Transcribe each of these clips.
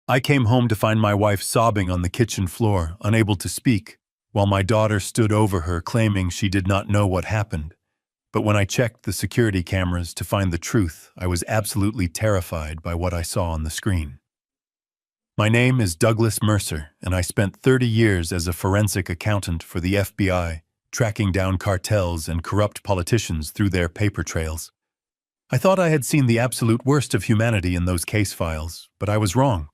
I came home to find my wife sobbing on the kitchen floor, unable to speak, while my daughter stood over her claiming she did not know what happened. But when I checked the security cameras to find the truth, I was absolutely terrified by what I saw on the screen. My name is Douglas Mercer, and I spent 30 years as a forensic accountant for the FBI, tracking down cartels and corrupt politicians through their paper trails. I thought I had seen the absolute worst of humanity in those case files, but I was wrong.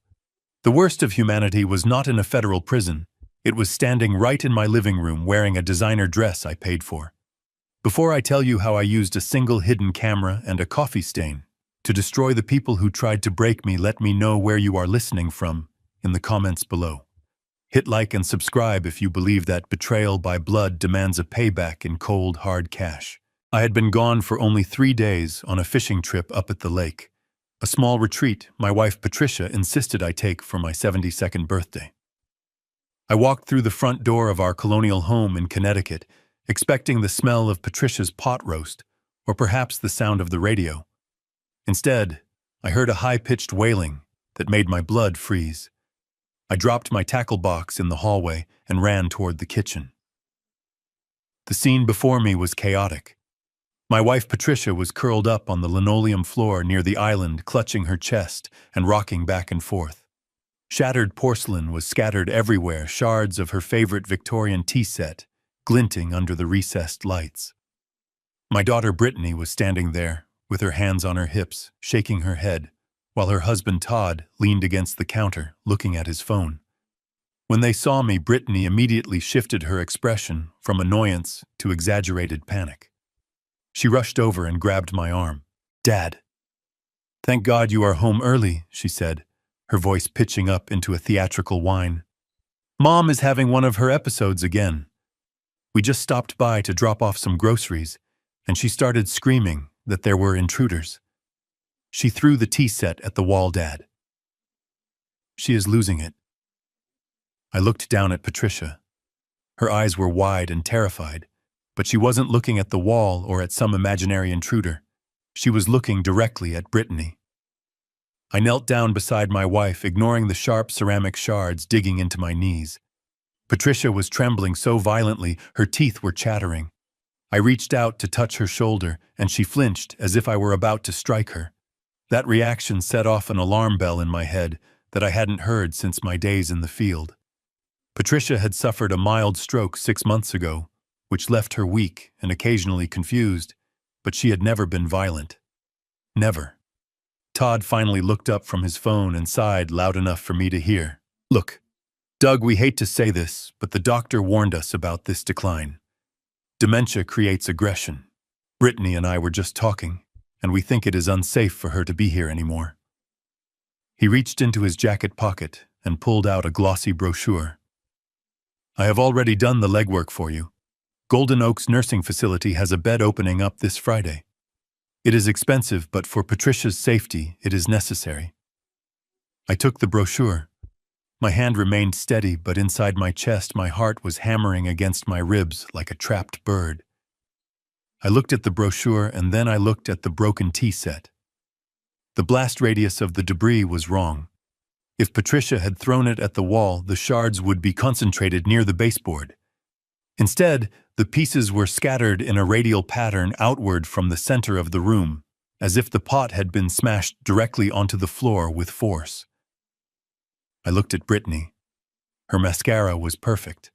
The worst of humanity was not in a federal prison. It was standing right in my living room wearing a designer dress I paid for. Before I tell you how I used a single hidden camera and a coffee stain to destroy the people who tried to break me, let me know where you are listening from in the comments below. Hit like and subscribe if you believe that betrayal by blood demands a payback in cold, hard cash. I had been gone for only 3 days on a fishing trip up at the lake, a small retreat my wife Patricia insisted I take for my 72nd birthday. I walked through the front door of our colonial home in Connecticut, expecting the smell of Patricia's pot roast, or perhaps the sound of the radio. Instead, I heard a high-pitched wailing that made my blood freeze. I dropped my tackle box in the hallway and ran toward the kitchen. The scene before me was chaotic. My wife Patricia was curled up on the linoleum floor near the island, clutching her chest and rocking back and forth. Shattered porcelain was scattered everywhere, shards of her favorite Victorian tea set glinting under the recessed lights. My daughter Brittany was standing there, with her hands on her hips, shaking her head, while her husband Todd leaned against the counter, looking at his phone. When they saw me, Brittany immediately shifted her expression from annoyance to exaggerated panic. She rushed over and grabbed my arm. "Dad." "Thank God you are home early," she said, her voice pitching up into a theatrical whine. "Mom is having one of her episodes again. We just stopped by to drop off some groceries, and she started screaming that there were intruders. She threw the tea set at the wall, Dad. She is losing it." I looked down at Patricia. Her eyes were wide and terrified, but she wasn't looking at the wall or at some imaginary intruder. She was looking directly at Brittany. I knelt down beside my wife, ignoring the sharp ceramic shards digging into my knees. Patricia was trembling so violently, her teeth were chattering. I reached out to touch her shoulder, and she flinched as if I were about to strike her. That reaction set off an alarm bell in my head that I hadn't heard since my days in the field. Patricia had suffered a mild stroke 6 months ago, which left her weak and occasionally confused, but she had never been violent. Never. Todd finally looked up from his phone and sighed loud enough for me to hear. "Look, Doug, we hate to say this, but the doctor warned us about this decline. Dementia creates aggression. Brittany and I were just talking, and we think it is unsafe for her to be here anymore." He reached into his jacket pocket and pulled out a glossy brochure. "I have already done the legwork for you. Golden Oaks Nursing Facility has a bed opening up this Friday. It is expensive, but for Patricia's safety, it is necessary." I took the brochure. My hand remained steady, but inside my chest my heart was hammering against my ribs like a trapped bird. I looked at the brochure, and then I looked at the broken tea set. The blast radius of the debris was wrong. If Patricia had thrown it at the wall, the shards would be concentrated near the baseboard. Instead, the pieces were scattered in a radial pattern outward from the center of the room, as if the pot had been smashed directly onto the floor with force. I looked at Brittany. Her mascara was perfect.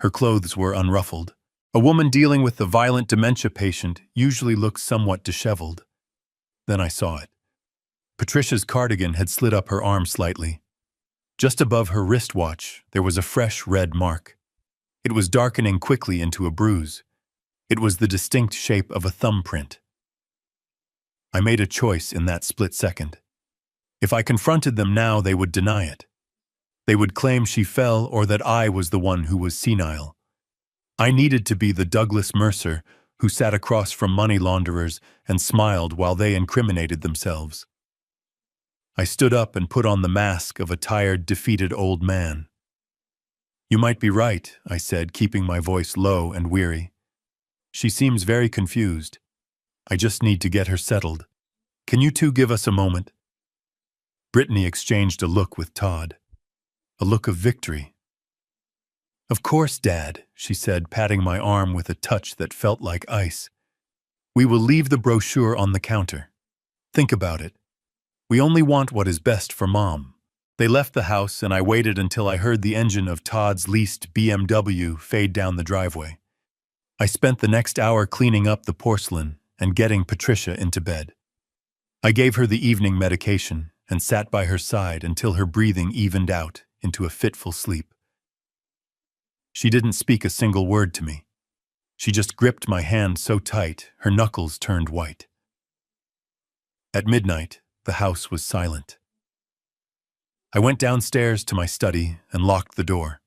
Her clothes were unruffled. A woman dealing with a violent dementia patient usually looks somewhat disheveled. Then I saw it. Patricia's cardigan had slid up her arm slightly. Just above her wristwatch, there was a fresh red mark. It was darkening quickly into a bruise. It was the distinct shape of a thumbprint. I made a choice in that split second. If I confronted them now, they would deny it. They would claim she fell or that I was the one who was senile. I needed to be the Douglas Mercer who sat across from money launderers and smiled while they incriminated themselves. I stood up and put on the mask of a tired, defeated old man. "You might be right," I said, keeping my voice low and weary. "She seems very confused. I just need to get her settled. Can you two give us a moment?" Brittany exchanged a look with Todd, a look of victory. "Of course, Dad," she said, patting my arm with a touch that felt like ice. "We will leave the brochure on the counter. Think about it. We only want what is best for Mom." They left the house, and I waited until I heard the engine of Todd's leased BMW fade down the driveway. I spent the next hour cleaning up the porcelain and getting Patricia into bed. I gave her the evening medication and sat by her side until her breathing evened out into a fitful sleep. She didn't speak a single word to me. She just gripped my hand so tight, her knuckles turned white. At midnight, the house was silent. I went downstairs to my study and locked the door.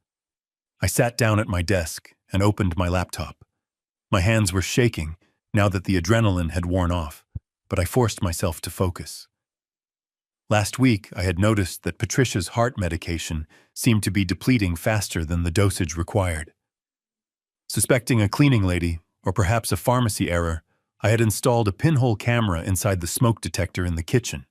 I sat down at my desk and opened my laptop. My hands were shaking now that the adrenaline had worn off, but I forced myself to focus. Last week, I had noticed that Patricia's heart medication seemed to be depleting faster than the dosage required. Suspecting a cleaning lady, or perhaps a pharmacy error, I had installed a pinhole camera inside the smoke detector in the kitchen.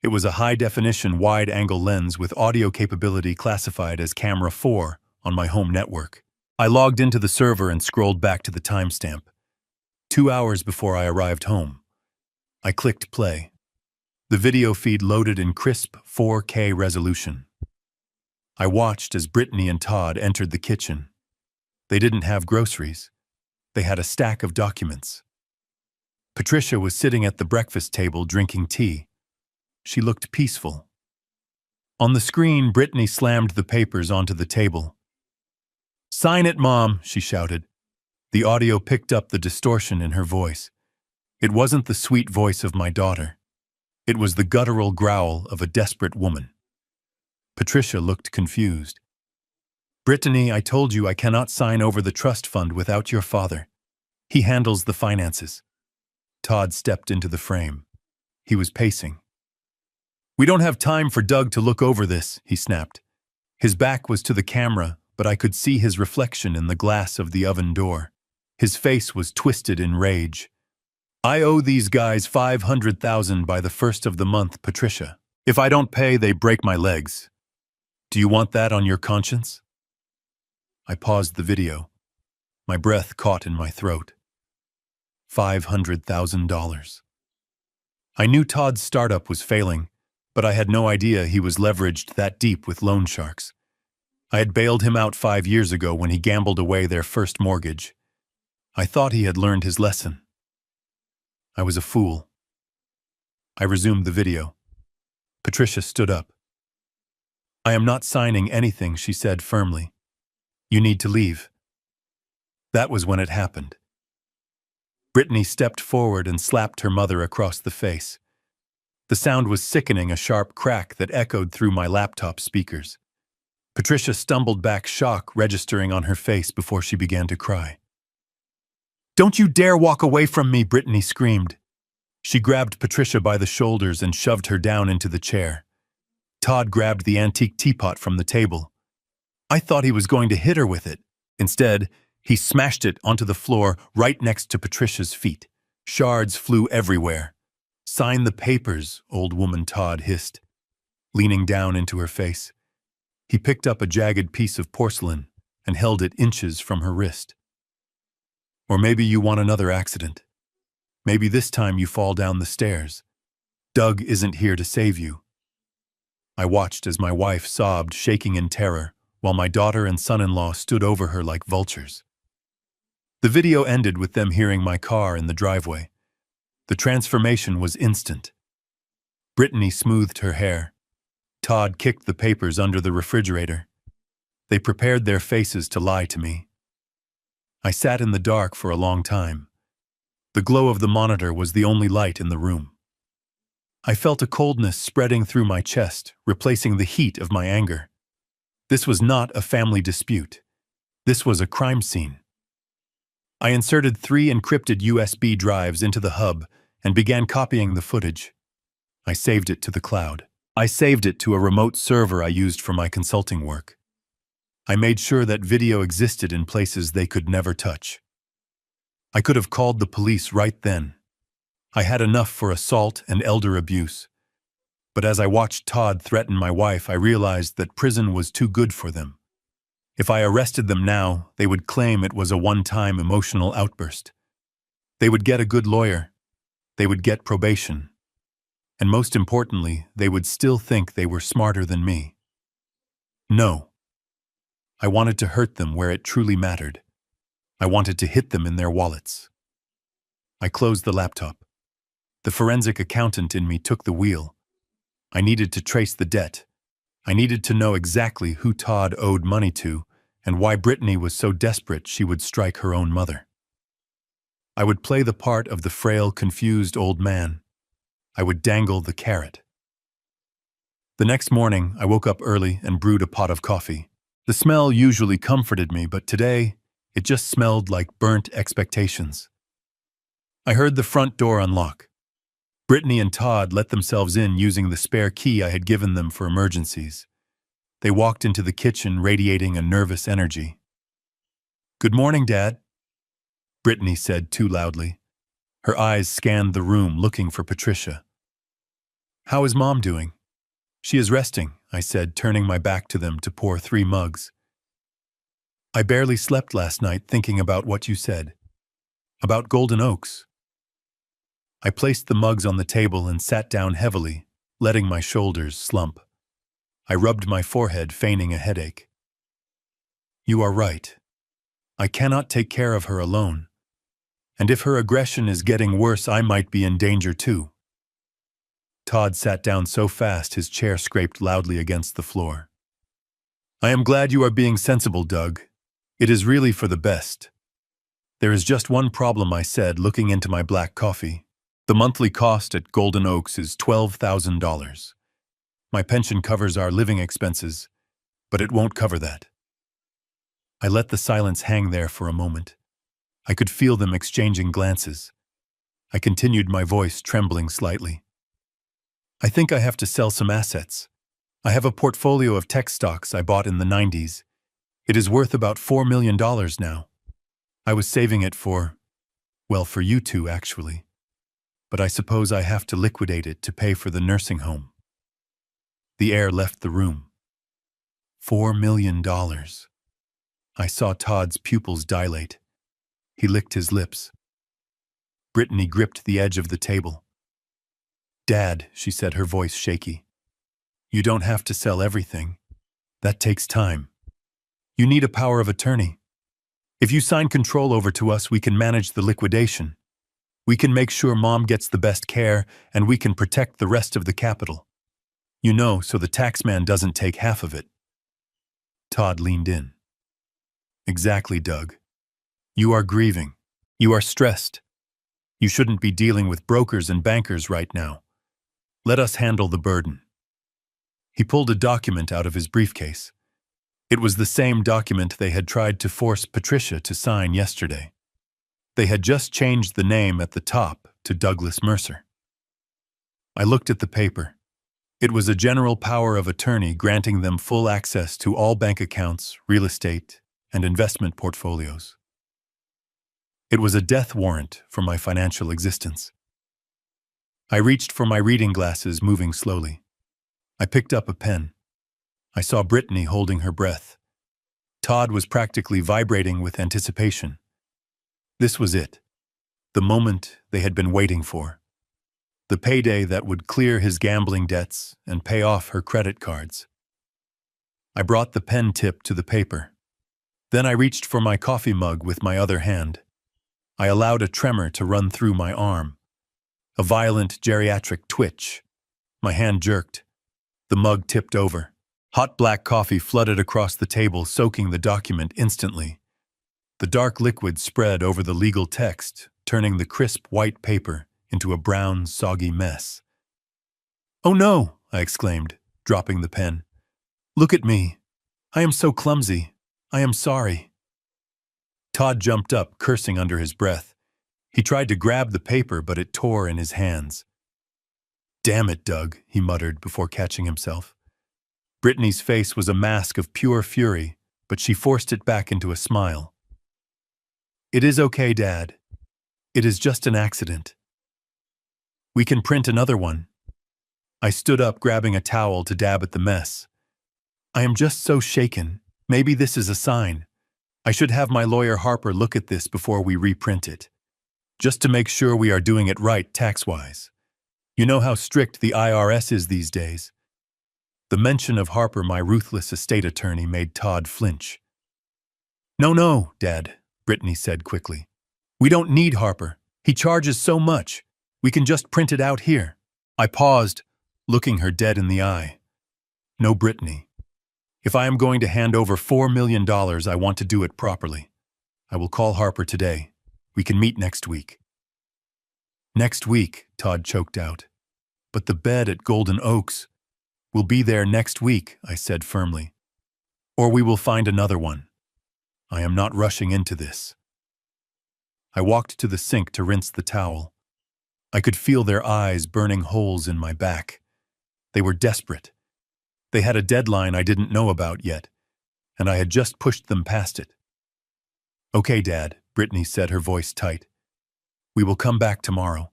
It was a high-definition wide-angle lens with audio capability classified as Camera 4 on my home network. I logged into the server and scrolled back to the timestamp. 2 hours before I arrived home. I clicked play. The video feed loaded in crisp 4K resolution. I watched as Brittany and Todd entered the kitchen. They didn't have groceries. They had a stack of documents. Patricia was sitting at the breakfast table drinking tea. She looked peaceful. On the screen, Brittany slammed the papers onto the table. "Sign it, Mom," she shouted. The audio picked up the distortion in her voice. It wasn't the sweet voice of my daughter. It was the guttural growl of a desperate woman. Patricia looked confused. "Brittany, I told you I cannot sign over the trust fund without your father. He handles the finances." Todd stepped into the frame. He was pacing. "We don't have time for Doug to look over this," he snapped. His back was to the camera, but I could see his reflection in the glass of the oven door. His face was twisted in rage. "I owe these guys $500,000 by the first of the month, Patricia. If I don't pay, they break my legs. Do you want that on your conscience?" I paused the video. My breath caught in my throat. $500,000. I knew Todd's startup was failing, but I had no idea he was leveraged that deep with loan sharks. I had bailed him out 5 years ago when he gambled away their first mortgage. I thought he had learned his lesson. I was a fool. I resumed the video. Patricia stood up. "I am not signing anything," she said firmly. "You need to leave." That was when it happened. Brittany stepped forward and slapped her mother across the face. The sound was sickening, a sharp crack that echoed through my laptop speakers. Patricia stumbled back, shock registering on her face before she began to cry. "Don't you dare walk away from me," Brittany screamed. She grabbed Patricia by the shoulders and shoved her down into the chair. Todd grabbed the antique teapot from the table. I thought he was going to hit her with it. Instead, he smashed it onto the floor right next to Patricia's feet. Shards flew everywhere. "Sign the papers," old woman Todd hissed, leaning down into her face. He picked up a jagged piece of porcelain and held it inches from her wrist. "Or maybe you want another accident. Maybe this time you fall down the stairs. Doug isn't here to save you." I watched as my wife sobbed, shaking in terror, while my daughter and son-in-law stood over her like vultures. The video ended with them hearing my car in the driveway. The transformation was instant. Brittany smoothed her hair. Todd kicked the papers under the refrigerator. They prepared their faces to lie to me. I sat in the dark for a long time. The glow of the monitor was the only light in the room. I felt a coldness spreading through my chest, replacing the heat of my anger. This was not a family dispute. This was a crime scene. I inserted 3 encrypted USB drives into the hub and began copying the footage. I saved it to the cloud. I saved it to a remote server I used for my consulting work. I made sure that video existed in places they could never touch. I could have called the police right then. I had enough for assault and elder abuse. But as I watched Todd threaten my wife, I realized that prison was too good for them. If I arrested them now, they would claim it was a one-time emotional outburst. They would get a good lawyer. They would get probation. And most importantly, they would still think they were smarter than me. No. I wanted to hurt them where it truly mattered. I wanted to hit them in their wallets. I closed the laptop. The forensic accountant in me took the wheel. I needed to trace the debt. I needed to know exactly who Todd owed money to and why Brittany was so desperate she would strike her own mother. I would play the part of the frail, confused old man. I would dangle the carrot. The next morning, I woke up early and brewed a pot of coffee. The smell usually comforted me, but today, it just smelled like burnt expectations. I heard the front door unlock. Brittany and Todd let themselves in using the spare key I had given them for emergencies. They walked into the kitchen radiating a nervous energy. "Good morning, Dad," Brittany said too loudly. Her eyes scanned the room looking for Patricia. "How is Mom doing?" "She is resting," I said, turning my back to them to pour 3 mugs. "I barely slept last night thinking about what you said. About Golden Oaks." I placed the mugs on the table and sat down heavily, letting my shoulders slump. I rubbed my forehead, feigning a headache. "You are right. I cannot take care of her alone. And if her aggression is getting worse, I might be in danger too." Todd sat down so fast his chair scraped loudly against the floor. "I am glad you are being sensible, Doug. It is really for the best. There is just one problem," I said, looking into my black coffee. "The monthly cost at Golden Oaks is $12,000. My pension covers our living expenses, but it won't cover that." I let the silence hang there for a moment. I could feel them exchanging glances. I continued, my voice trembling slightly. "I think I have to sell some assets. I have a portfolio of tech stocks I bought in the 90s. It is worth about $4 million now. I was saving it for you two, actually. But I suppose I have to liquidate it to pay for the nursing home." The air left the room. $4 million. I saw Todd's pupils dilate. He licked his lips. Brittany gripped the edge of the table. "Dad," she said, her voice shaky, "you don't have to sell everything. That takes time. You need a power of attorney. If you sign control over to us, we can manage the liquidation. We can make sure Mom gets the best care, and we can protect the rest of the capital. You know, so the taxman doesn't take half of it." Todd leaned in. "Exactly, Doug. You are grieving. You are stressed. You shouldn't be dealing with brokers and bankers right now. Let us handle the burden." He pulled a document out of his briefcase. It was the same document they had tried to force Patricia to sign yesterday. They had just changed the name at the top to Douglas Mercer. I looked at the paper. It was a general power of attorney granting them full access to all bank accounts, real estate, and investment portfolios. It was a death warrant for my financial existence. I reached for my reading glasses, moving slowly. I picked up a pen. I saw Brittany holding her breath. Todd was practically vibrating with anticipation. This was it. The moment they had been waiting for. The payday that would clear his gambling debts and pay off her credit cards. I brought the pen tip to the paper. Then I reached for my coffee mug with my other hand. I allowed a tremor to run through my arm. A violent geriatric twitch. My hand jerked. The mug tipped over. Hot black coffee flooded across the table, soaking the document instantly. The dark liquid spread over the legal text, turning the crisp white paper into a brown, soggy mess. "Oh no!" I exclaimed, dropping the pen. "Look at me. I am so clumsy. I am sorry." Todd jumped up, cursing under his breath. He tried to grab the paper, but it tore in his hands. "Damn it, Doug," he muttered before catching himself. Brittany's face was a mask of pure fury, but she forced it back into a smile. "It is okay, Dad. It is just an accident. We can print another one." I stood up, grabbing a towel to dab at the mess. I am just so shaken. Maybe this is a sign. I should have my lawyer Harper look at this before we reprint it, just to make sure we are doing it right tax-wise. You know how strict the IRS is these days. The mention of Harper, my ruthless estate attorney, made Todd flinch. No, Dad, Brittany said quickly. We don't need Harper. He charges so much. We can just print it out here. I paused, looking her dead in the eye. No, Brittany. If I am going to hand over $4 million, I want to do it properly. I will call Harper today. We can meet next week. Next week, Todd choked out. But the bed at Golden Oaks. We'll be there next week, I said firmly. Or we will find another one. I am not rushing into this. I walked to the sink to rinse the towel. I could feel their eyes burning holes in my back. They were desperate. They had a deadline I didn't know about yet, and I had just pushed them past it. Okay, Dad, Brittany said, her voice tight. We will come back tomorrow,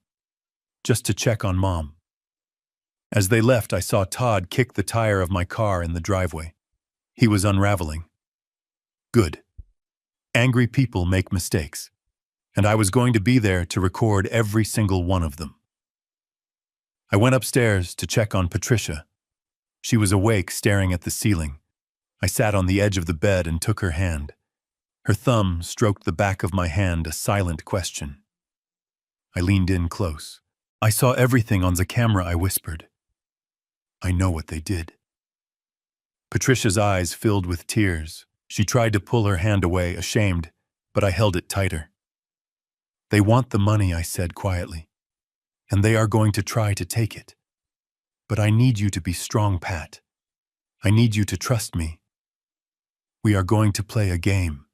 just to check on Mom. As they left, I saw Todd kick the tire of my car in the driveway. He was unraveling. Good. Angry people make mistakes, and I was going to be there to record every single one of them. I went upstairs to check on Patricia. She was awake, staring at the ceiling. I sat on the edge of the bed and took her hand. Her thumb stroked the back of my hand, a silent question. I leaned in close. I saw everything on the camera, I whispered. I know what they did. Patricia's eyes filled with tears. She tried to pull her hand away, ashamed, but I held it tighter. They want the money, I said quietly, and they are going to try to take it. But I need you to be strong, Pat. I need you to trust me. We are going to play a game.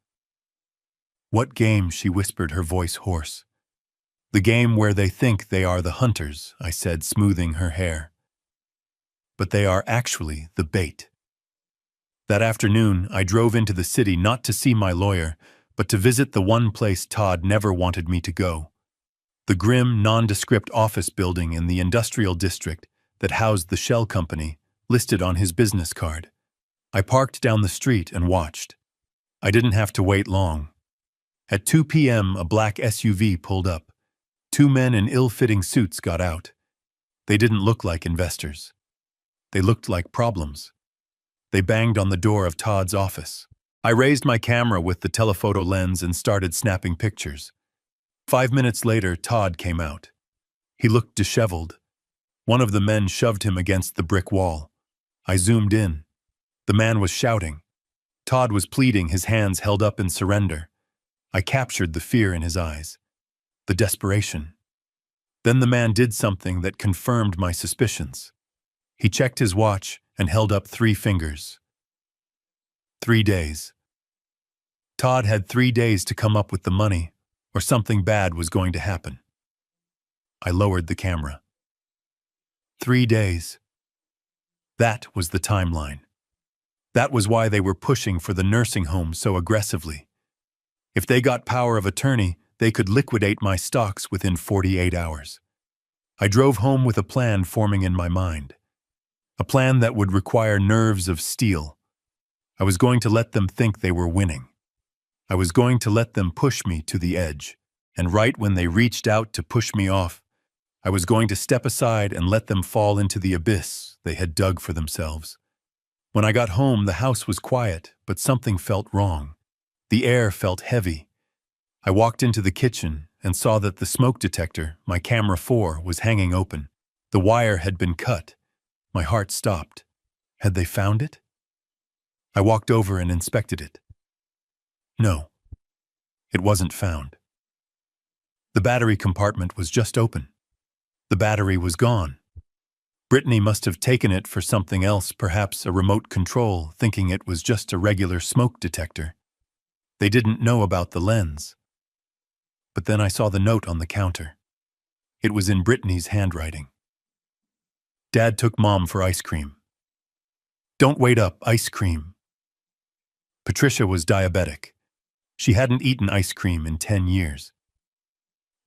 What game? She whispered, her voice hoarse. The game where they think they are the hunters, I said, smoothing her hair. But they are actually the bait. That afternoon, I drove into the city not to see my lawyer, but to visit the one place Todd never wanted me to go. The grim, nondescript office building in the industrial district that housed the shell company, listed on his business card. I parked down the street and watched. I didn't have to wait long. At 2 p.m., a black SUV pulled up. Two men in ill-fitting suits got out. They didn't look like investors. They looked like problems. They banged on the door of Todd's office. I raised my camera with the telephoto lens and started snapping pictures. 5 minutes later, Todd came out. He looked disheveled. One of the men shoved him against the brick wall. I zoomed in. The man was shouting. Todd was pleading, his hands held up in surrender. I captured the fear in his eyes, the desperation. Then the man did something that confirmed my suspicions. He checked his watch and held up 3 fingers. 3 days. Todd had 3 days to come up with the money, or something bad was going to happen. I lowered the camera. 3 days. That was the timeline. That was why they were pushing for the nursing home so aggressively. If they got power of attorney, they could liquidate my stocks within 48 hours. I drove home with a plan forming in my mind. A plan that would require nerves of steel. I was going to let them think they were winning. I was going to let them push me to the edge. And right when they reached out to push me off, I was going to step aside and let them fall into the abyss they had dug for themselves. When I got home, the house was quiet, but something felt wrong. The air felt heavy. I walked into the kitchen and saw that the smoke detector, my camera 4, was hanging open. The wire had been cut. My heart stopped. Had they found it? I walked over and inspected it. No, it wasn't found. The battery compartment was just open. The battery was gone. Brittany must have taken it for something else, perhaps a remote control, thinking it was just a regular smoke detector. They didn't know about the lens. But then I saw the note on the counter. It was in Brittany's handwriting. Dad took Mom for ice cream. Don't wait up, ice cream. Patricia was diabetic. She hadn't eaten ice cream in 10 years.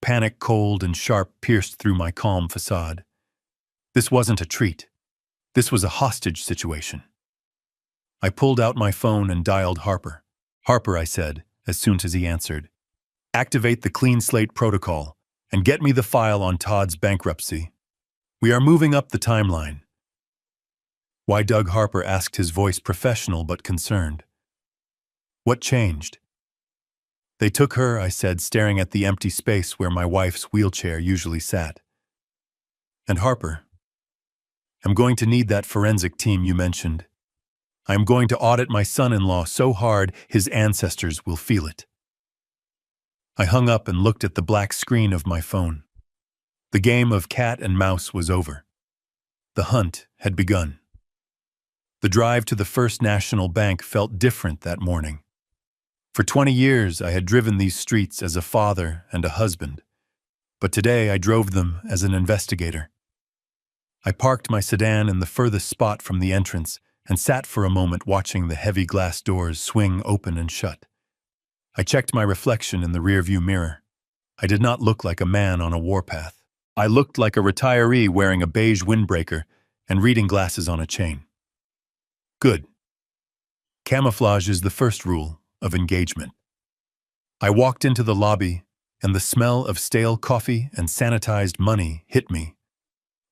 Panic, cold and sharp, pierced through my calm facade. This wasn't a treat. This was a hostage situation. I pulled out my phone and dialed Harper. Harper, I said, as soon as he answered. Activate the clean slate protocol and get me the file on Todd's bankruptcy. We are moving up the timeline. Why? Doug Harper asked, his voice professional but concerned. What changed? They took her, I said, staring at the empty space where my wife's wheelchair usually sat. And Harper, I'm going to need that forensic team you mentioned. I'm going to audit my son-in-law so hard his ancestors will feel it. I hung up and looked at the black screen of my phone. The game of cat and mouse was over. The hunt had begun. The drive to the First National Bank felt different that morning. For 20 years, I had driven these streets as a father and a husband, but today I drove them as an investigator. I parked my sedan in the furthest spot from the entrance and sat for a moment watching the heavy glass doors swing open and shut. I checked my reflection in the rearview mirror. I did not look like a man on a warpath. I looked like a retiree wearing a beige windbreaker and reading glasses on a chain. Good. Camouflage is the first rule of engagement. I walked into the lobby, and the smell of stale coffee and sanitized money hit me.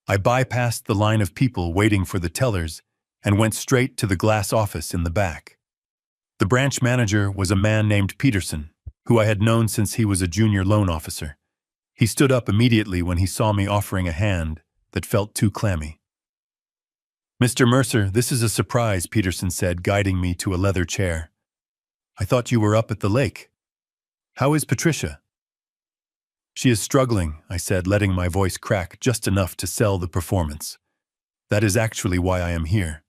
I bypassed the line of people waiting for the tellers and went straight to the glass office in the back. The branch manager was a man named Peterson, who I had known since he was a junior loan officer. He stood up immediately when he saw me offering a hand that felt too clammy. Mr. Mercer, this is a surprise, Peterson said, guiding me to a leather chair. I thought you were up at the lake. How is Patricia? She is struggling, I said, letting my voice crack just enough to sell the performance. That is actually why I am here.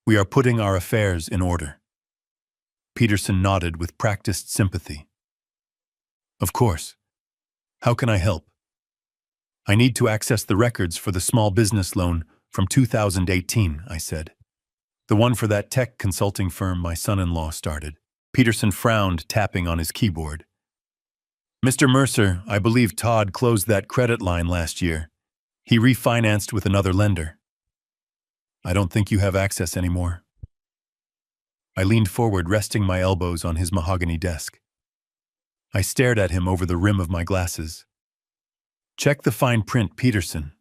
We are putting our affairs in order. Peterson nodded with practiced sympathy. Of course. How can I help? I need to access the records for the small business loan from 2018, I said. The one for that tech consulting firm my son-in-law started. Peterson frowned, tapping on his keyboard. Mr. Mercer, I believe Todd closed that credit line last year. He refinanced with another lender. I don't think you have access anymore. I leaned forward, resting my elbows on his mahogany desk. I stared at him over the rim of my glasses. Check the fine print, Peterson.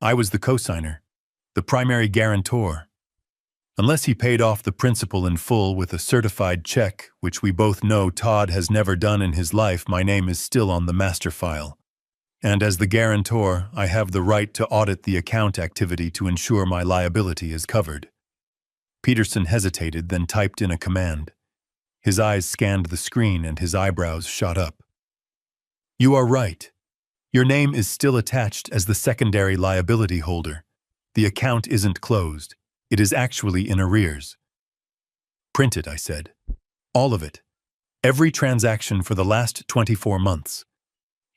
I was the cosigner, the primary guarantor. Unless he paid off the principal in full with a certified check, which we both know Todd has never done in his life, my name is still on the master file. And as the guarantor, I have the right to audit the account activity to ensure my liability is covered. Peterson hesitated, then typed in a command. His eyes scanned the screen and his eyebrows shot up. You are right. Your name is still attached as the secondary liability holder. The account isn't closed. It is actually in arrears. Print it, I said. All of it. Every transaction for the last 24 months.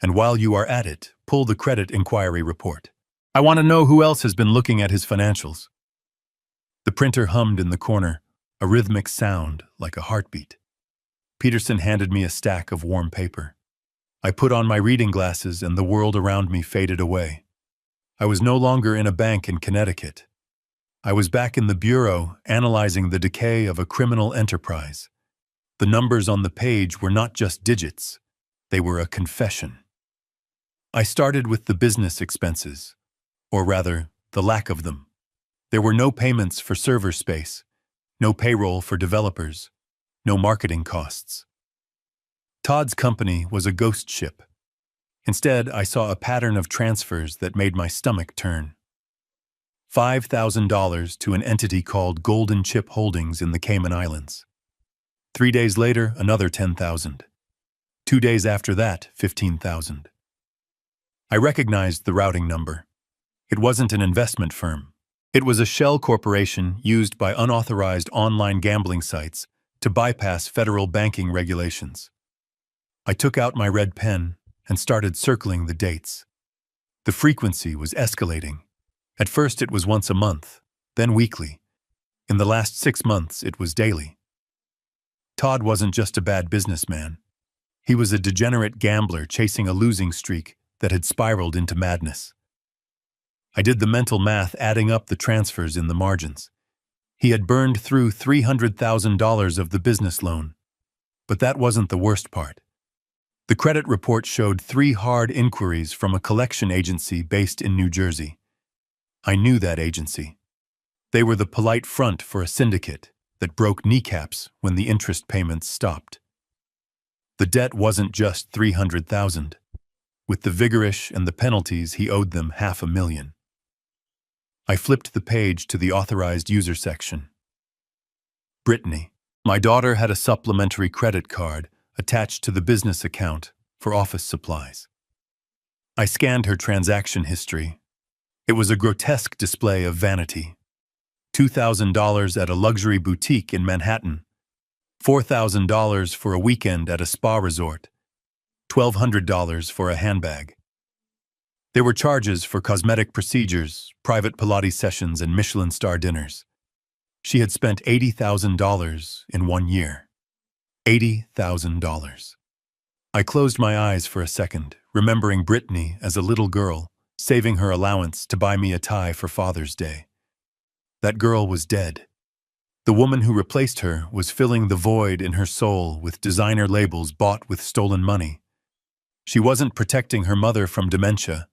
And while you are at it, pull the credit inquiry report. I want to know who else has been looking at his financials. The printer hummed in the corner, a rhythmic sound like a heartbeat. Peterson handed me a stack of warm paper. I put on my reading glasses and the world around me faded away. I was no longer in a bank in Connecticut. I was back in the bureau, analyzing the decay of a criminal enterprise. The numbers on the page were not just digits. They were a confession. I started with the business expenses, or rather, the lack of them. There were no payments for server space, no payroll for developers, no marketing costs. Todd's company was a ghost ship. Instead, I saw a pattern of transfers that made my stomach turn. $5,000 to an entity called Golden Chip Holdings in the Cayman Islands. 3 days later, another $10,000. 2 days after that, $15,000. I recognized the routing number. It wasn't an investment firm. It was a shell corporation used by unauthorized online gambling sites to bypass federal banking regulations. I took out my red pen and started circling the dates. The frequency was escalating. At first it was once a month, then weekly. In the last 6 months it was daily. Todd wasn't just a bad businessman. He was a degenerate gambler chasing a losing streak that had spiraled into madness. I did the mental math, adding up the transfers in the margins. He had burned through $300,000 of the business loan. But that wasn't the worst part. The credit report showed 3 hard inquiries from a collection agency based in New Jersey. I knew that agency. They were the polite front for a syndicate that broke kneecaps when the interest payments stopped. The debt wasn't just $300,000. With the vigorish and the penalties, he owed them $500,000. I flipped the page to the authorized user section. Brittany. My daughter had a supplementary credit card attached to the business account for office supplies. I scanned her transaction history. It was a grotesque display of vanity. $2,000 at a luxury boutique in Manhattan, $4,000 for a weekend at a spa resort, $1,200 for a handbag. There were charges for cosmetic procedures, private Pilates sessions, and Michelin star dinners. She had spent $80,000 in 1 year. $80,000. I closed my eyes for a second, remembering Brittany as a little girl, saving her allowance to buy me a tie for Father's Day. That girl was dead. The woman who replaced her was filling the void in her soul with designer labels bought with stolen money. She wasn't protecting her mother from dementia.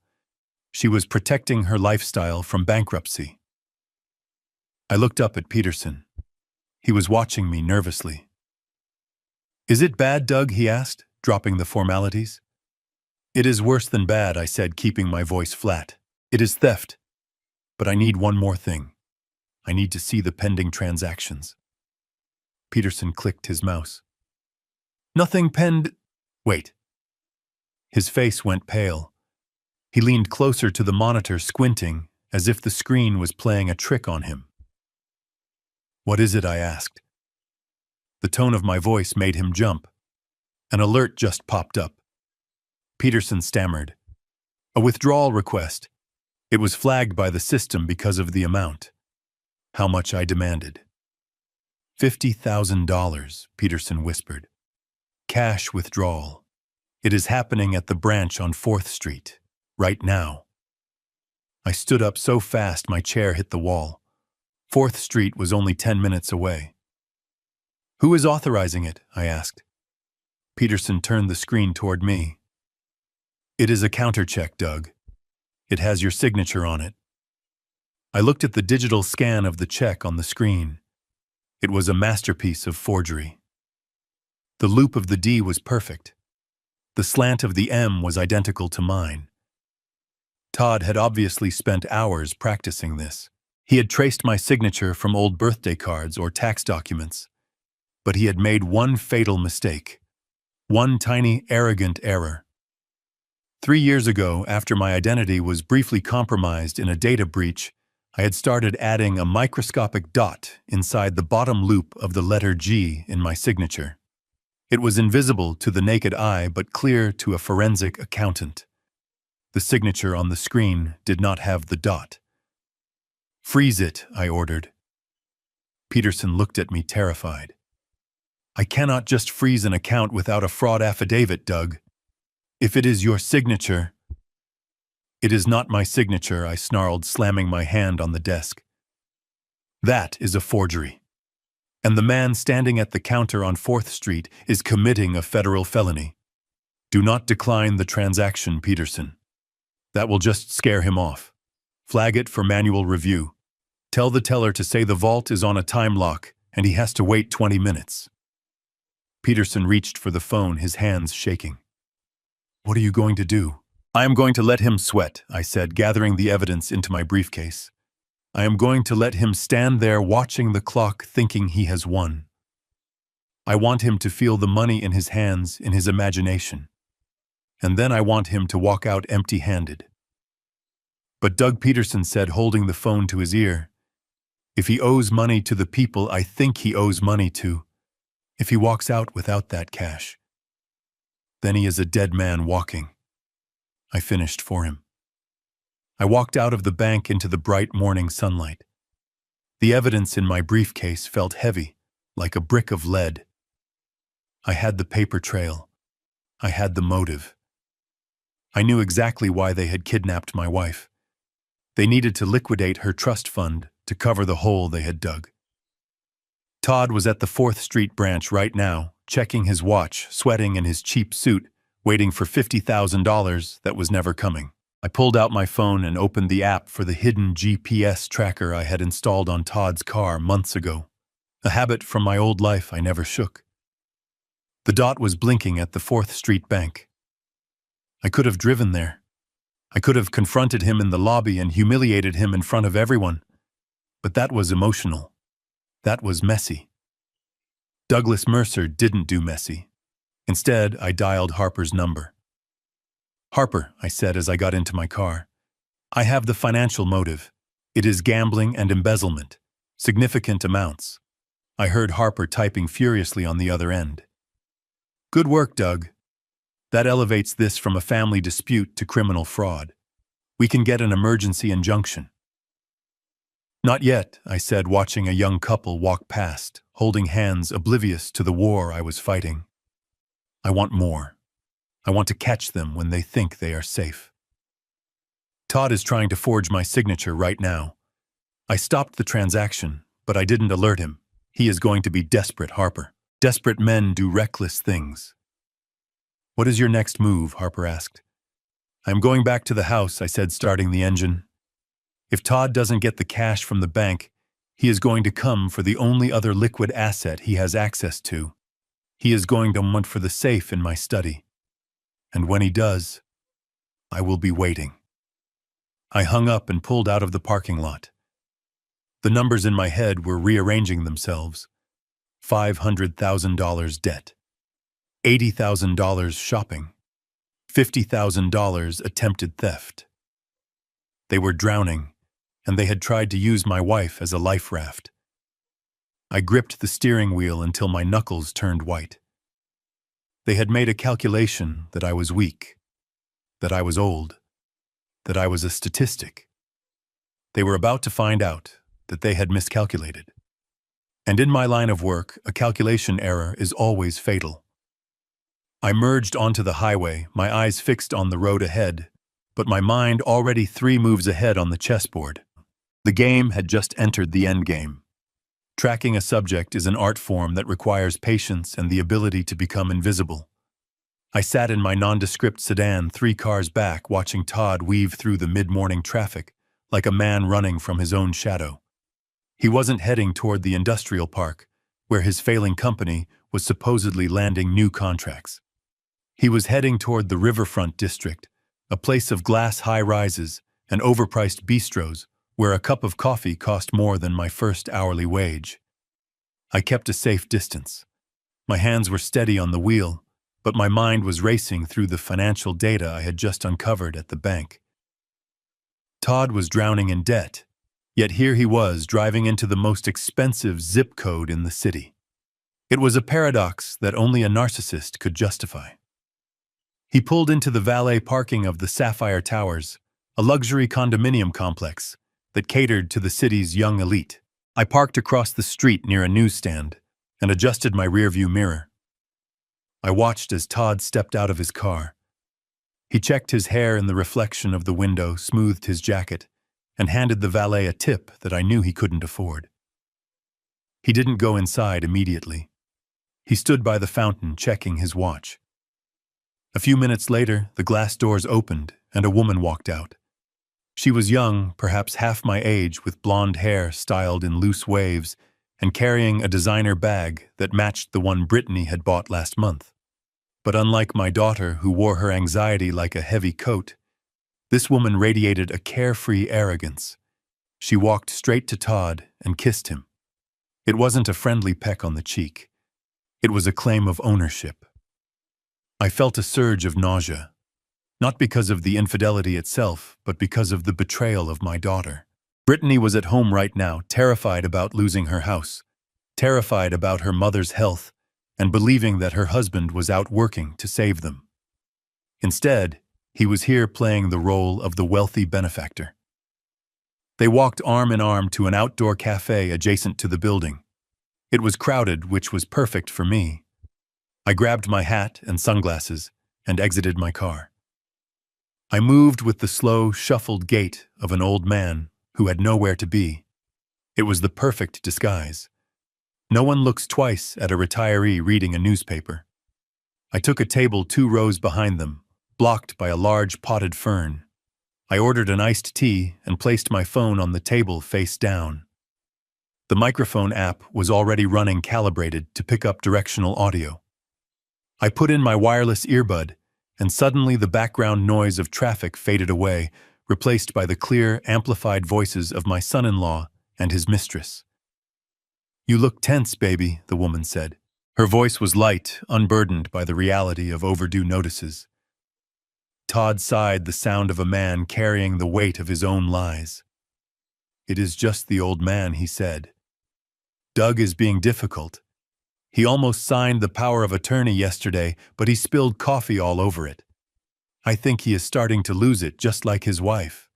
She was protecting her lifestyle from bankruptcy. I looked up at Peterson. He was watching me nervously. "Is it bad, Doug?" he asked, dropping the formalities. "It is worse than bad," I said, keeping my voice flat. "It is theft. But I need one more thing. I need to see the pending transactions." Peterson clicked his mouse. "Nothing penned—" "Wait." His face went pale. He leaned closer to the monitor, squinting, as if the screen was playing a trick on him. "What is it?" I asked. The tone of my voice made him jump. An alert just popped up. Peterson stammered. "A withdrawal request. It was flagged by the system because of the amount." How much I demanded. $50,000, Peterson whispered. "Cash withdrawal. It is happening at the branch on 4th Street, right now." I stood up so fast my chair hit the wall. 4th Street was only 10 minutes away. "Who is authorizing it?" I asked. Peterson turned the screen toward me. "It is a countercheck, Doug. It has your signature on it." I looked at the digital scan of the check on the screen. It was a masterpiece of forgery. The loop of the D was perfect. The slant of the M was identical to mine. Todd had obviously spent hours practicing this. He had traced my signature from old birthday cards or tax documents. But he had made one fatal mistake. One tiny, arrogant error. 3 years ago, after my identity was briefly compromised in a data breach, I had started adding a microscopic dot inside the bottom loop of the letter G in my signature. It was invisible to the naked eye but clear to a forensic accountant. The signature on the screen did not have the dot. "Freeze it," I ordered. Peterson looked at me terrified. "I cannot just freeze an account without a fraud affidavit, Doug. If it is your signature—" "It is not my signature," I snarled, slamming my hand on the desk. "That is a forgery. And the man standing at the counter on 4th Street is committing a federal felony. Do not decline the transaction, Peterson. That will just scare him off. Flag it for manual review. Tell the teller to say the vault is on a time lock and he has to wait 20 minutes. Peterson reached for the phone, his hands shaking. "What are you going to do?" "I am going to let him sweat," I said, gathering the evidence into my briefcase. "I am going to let him stand there watching the clock thinking he has won. I want him to feel the money in his hands, in his imagination. And then I want him to walk out empty-handed." But Doug, Peterson said, holding the phone to his ear, "If he owes money to the people I think he owes money to, if he walks out without that cash, then he is a dead man walking." I finished for him. I walked out of the bank into the bright morning sunlight. The evidence in my briefcase felt heavy, like a brick of lead. I had the paper trail. I had the motive. I knew exactly why they had kidnapped my wife. They needed to liquidate her trust fund to cover the hole they had dug. Todd was at the 4th Street branch right now, checking his watch, sweating in his cheap suit, waiting for $50,000 that was never coming. I pulled out my phone and opened the app for the hidden GPS tracker I had installed on Todd's car months ago, a habit from my old life I never shook. The dot was blinking at the 4th Street bank. I could have driven there. I could have confronted him in the lobby and humiliated him in front of everyone. But that was emotional. That was messy. Douglas Mercer didn't do messy. Instead, I dialed Harper's number. "Harper," I said as I got into my car, "I have the financial motive. It is gambling and embezzlement. Significant amounts." I heard Harper typing furiously on the other end. "Good work, Doug. That elevates this from a family dispute to criminal fraud. We can get an emergency injunction." "Not yet," I said, watching a young couple walk past, holding hands, oblivious to the war I was fighting. "I want more. I want to catch them when they think they are safe." "Todd is trying to forge my signature right now. I stopped the transaction, but I didn't alert him. He is going to be desperate, Harper. Desperate men do reckless things." "What is your next move?" Harper asked. "I am going back to the house," I said, starting the engine. "If Todd doesn't get the cash from the bank, he is going to come for the only other liquid asset he has access to. He is going to hunt for the safe in my study. And when he does, I will be waiting." I hung up and pulled out of the parking lot. The numbers in my head were rearranging themselves. $500,000 debt. $80,000 shopping. $50,000 attempted theft. They were drowning, and they had tried to use my wife as a life raft. I gripped the steering wheel until my knuckles turned white. They had made a calculation that I was weak, that I was old, that I was a statistic. They were about to find out that they had miscalculated. And in my line of work, a calculation error is always fatal. I merged onto the highway, my eyes fixed on the road ahead, but my mind already 3 moves ahead on the chessboard. The game had just entered the endgame. Tracking a subject is an art form that requires patience and the ability to become invisible. I sat in my nondescript sedan 3 cars back, watching Todd weave through the mid-morning traffic like a man running from his own shadow. He wasn't heading toward the industrial park, where his failing company was supposedly landing new contracts. He was heading toward the riverfront district, a place of glass high-rises and overpriced bistros where a cup of coffee cost more than my first hourly wage. I kept a safe distance. My hands were steady on the wheel, but my mind was racing through the financial data I had just uncovered at the bank. Todd was drowning in debt, yet here he was driving into the most expensive zip code in the city. It was a paradox that only a narcissist could justify. He pulled into the valet parking of the Sapphire Towers, a luxury condominium complex that catered to the city's young elite. I parked across the street near a newsstand and adjusted my rearview mirror. I watched as Todd stepped out of his car. He checked his hair in the reflection of the window, smoothed his jacket, and handed the valet a tip that I knew he couldn't afford. He didn't go inside immediately. He stood by the fountain, checking his watch. A few minutes later, the glass doors opened and a woman walked out. She was young, perhaps half my age, with blonde hair styled in loose waves and carrying a designer bag that matched the one Brittany had bought last month. But unlike my daughter, who wore her anxiety like a heavy coat, this woman radiated a carefree arrogance. She walked straight to Todd and kissed him. It wasn't a friendly peck on the cheek. It was a claim of ownership. I felt a surge of nausea, not because of the infidelity itself, but because of the betrayal of my daughter. Brittany was at home right now, terrified about losing her house, terrified about her mother's health, and believing that her husband was out working to save them. Instead, he was here playing the role of the wealthy benefactor. They walked arm in arm to an outdoor cafe adjacent to the building. It was crowded, which was perfect for me. I grabbed my hat and sunglasses and exited my car. I moved with the slow, shuffled gait of an old man who had nowhere to be. It was the perfect disguise. No one looks twice at a retiree reading a newspaper. I took a table 2 rows behind them, blocked by a large potted fern. I ordered an iced tea and placed my phone on the table face down. The microphone app was already running calibrated to pick up directional audio. I put in my wireless earbud, and suddenly the background noise of traffic faded away, replaced by the clear, amplified voices of my son-in-law and his mistress. "You look tense, baby," the woman said. Her voice was light, unburdened by the reality of overdue notices. Todd sighed, the sound of a man carrying the weight of his own lies. "It is just the old man," he said. "Doug is being difficult. He almost signed the power of attorney yesterday, but he spilled coffee all over it. I think he is starting to lose it, just like his wife."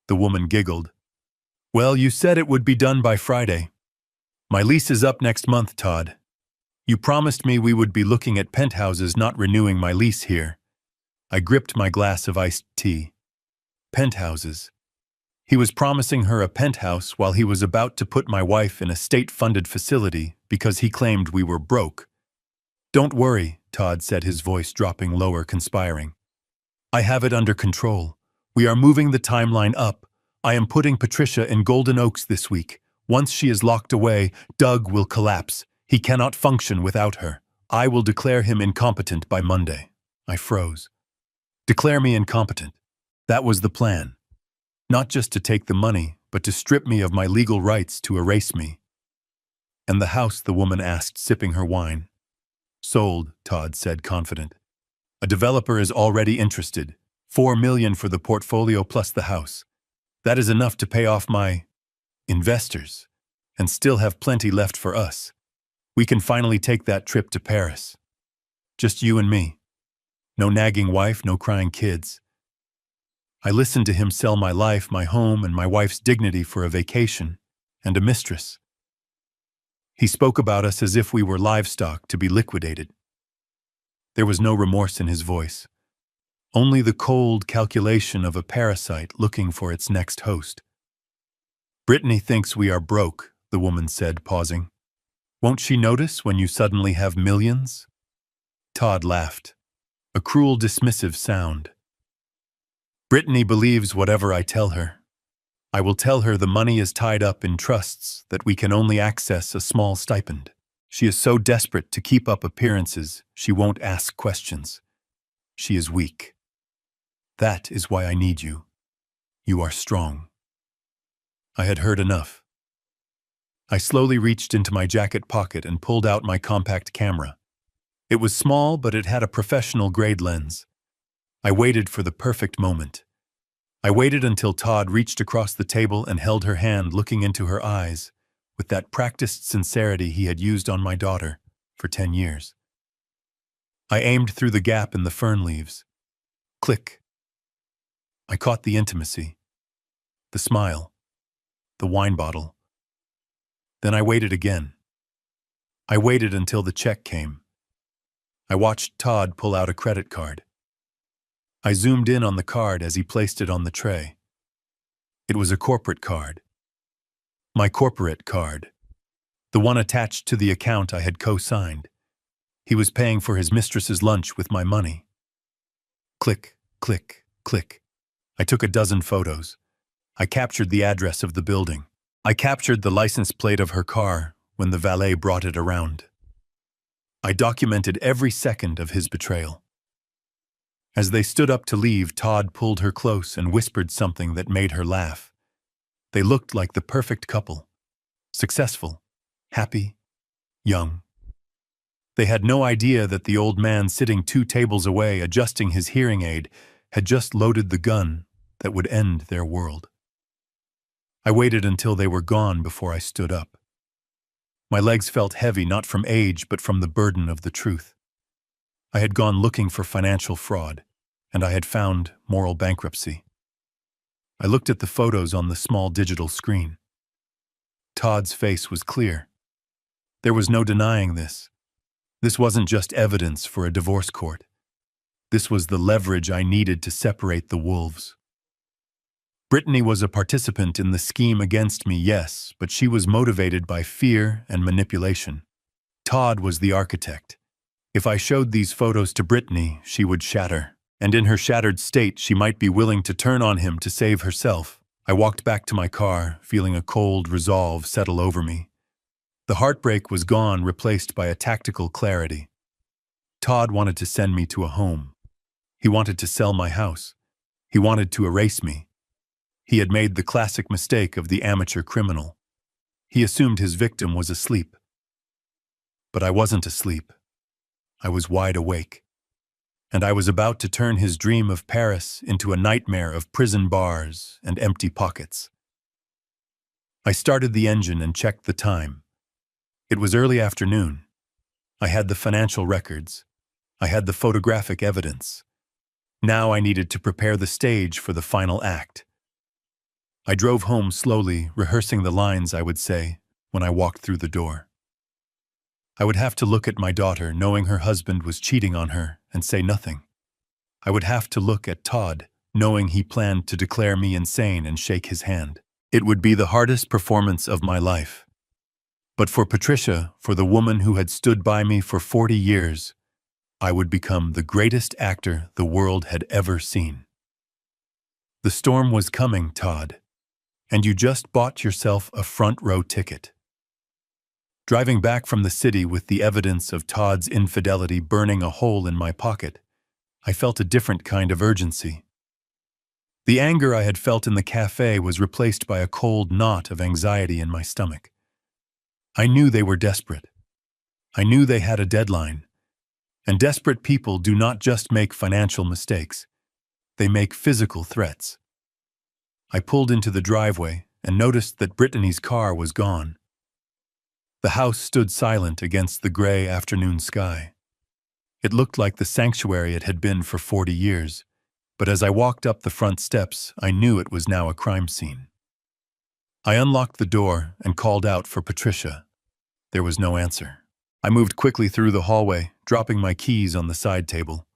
The woman giggled. "Well, you said it would be done by Friday. My lease is up next month, Todd. You promised me we would be looking at penthouses, not renewing my lease here." I gripped my glass of iced tea. Penthouses. He was promising her a penthouse while he was about to put my wife in a state-funded facility because he claimed we were broke. "Don't worry," Todd said, his voice dropping lower, conspiring. "I have it under control. We are moving the timeline up. I am putting Patricia in Golden Oaks this week. Once she is locked away, Doug will collapse. He cannot function without her. I will declare him incompetent by Monday." I froze. Declare me incompetent. That was the plan. Not just to take the money, but to strip me of my legal rights, to erase me. "And the house?" the woman asked, sipping her wine. "Sold," Todd said, confident. "A developer is already interested. $4 million for the portfolio plus the house. That is enough to pay off my investors, and still have plenty left for us. We can finally take that trip to Paris. Just you and me. No nagging wife, no crying kids." I listened to him sell my life, my home, and my wife's dignity for a vacation and a mistress. He spoke about us as if we were livestock to be liquidated. There was no remorse in his voice, only the cold calculation of a parasite looking for its next host. "Brittany thinks we are broke," the woman said, pausing. "Won't she notice when you suddenly have millions?" Todd laughed, a cruel, dismissive sound. "Brittany believes whatever I tell her. I will tell her the money is tied up in trusts, that we can only access a small stipend. She is so desperate to keep up appearances, she won't ask questions. She is weak. That is why I need you. You are strong." I had heard enough. I slowly reached into my jacket pocket and pulled out my compact camera. It was small, but it had a professional-grade lens. I waited for the perfect moment. I waited until Todd reached across the table and held her hand, looking into her eyes, with that practiced sincerity he had used on my daughter for 10 years. I aimed through the gap in the fern leaves. Click. I caught the intimacy, the smile, the wine bottle. Then I waited again. I waited until the check came. I watched Todd pull out a credit card. I zoomed in on the card as he placed it on the tray. It was a corporate card. My corporate card. The one attached to the account I had co-signed. He was paying for his mistress's lunch with my money. Click, click, click. I took a dozen photos. I captured the address of the building. I captured the license plate of her car when the valet brought it around. I documented every second of his betrayal. As they stood up to leave, Todd pulled her close and whispered something that made her laugh. They looked like the perfect couple. Successful, happy, young. They had no idea that the old man sitting 2 tables away, adjusting his hearing aid, had just loaded the gun that would end their world. I waited until they were gone before I stood up. My legs felt heavy, not from age, but from the burden of the truth. I had gone looking for financial fraud, and I had found moral bankruptcy. I looked at the photos on the small digital screen. Todd's face was clear. There was no denying this. This wasn't just evidence for a divorce court. This was the leverage I needed to separate the wolves. Brittany was a participant in the scheme against me, yes, but she was motivated by fear and manipulation. Todd was the architect. If I showed these photos to Brittany, she would shatter. And in her shattered state, she might be willing to turn on him to save herself. I walked back to my car, feeling a cold resolve settle over me. The heartbreak was gone, replaced by a tactical clarity. Todd wanted to send me to a home. He wanted to sell my house. He wanted to erase me. He had made the classic mistake of the amateur criminal. He assumed his victim was asleep. But I wasn't asleep. I was wide awake. And I was about to turn his dream of Paris into a nightmare of prison bars and empty pockets. I started the engine and checked the time. It was early afternoon. I had the financial records. I had the photographic evidence. Now I needed to prepare the stage for the final act. I drove home slowly, rehearsing the lines I would say when I walked through the door. I would have to look at my daughter, knowing her husband was cheating on her, and say nothing. I would have to look at Todd, knowing he planned to declare me insane and shake his hand. It would be the hardest performance of my life. But for Patricia, for the woman who had stood by me for 40 years, I would become the greatest actor the world had ever seen. The storm was coming, Todd, and you just bought yourself a front-row ticket. Driving back from the city with the evidence of Todd's infidelity burning a hole in my pocket, I felt a different kind of urgency. The anger I had felt in the cafe was replaced by a cold knot of anxiety in my stomach. I knew they were desperate. I knew they had a deadline. And desperate people do not just make financial mistakes. They make physical threats. I pulled into the driveway and noticed that Brittany's car was gone. The house stood silent against the gray afternoon sky. It looked like the sanctuary it had been for 40 years, but as I walked up the front steps, I knew it was now a crime scene. I unlocked the door and called out for Patricia. There was no answer. I moved quickly through the hallway, dropping my keys on the side table.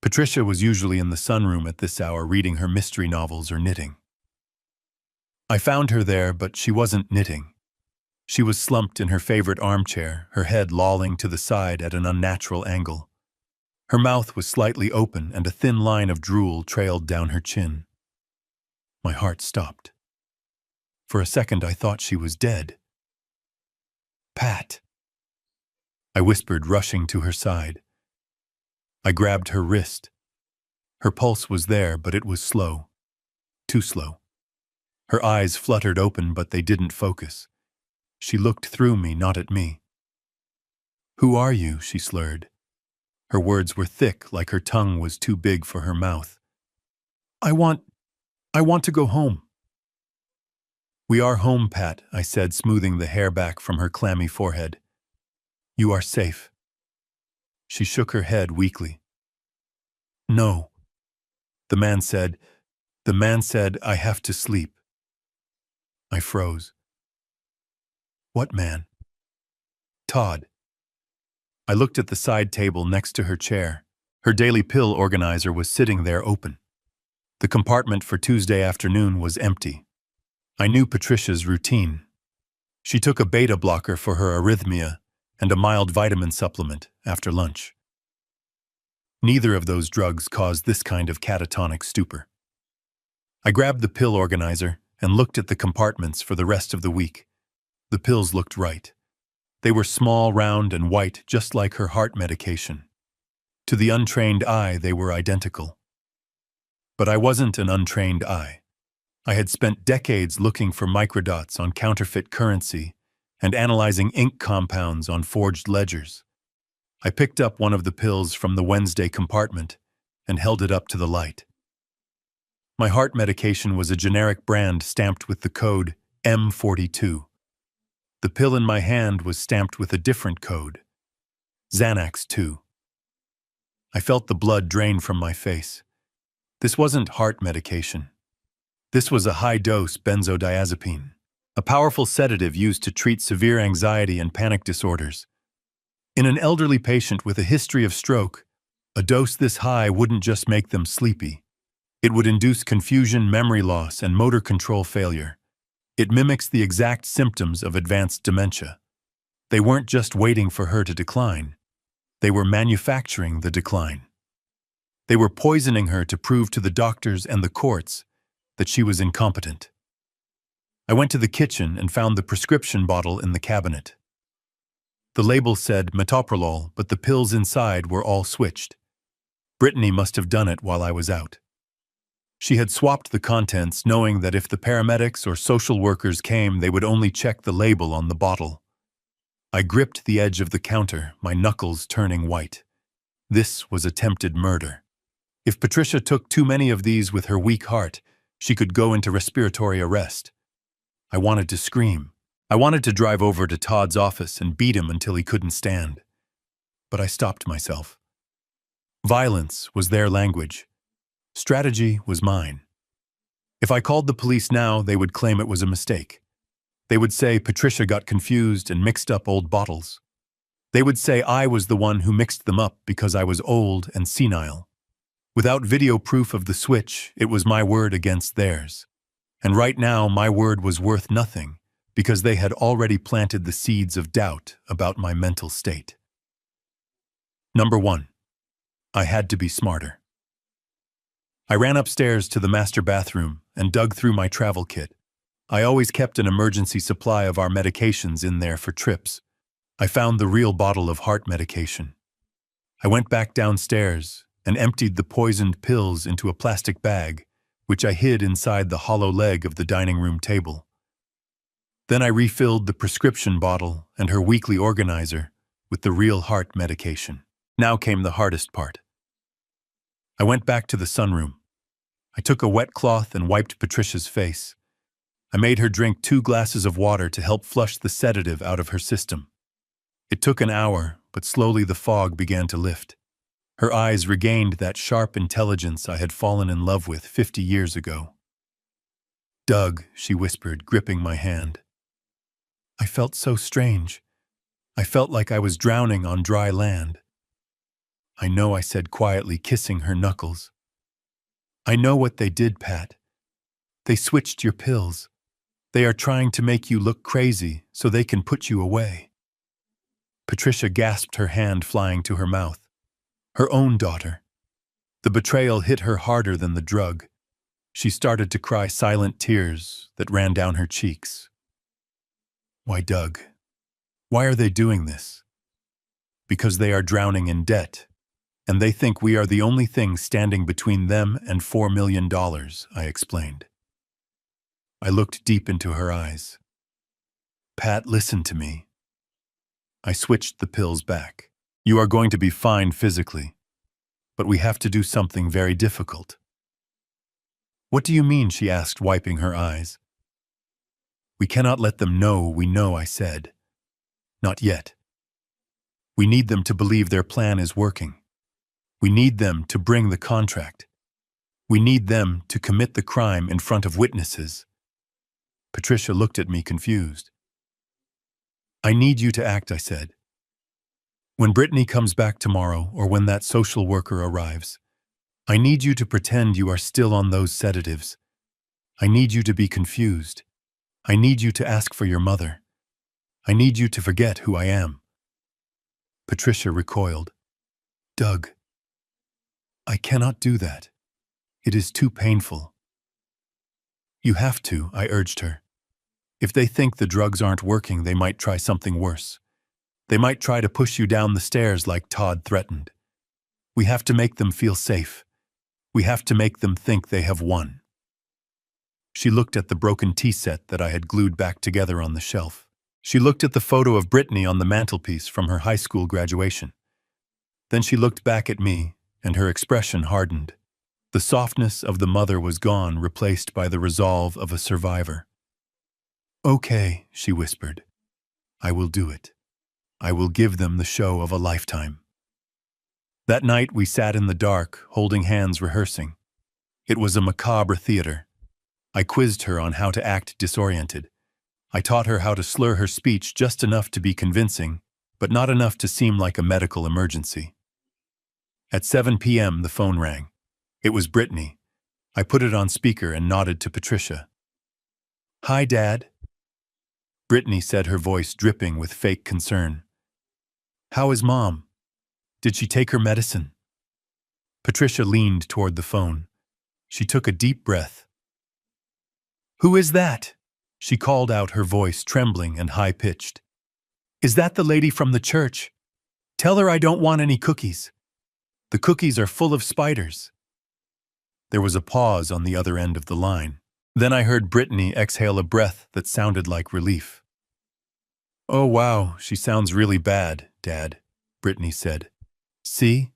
Patricia was usually in the sunroom at this hour reading her mystery novels or knitting. I found her there, but she wasn't knitting. She was slumped in her favorite armchair, her head lolling to the side at an unnatural angle. Her mouth was slightly open and a thin line of drool trailed down her chin. My heart stopped. For a second I thought she was dead. "Pat," I whispered, rushing to her side. I grabbed her wrist. Her pulse was there, but it was slow. Too slow. Her eyes fluttered open, but they didn't focus. She looked through me, not at me. "Who are you?" she slurred. Her words were thick, like her tongue was too big for her mouth. I want to go home." "We are home, Pat," I said, smoothing the hair back from her clammy forehead. "You are safe." She shook her head weakly. "No." The man said, "I have to sleep." I froze. "What man?" "Todd." I looked at the side table next to her chair. Her daily pill organizer was sitting there open. The compartment for Tuesday afternoon was empty. I knew Patricia's routine. She took a beta blocker for her arrhythmia and a mild vitamin supplement after lunch. Neither of those drugs caused this kind of catatonic stupor. I grabbed the pill organizer and looked at the compartments for the rest of the week. The pills looked right. They were small, round, and white, just like her heart medication. To the untrained eye, they were identical. But I wasn't an untrained eye. I had spent decades looking for microdots on counterfeit currency and analyzing ink compounds on forged ledgers. I picked up one of the pills from the Wednesday compartment and held it up to the light. My heart medication was a generic brand stamped with the code M42. The pill in my hand was stamped with a different code, Xanax 2. I felt the blood drain from my face. This wasn't heart medication. This was a high-dose benzodiazepine, a powerful sedative used to treat severe anxiety and panic disorders. In an elderly patient with a history of stroke, A dose this high wouldn't just make them sleepy. It would induce confusion, memory loss, and motor control failure. It mimics the exact symptoms of advanced dementia. They weren't just waiting for her to decline. They were manufacturing the decline. They were poisoning her to prove to the doctors and the courts that she was incompetent. I went to the kitchen and found the prescription bottle in the cabinet. The label said metoprolol, but the pills inside were all switched. Brittany must have done it while I was out. She had swapped the contents, knowing that if the paramedics or social workers came, they would only check the label on the bottle. I gripped the edge of the counter, my knuckles turning white. This was attempted murder. If Patricia took too many of these with her weak heart, she could go into respiratory arrest. I wanted to scream. I wanted to drive over to Todd's office and beat him until he couldn't stand. But I stopped myself. Violence was their language. Strategy was mine. If I called the police now, they would claim it was a mistake. They would say Patricia got confused and mixed up old bottles. They would say I was the one who mixed them up because I was old and senile. Without video proof of the switch, it was my word against theirs. And right now, my word was worth nothing because they had already planted the seeds of doubt about my mental state. Number 1. I had to be smarter. I ran upstairs to the master bathroom and dug through my travel kit. I always kept an emergency supply of our medications in there for trips. I found the real bottle of heart medication. I went back downstairs and emptied the poisoned pills into a plastic bag, which I hid inside the hollow leg of the dining room table. Then I refilled the prescription bottle and her weekly organizer with the real heart medication. Now came the hardest part. I went back to the sunroom. I took a wet cloth and wiped Patricia's face. I made her drink 2 glasses of water to help flush the sedative out of her system. It took an hour, but slowly the fog began to lift. Her eyes regained that sharp intelligence I had fallen in love with 50 years ago. "Doug," she whispered, gripping my hand. I felt so strange. I felt like I was drowning on dry land. "I know," I said quietly, kissing her knuckles. "I know what they did, Pat. They switched your pills. They are trying to make you look crazy so they can put you away." Patricia gasped, her hand flying to her mouth. Her own daughter. The betrayal hit her harder than the drug. She started to cry silent tears that ran down her cheeks. "Why, Doug? Why are they doing this?" "Because they are drowning in debt, and they think we are the only thing standing between them and $4 million, I explained. I looked deep into her eyes. "Pat, listen to me." I switched the pills back. "You are going to be fine physically, but we have to do something very difficult." "What do you mean?" she asked, wiping her eyes. "We cannot let them know we know," I said. "Not yet. We need them to believe their plan is working. We need them to bring the contract. We need them to commit the crime in front of witnesses." Patricia looked at me confused. "I need you to act," I said. "When Brittany comes back tomorrow, or when that social worker arrives, I need you to pretend you are still on those sedatives. I need you to be confused. I need you to ask for your mother. I need you to forget who I am." Patricia recoiled. "Doug, I cannot do that. It is too painful." "You have to," I urged her. "If they think the drugs aren't working, they might try something worse. They might try to push you down the stairs like Todd threatened. We have to make them feel safe. We have to make them think they have won." She looked at the broken tea set that I had glued back together on the shelf. She looked at the photo of Brittany on the mantelpiece from her high school graduation. Then she looked back at me, and her expression hardened. The softness of the mother was gone, replaced by the resolve of a survivor. "Okay," she whispered. "I will do it. I will give them the show of a lifetime." That night we sat in the dark, holding hands, rehearsing. It was a macabre theater. I quizzed her on how to act disoriented. I taught her how to slur her speech just enough to be convincing, but not enough to seem like a medical emergency. At 7 p.m., the phone rang. It was Brittany. I put it on speaker and nodded to Patricia. "Hi, Dad," Brittany said, her voice dripping with fake concern. "How is Mom? Did she take her medicine?" Patricia leaned toward the phone. She took a deep breath. "Who is that?" she called out, her voice trembling and high-pitched. "Is that the lady from the church? Tell her I don't want any cookies. The cookies are full of spiders." There was a pause on the other end of the line. Then I heard Brittany exhale a breath that sounded like relief. "Oh, wow, she sounds really bad, Dad," Brittany said. "See?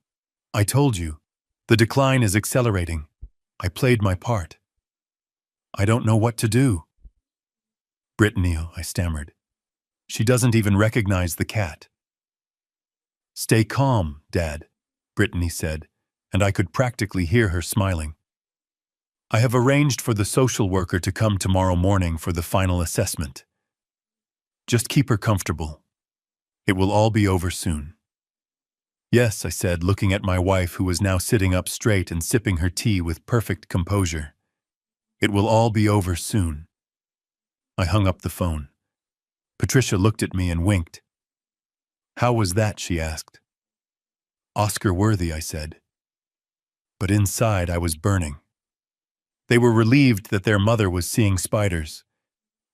I told you. The decline is accelerating. I played my part. I don't know what to do." "Brittany," I stammered. "She doesn't even recognize the cat." "Stay calm, Dad," Brittany said, and I could practically hear her smiling. "I have arranged for the social worker to come tomorrow morning for the final assessment. Just keep her comfortable. It will all be over soon." "Yes," I said, looking at my wife, who was now sitting up straight and sipping her tea with perfect composure. "It will all be over soon." I hung up the phone. Patricia looked at me and winked. "How was that?" she asked. "Oscar-worthy," I said. But inside I was burning. They were relieved that their mother was seeing spiders.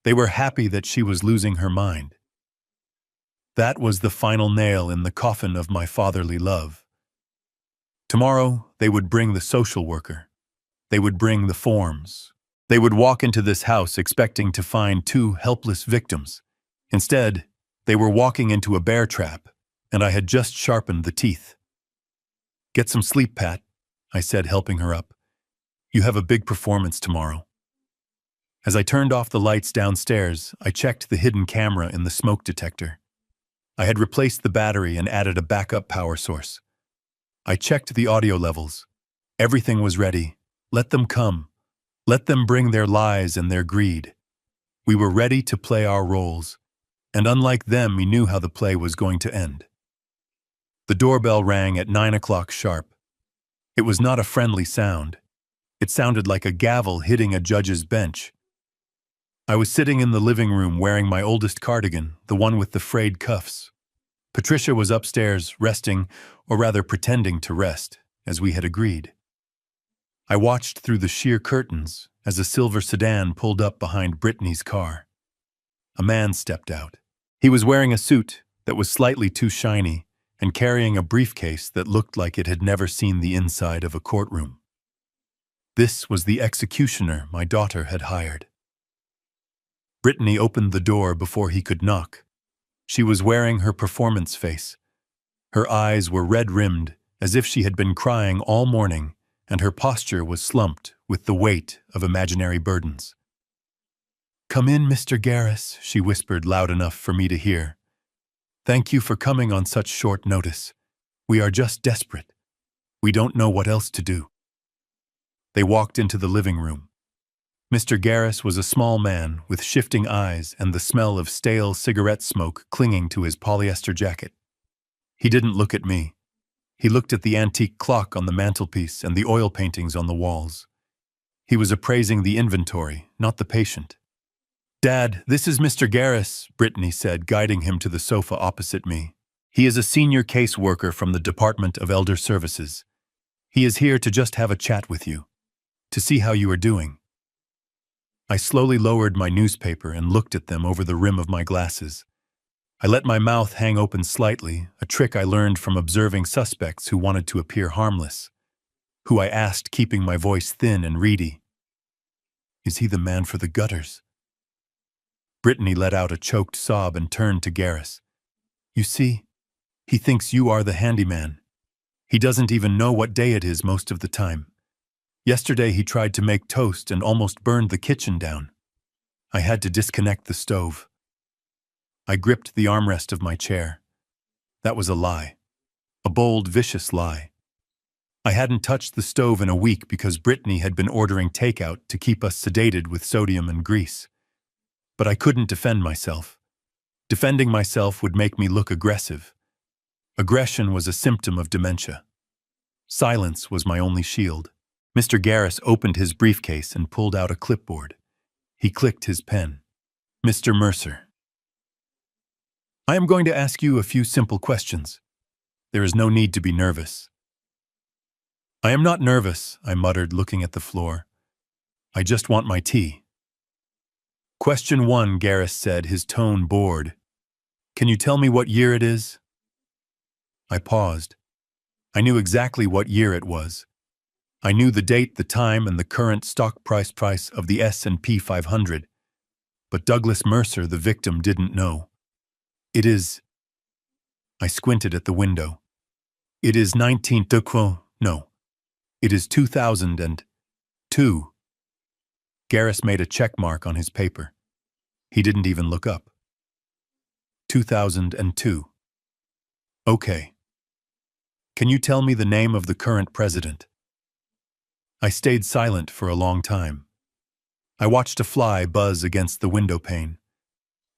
They were happy that she was losing her mind. That was the final nail in the coffin of my fatherly love. Tomorrow, they would bring the social worker. They would bring the forms. They would walk into this house expecting to find two helpless victims. Instead, they were walking into a bear trap, and I had just sharpened the teeth. "Get some sleep, Pat," I said, helping her up. "You have a big performance tomorrow." As I turned off the lights downstairs, I checked the hidden camera in the smoke detector. I had replaced the battery and added a backup power source. I checked the audio levels. Everything was ready. Let them come. Let them bring their lies and their greed. We were ready to play our roles, and unlike them, we knew how the play was going to end. The doorbell rang at 9 o'clock sharp. It was not a friendly sound. It sounded like a gavel hitting a judge's bench. I was sitting in the living room wearing my oldest cardigan, the one with the frayed cuffs. Patricia was upstairs, resting, or rather pretending to rest, as we had agreed. I watched through the sheer curtains as a silver sedan pulled up behind Brittany's car. A man stepped out. He was wearing a suit that was slightly too shiny and carrying a briefcase that looked like it had never seen the inside of a courtroom. This was the executioner my daughter had hired. Brittany opened the door before he could knock. She was wearing her performance face. Her eyes were red-rimmed, as if she had been crying all morning, and her posture was slumped with the weight of imaginary burdens. "Come in, Mr. Garris," she whispered loud enough for me to hear. "Thank you for coming on such short notice. We are just desperate. We don't know what else to do." They walked into the living room. Mr. Garris was a small man with shifting eyes and the smell of stale cigarette smoke clinging to his polyester jacket. He didn't look at me. He looked at the antique clock on the mantelpiece and the oil paintings on the walls. He was appraising the inventory, not the patient. "Dad, this is Mr. Garris," Brittany said, guiding him to the sofa opposite me. "He is a senior case worker from the Department of Elder Services. He is here to just have a chat with you, to see how you are doing." I slowly lowered my newspaper and looked at them over the rim of my glasses. I let my mouth hang open slightly, a trick I learned from observing suspects who wanted to appear harmless, who I asked, keeping my voice thin and reedy. "Is he the man for the gutters?" Brittany let out a choked sob and turned to Garris. "You see, he thinks you are the handyman. He doesn't even know what day it is most of the time. Yesterday he tried to make toast and almost burned the kitchen down. I had to disconnect the stove." I gripped the armrest of my chair. That was a lie. A bold, vicious lie. I hadn't touched the stove in a week because Brittany had been ordering takeout to keep us sedated with sodium and grease. But I couldn't defend myself. Defending myself would make me look aggressive. Aggression was a symptom of dementia. Silence was my only shield. Mr. Garris opened his briefcase and pulled out a clipboard. He clicked his pen. Mr. Mercer, I am going to ask you a few simple questions. There is no need to be nervous. I am not nervous, I muttered, looking at the floor. I just want my tea. Question 1, Garris said, his tone bored. Can you tell me what year it is? I paused. I knew exactly what year it was. I knew the date, the time, and the current stock price of the S&P 500. But Douglas Mercer, the victim, didn't know. It is... I squinted at the window. It is 19... No. It is 2002. Garris made a check mark on his paper. He didn't even look up. 2002. Okay. Can you tell me the name of the current president? I stayed silent for a long time. I watched a fly buzz against the window pane.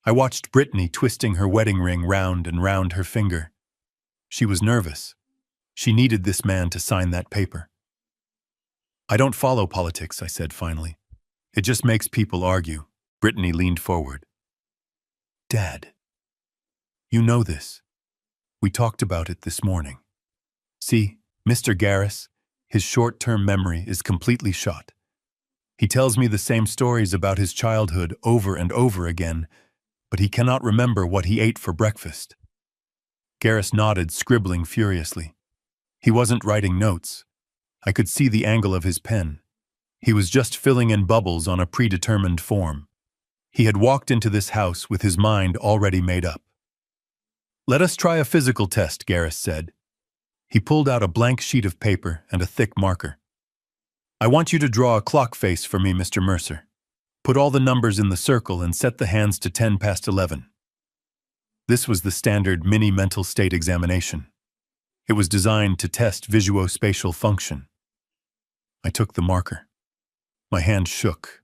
I watched Brittany twisting her wedding ring round and round her finger. She was nervous. She needed this man to sign that paper. I don't follow politics, I said finally. It just makes people argue. Brittany leaned forward. Dad, you know this. We talked about it this morning. See, Mr. Garris, his short-term memory is completely shot. He tells me the same stories about his childhood over and over again, but he cannot remember what he ate for breakfast. Garris nodded, scribbling furiously. He wasn't writing notes. I could see the angle of his pen. He was just filling in bubbles on a predetermined form. He had walked into this house with his mind already made up. Let us try a physical test, Garris said. He pulled out a blank sheet of paper and a thick marker. I want you to draw a clock face for me, Mr. Mercer. Put all the numbers in the circle and set the hands to 10 past 11. This was the standard mini mental state examination. It was designed to test visuospatial function. I took the marker. My hand shook.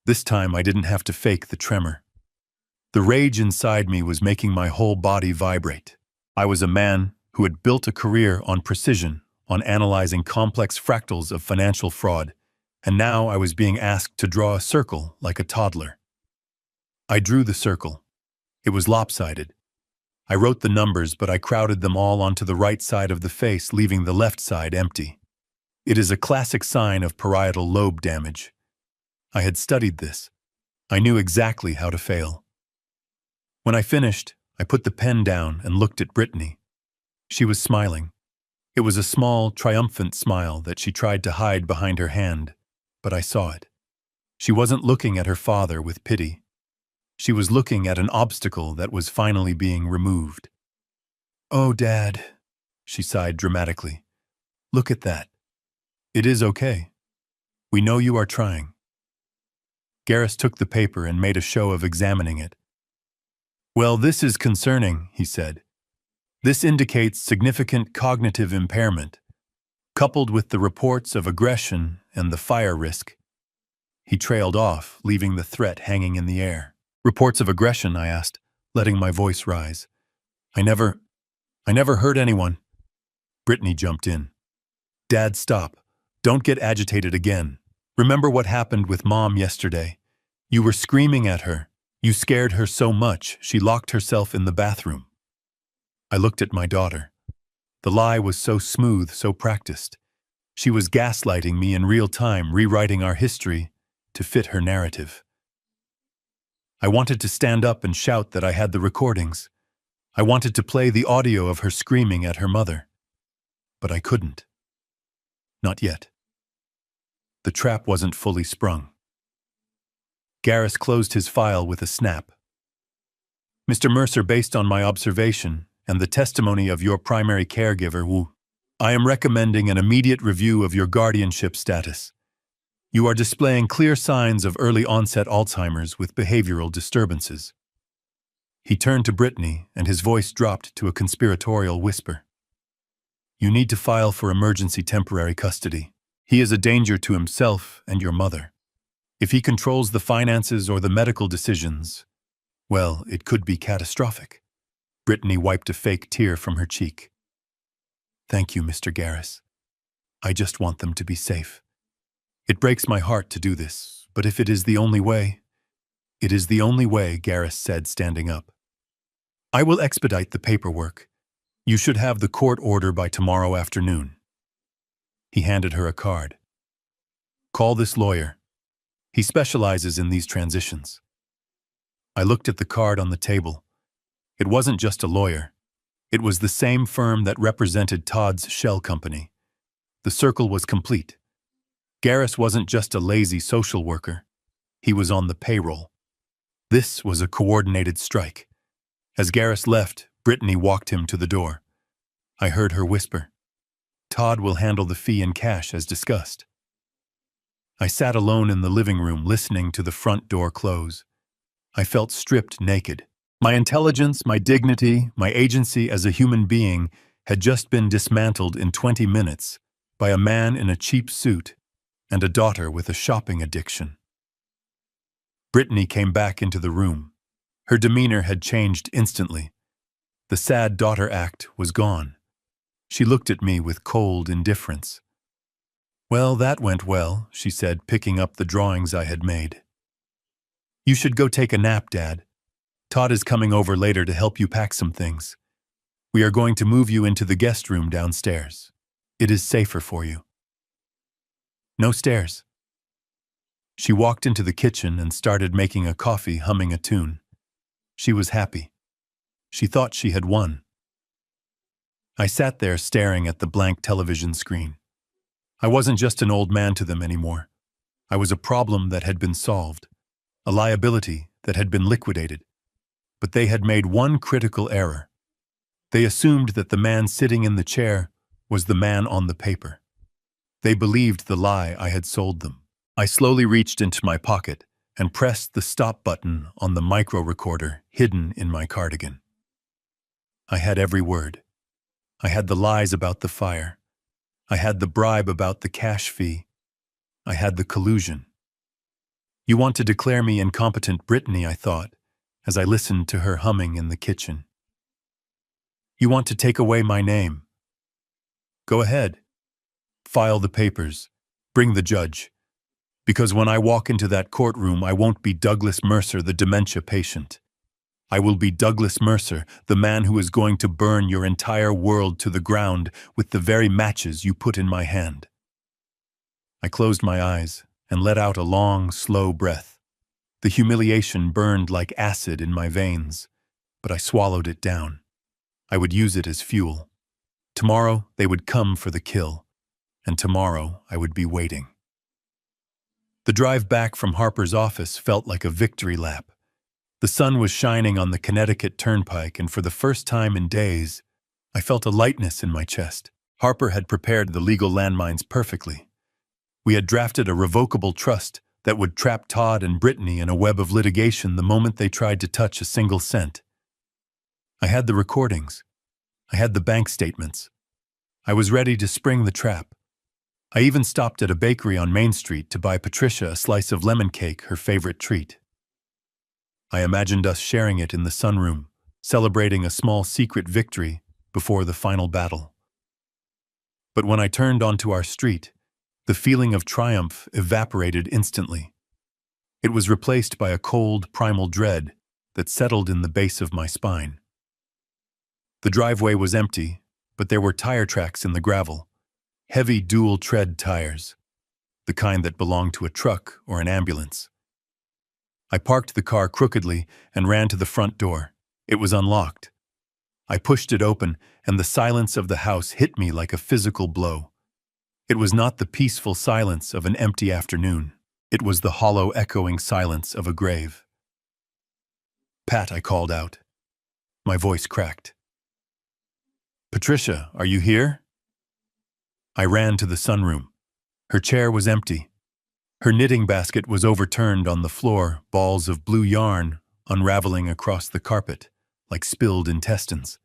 This time I didn't have to fake the tremor. The rage inside me was making my whole body vibrate. I was a man who had built a career on precision, on analyzing complex fractals of financial fraud, and now I was being asked to draw a circle like a toddler. I drew the circle. It was lopsided. I wrote the numbers, but I crowded them all onto the right side of the face, leaving the left side empty. It is a classic sign of parietal lobe damage. I had studied this. I knew exactly how to fail. When I finished, I put the pen down and looked at Brittany. She was smiling. It was a small, triumphant smile that she tried to hide behind her hand, but I saw it. She wasn't looking at her father with pity. She was looking at an obstacle that was finally being removed. Oh, Dad, she sighed dramatically. Look at that. It is okay. We know you are trying. Garris took the paper and made a show of examining it. Well, this is concerning, he said. This indicates significant cognitive impairment, coupled with the reports of aggression and the fire risk. He trailed off, leaving the threat hanging in the air. Reports of aggression, I asked, letting my voice rise. I never hurt anyone. Brittany jumped in. Dad, stop. Don't get agitated again. Remember what happened with Mom yesterday. You were screaming at her. You scared her so much, she locked herself in the bathroom. I looked at my daughter. The lie was so smooth, so practiced. She was gaslighting me in real time, rewriting our history to fit her narrative. I wanted to stand up and shout that I had the recordings. I wanted to play the audio of her screaming at her mother. But I couldn't. Not yet. The trap wasn't fully sprung. Garris closed his file with a snap. Mr. Mercer, based on my observation and the testimony of your primary caregiver, Wu, I am recommending an immediate review of your guardianship status. You are displaying clear signs of early-onset Alzheimer's with behavioral disturbances. He turned to Brittany, and his voice dropped to a conspiratorial whisper. You need to file for emergency temporary custody. He is a danger to himself and your mother. If he controls the finances or the medical decisions, well, it could be catastrophic. Brittany wiped a fake tear from her cheek. Thank you, Mr. Garris. I just want them to be safe. It breaks my heart to do this, but if it is the only way... It is the only way, Garris said, standing up. I will expedite the paperwork. You should have the court order by tomorrow afternoon. He handed her a card. Call this lawyer. He specializes in these transitions. I looked at the card on the table. It wasn't just a lawyer. It was the same firm that represented Todd's shell company. The circle was complete. Garris wasn't just a lazy social worker. He was on the payroll. This was a coordinated strike. As Garris left, Brittany walked him to the door. I heard her whisper, Todd will handle the fee in cash as discussed. I sat alone in the living room listening to the front door close. I felt stripped naked. My intelligence, my dignity, my agency as a human being had just been dismantled in 20 minutes by a man in a cheap suit and a daughter with a shopping addiction. Brittany came back into the room. Her demeanor had changed instantly. The sad daughter act was gone. She looked at me with cold indifference. Well, that went well, she said, picking up the drawings I had made. You should go take a nap, Dad. Todd is coming over later to help you pack some things. We are going to move you into the guest room downstairs. It is safer for you. No stairs. She walked into the kitchen and started making a coffee, humming a tune. She was happy. She thought she had won. I sat there staring at the blank television screen. I wasn't just an old man to them anymore. I was a problem that had been solved, a liability that had been liquidated. But they had made one critical error. They assumed that the man sitting in the chair was the man on the paper. They believed the lie I had sold them. I slowly reached into my pocket and pressed the stop button on the micro recorder hidden in my cardigan. I had every word. I had the lies about the fire. I had the bribe about the cash fee. I had the collusion. You want to declare me incompetent, Brittany, I thought, as I listened to her humming in the kitchen. You want to take away my name. Go ahead. File the papers. Bring the judge. Because when I walk into that courtroom, I won't be Douglas Mercer, the dementia patient. I will be Douglas Mercer, the man who is going to burn your entire world to the ground with the very matches you put in my hand. I closed my eyes and let out a long, slow breath. The humiliation burned like acid in my veins, but I swallowed it down. I would use it as fuel. Tomorrow they would come for the kill, and tomorrow I would be waiting. The drive back from Harper's office felt like a victory lap. The sun was shining on the Connecticut Turnpike, and for the first time in days, I felt a lightness in my chest. Harper had prepared the legal landmines perfectly. We had drafted a revocable trust that would trap Todd and Brittany in a web of litigation the moment they tried to touch a single cent. I had the recordings. I had the bank statements. I was ready to spring the trap. I even stopped at a bakery on Main Street to buy Patricia a slice of lemon cake, her favorite treat. I imagined us sharing it in the sunroom, celebrating a small secret victory before the final battle. But when I turned onto our street, the feeling of triumph evaporated instantly. It was replaced by a cold, primal dread that settled in the base of my spine. The driveway was empty, but there were tire tracks in the gravel, heavy dual-tread tires, the kind that belonged to a truck or an ambulance. I parked the car crookedly and ran to the front door. It was unlocked. I pushed it open, and the silence of the house hit me like a physical blow. It was not the peaceful silence of an empty afternoon. It was the hollow, echoing silence of a grave. Pat, I called out. My voice cracked. Patricia, are you here? I ran to the sunroom. Her chair was empty. Her knitting basket was overturned on the floor, balls of blue yarn unraveling across the carpet, like spilled intestines.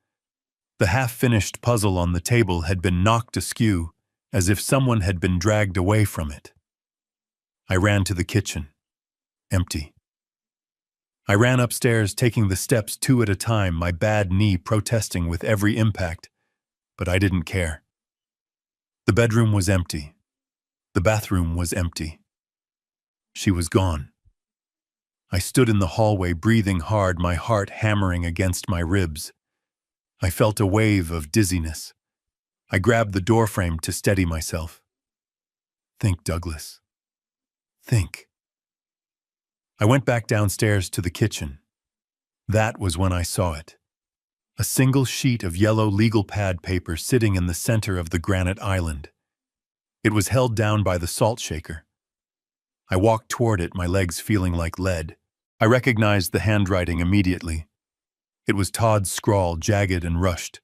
The half-finished puzzle on the table had been knocked askew, as if someone had been dragged away from it. I ran to the kitchen. Empty. I ran upstairs, taking the steps 2 at a time, my bad knee protesting with every impact, but I didn't care. The bedroom was empty. The bathroom was empty. She was gone. I stood in the hallway, breathing hard, my heart hammering against my ribs. I felt a wave of dizziness. I grabbed the doorframe to steady myself. Think, Douglas. Think. I went back downstairs to the kitchen. That was when I saw it. A single sheet of yellow legal pad paper sitting in the center of the granite island. It was held down by the salt shaker. I walked toward it, my legs feeling like lead. I recognized the handwriting immediately. It was Todd's scrawl, jagged and rushed.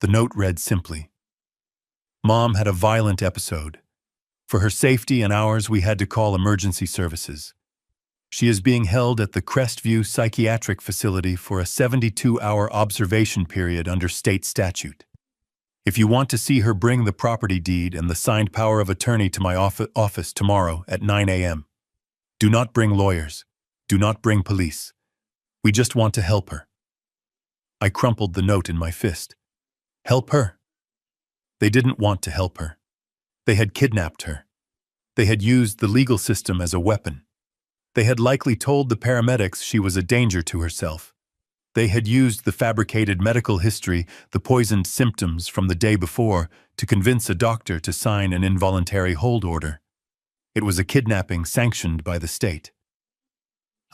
The note read simply, "Mom had a violent episode. For her safety and ours, we had to call emergency services. She is being held at the Crestview Psychiatric Facility for a 72-hour observation period under state statute. If you want to see her, bring the property deed and the signed power of attorney to my office tomorrow at 9 a.m. Do not bring lawyers. Do not bring police. We just want to help her." I crumpled the note in my fist. Help her? They didn't want to help her. They had kidnapped her. They had used the legal system as a weapon. They had likely told the paramedics she was a danger to herself. They had used the fabricated medical history, the poisoned symptoms from the day before, to convince a doctor to sign an involuntary hold order. It was a kidnapping sanctioned by the state.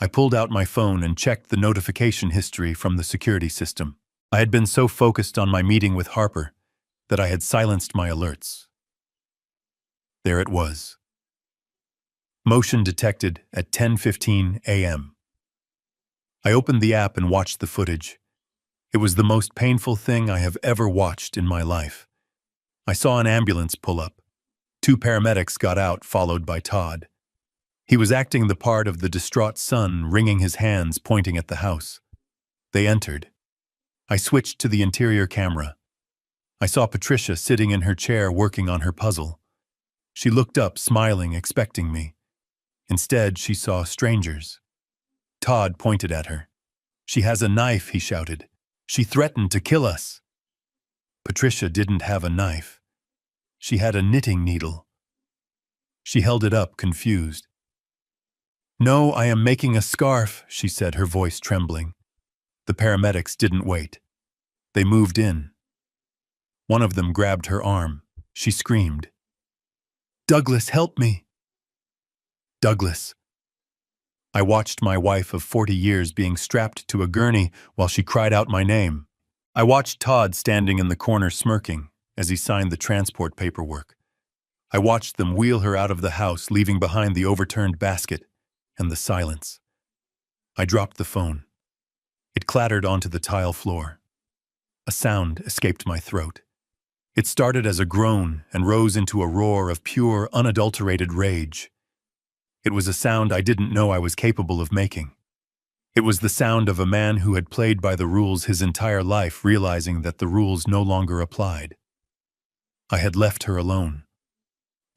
I pulled out my phone and checked the notification history from the security system. I had been so focused on my meeting with Harper that I had silenced my alerts. There it was. Motion detected at 10:15 a.m. I opened the app and watched the footage. It was the most painful thing I have ever watched in my life. I saw an ambulance pull up. 2 paramedics got out, followed by Todd. He was acting the part of the distraught son, wringing his hands, pointing at the house. They entered. I switched to the interior camera. I saw Patricia sitting in her chair working on her puzzle. She looked up, smiling, expecting me. Instead, she saw strangers. Todd pointed at her. "She has a knife," he shouted. "She threatened to kill us." Patricia didn't have a knife. She had a knitting needle. She held it up, confused. "No, I am making a scarf," she said, her voice trembling. The paramedics didn't wait. They moved in. One of them grabbed her arm. She screamed, "Douglas, help me!" Douglas. I watched my wife of 40 years being strapped to a gurney while she cried out my name. I watched Todd standing in the corner smirking as he signed the transport paperwork. I watched them wheel her out of the house, leaving behind the overturned basket and the silence. I dropped the phone. It clattered onto the tile floor. A sound escaped my throat. It started as a groan and rose into a roar of pure, unadulterated rage. It was a sound I didn't know I was capable of making. It was the sound of a man who had played by the rules his entire life, realizing that the rules no longer applied. I had left her alone.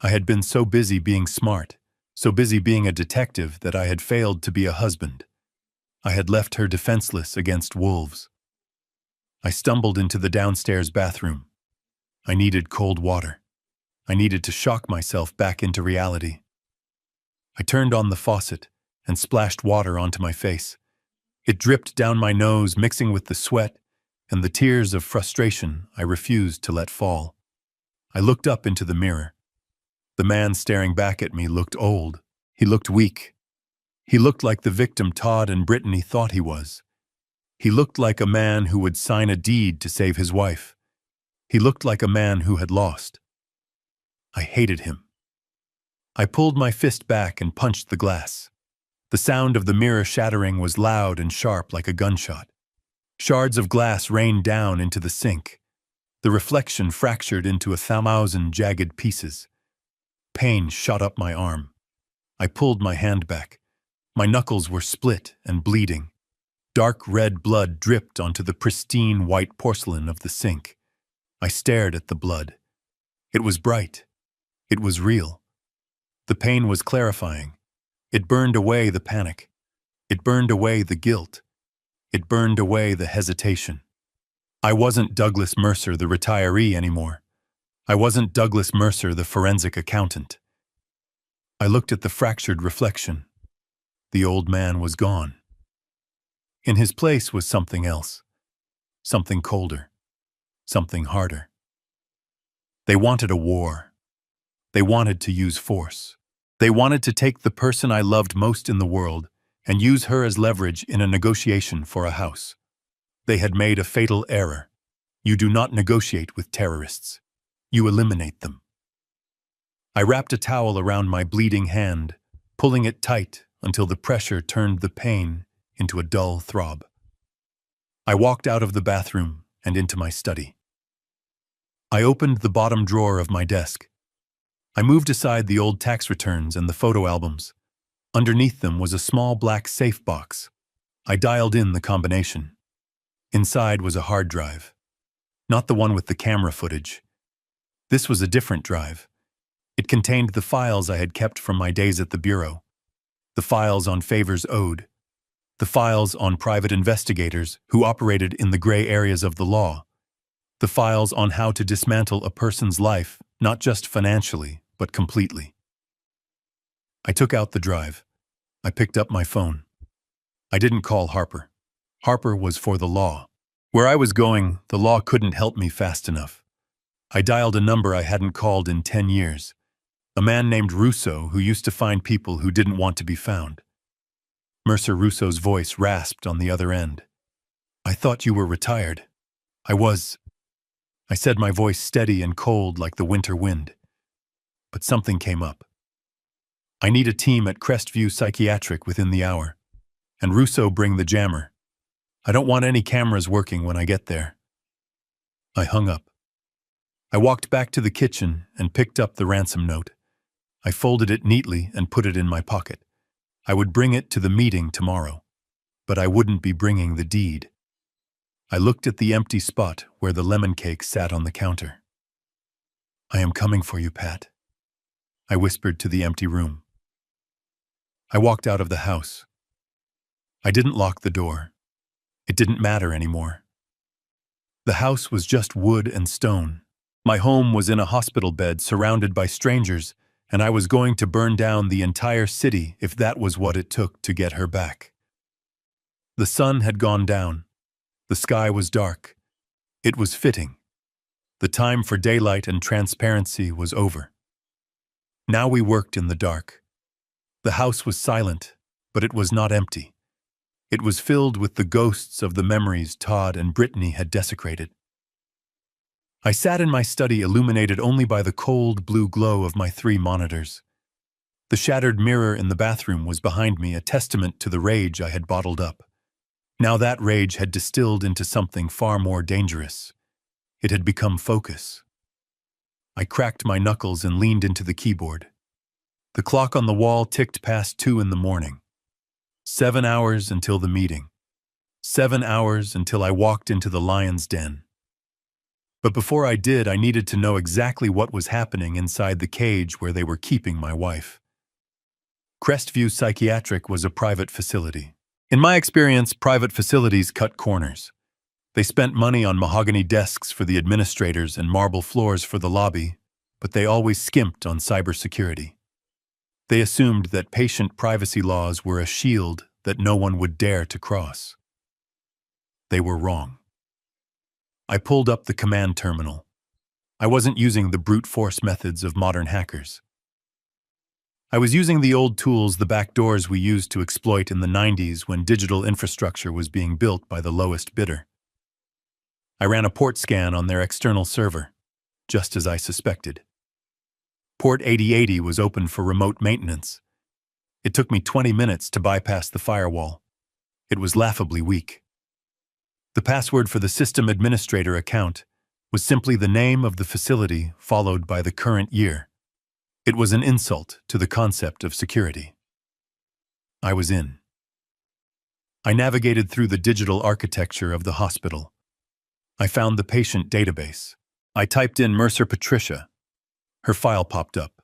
I had been so busy being smart, so busy being a detective, that I had failed to be a husband. I had left her defenseless against wolves. I stumbled into the downstairs bathroom. I needed cold water. I needed to shock myself back into reality. I turned on the faucet and splashed water onto my face. It dripped down my nose, mixing with the sweat and the tears of frustration I refused to let fall. I looked up into the mirror. The man staring back at me looked old. He looked weak. He looked like the victim Todd and Brittany thought he was. He looked like a man who would sign a deed to save his wife. He looked like a man who had lost. I hated him. I pulled my fist back and punched the glass. The sound of the mirror shattering was loud and sharp like a gunshot. Shards of glass rained down into the sink. The reflection fractured into 1,000 jagged pieces. Pain shot up my arm. I pulled my hand back. My knuckles were split and bleeding. Dark red blood dripped onto the pristine white porcelain of the sink. I stared at the blood. It was bright. It was real. The pain was clarifying. It burned away the panic. It burned away the guilt. It burned away the hesitation. I wasn't Douglas Mercer, the retiree, anymore. I wasn't Douglas Mercer, the forensic accountant. I looked at the fractured reflection. The old man was gone. In his place was something else. Something colder. Something harder. They wanted a war. They wanted to use force. They wanted to take the person I loved most in the world and use her as leverage in a negotiation for a house. They had made a fatal error. You do not negotiate with terrorists. You eliminate them. I wrapped a towel around my bleeding hand, pulling it tight until the pressure turned the pain into a dull throb. I walked out of the bathroom and into my study. I opened the bottom drawer of my desk. I moved aside the old tax returns and the photo albums. Underneath them was a small black safe box. I dialed in the combination. Inside was a hard drive. Not the one with the camera footage. This was a different drive. It contained the files I had kept from my days at the Bureau. The files on favors owed. The files on private investigators who operated in the gray areas of the law. The files on how to dismantle a person's life, not just financially, but completely. I took out the drive. I picked up my phone. I didn't call Harper. Harper was for the law. Where I was going, the law couldn't help me fast enough. I dialed a number I hadn't called in 10 years. A man named Russo who used to find people who didn't want to be found. Mercer Russo's voice rasped on the other end. I thought you were retired. I was. I said, my voice steady and cold like the winter wind. But something came up. I need a team at Crestview Psychiatric within the hour. And Russo bring the jammer. I don't want any cameras working when I get there. I hung up. I walked back to the kitchen and picked up the ransom note. I folded it neatly and put it in my pocket. I would bring it to the meeting tomorrow, but I wouldn't be bringing the deed. I looked at the empty spot where the lemon cake sat on the counter. I am coming for you, Pat. I whispered to the empty room. I walked out of the house. I didn't lock the door. It didn't matter anymore. The house was just wood and stone. My home was in a hospital bed surrounded by strangers, and I was going to burn down the entire city if that was what it took to get her back. The sun had gone down. The sky was dark. It was fitting. The time for daylight and transparency was over. Now we worked in the dark. The house was silent, but it was not empty. It was filled with the ghosts of the memories Todd and Brittany had desecrated. I sat in my study illuminated only by the cold blue glow of my 3 monitors. The shattered mirror in the bathroom was behind me, a testament to the rage I had bottled up. Now that rage had distilled into something far more dangerous. It had become focus. I cracked my knuckles and leaned into the keyboard. The clock on the wall ticked past 2 in the morning. 7 hours until the meeting. 7 hours until I walked into the lion's den. But before I did, I needed to know exactly what was happening inside the cage where they were keeping my wife. Crestview Psychiatric was a private facility. In my experience, private facilities cut corners. They spent money on mahogany desks for the administrators and marble floors for the lobby, but they always skimped on cybersecurity. They assumed that patient privacy laws were a shield that no one would dare to cross. They were wrong. I pulled up the command terminal. I wasn't using the brute force methods of modern hackers. I was using the old tools, the backdoors we used to exploit in the 90s when digital infrastructure was being built by the lowest bidder. I ran a port scan on their external server, just as I suspected. Port 8080 was open for remote maintenance. It took me 20 minutes to bypass the firewall. It was laughably weak. The password for the system administrator account was simply the name of the facility followed by the current year. It was an insult to the concept of security. I was in. I navigated through the digital architecture of the hospital. I found the patient database. I typed in Mercer Patricia. Her file popped up.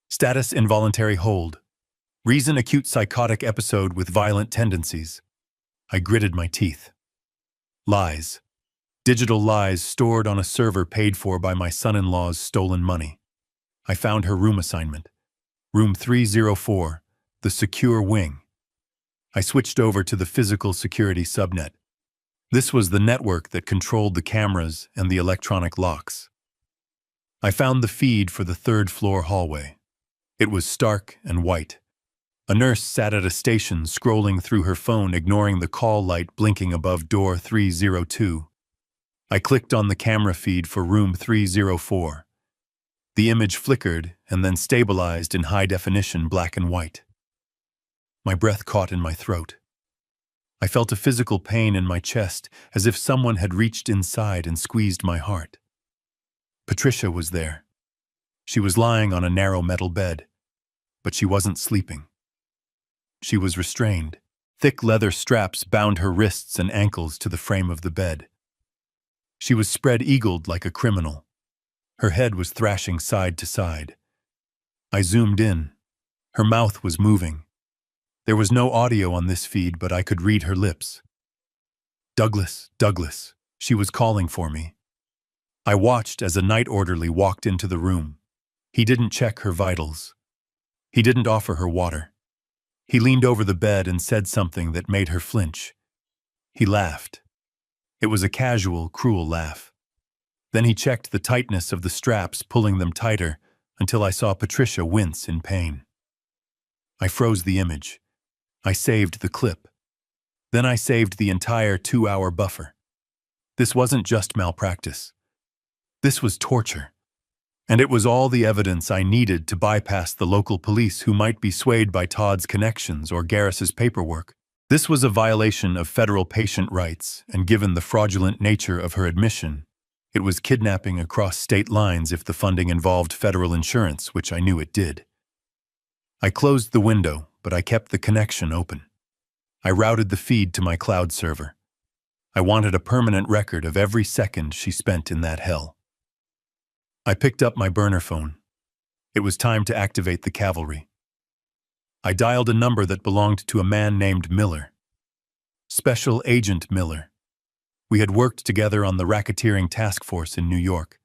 Status involuntary hold. Reason acute psychotic episode with violent tendencies. I gritted my teeth. Lies. Digital lies stored on a server paid for by my son-in-law's stolen money. I found her room assignment. Room 304, the secure wing. I switched over to the physical security subnet. This was the network that controlled the cameras and the electronic locks. I found the feed for the third-floor hallway. It was stark and white. A nurse sat at a station scrolling through her phone, ignoring the call light blinking above door 302. I clicked on the camera feed for room 304. The image flickered and then stabilized in high-definition black and white. My breath caught in my throat. I felt a physical pain in my chest, as if someone had reached inside and squeezed my heart. Patricia was there. She was lying on a narrow metal bed, but she wasn't sleeping. She was restrained. Thick leather straps bound her wrists and ankles to the frame of the bed. She was spread-eagled like a criminal. Her head was thrashing side to side. I zoomed in. Her mouth was moving. There was no audio on this feed, but I could read her lips. Douglas, Douglas, she was calling for me. I watched as a night orderly walked into the room. He didn't check her vitals. He didn't offer her water. He leaned over the bed and said something that made her flinch. He laughed. It was a casual, cruel laugh. Then he checked the tightness of the straps, pulling them tighter, until I saw Patricia wince in pain. I froze the image. I saved the clip. Then I saved the entire 2-hour buffer. This wasn't just malpractice. This was torture. And it was all the evidence I needed to bypass the local police who might be swayed by Todd's connections or Garris's paperwork. This was a violation of federal patient rights, and given the fraudulent nature of her admission, it was kidnapping across state lines if the funding involved federal insurance, which I knew it did. I closed the window, but I kept the connection open. I routed the feed to my cloud server. I wanted a permanent record of every second she spent in that hell. I picked up my burner phone. It was time to activate the cavalry. I dialed a number that belonged to a man named Miller. Special Agent Miller. We had worked together on the racketeering task force in New York.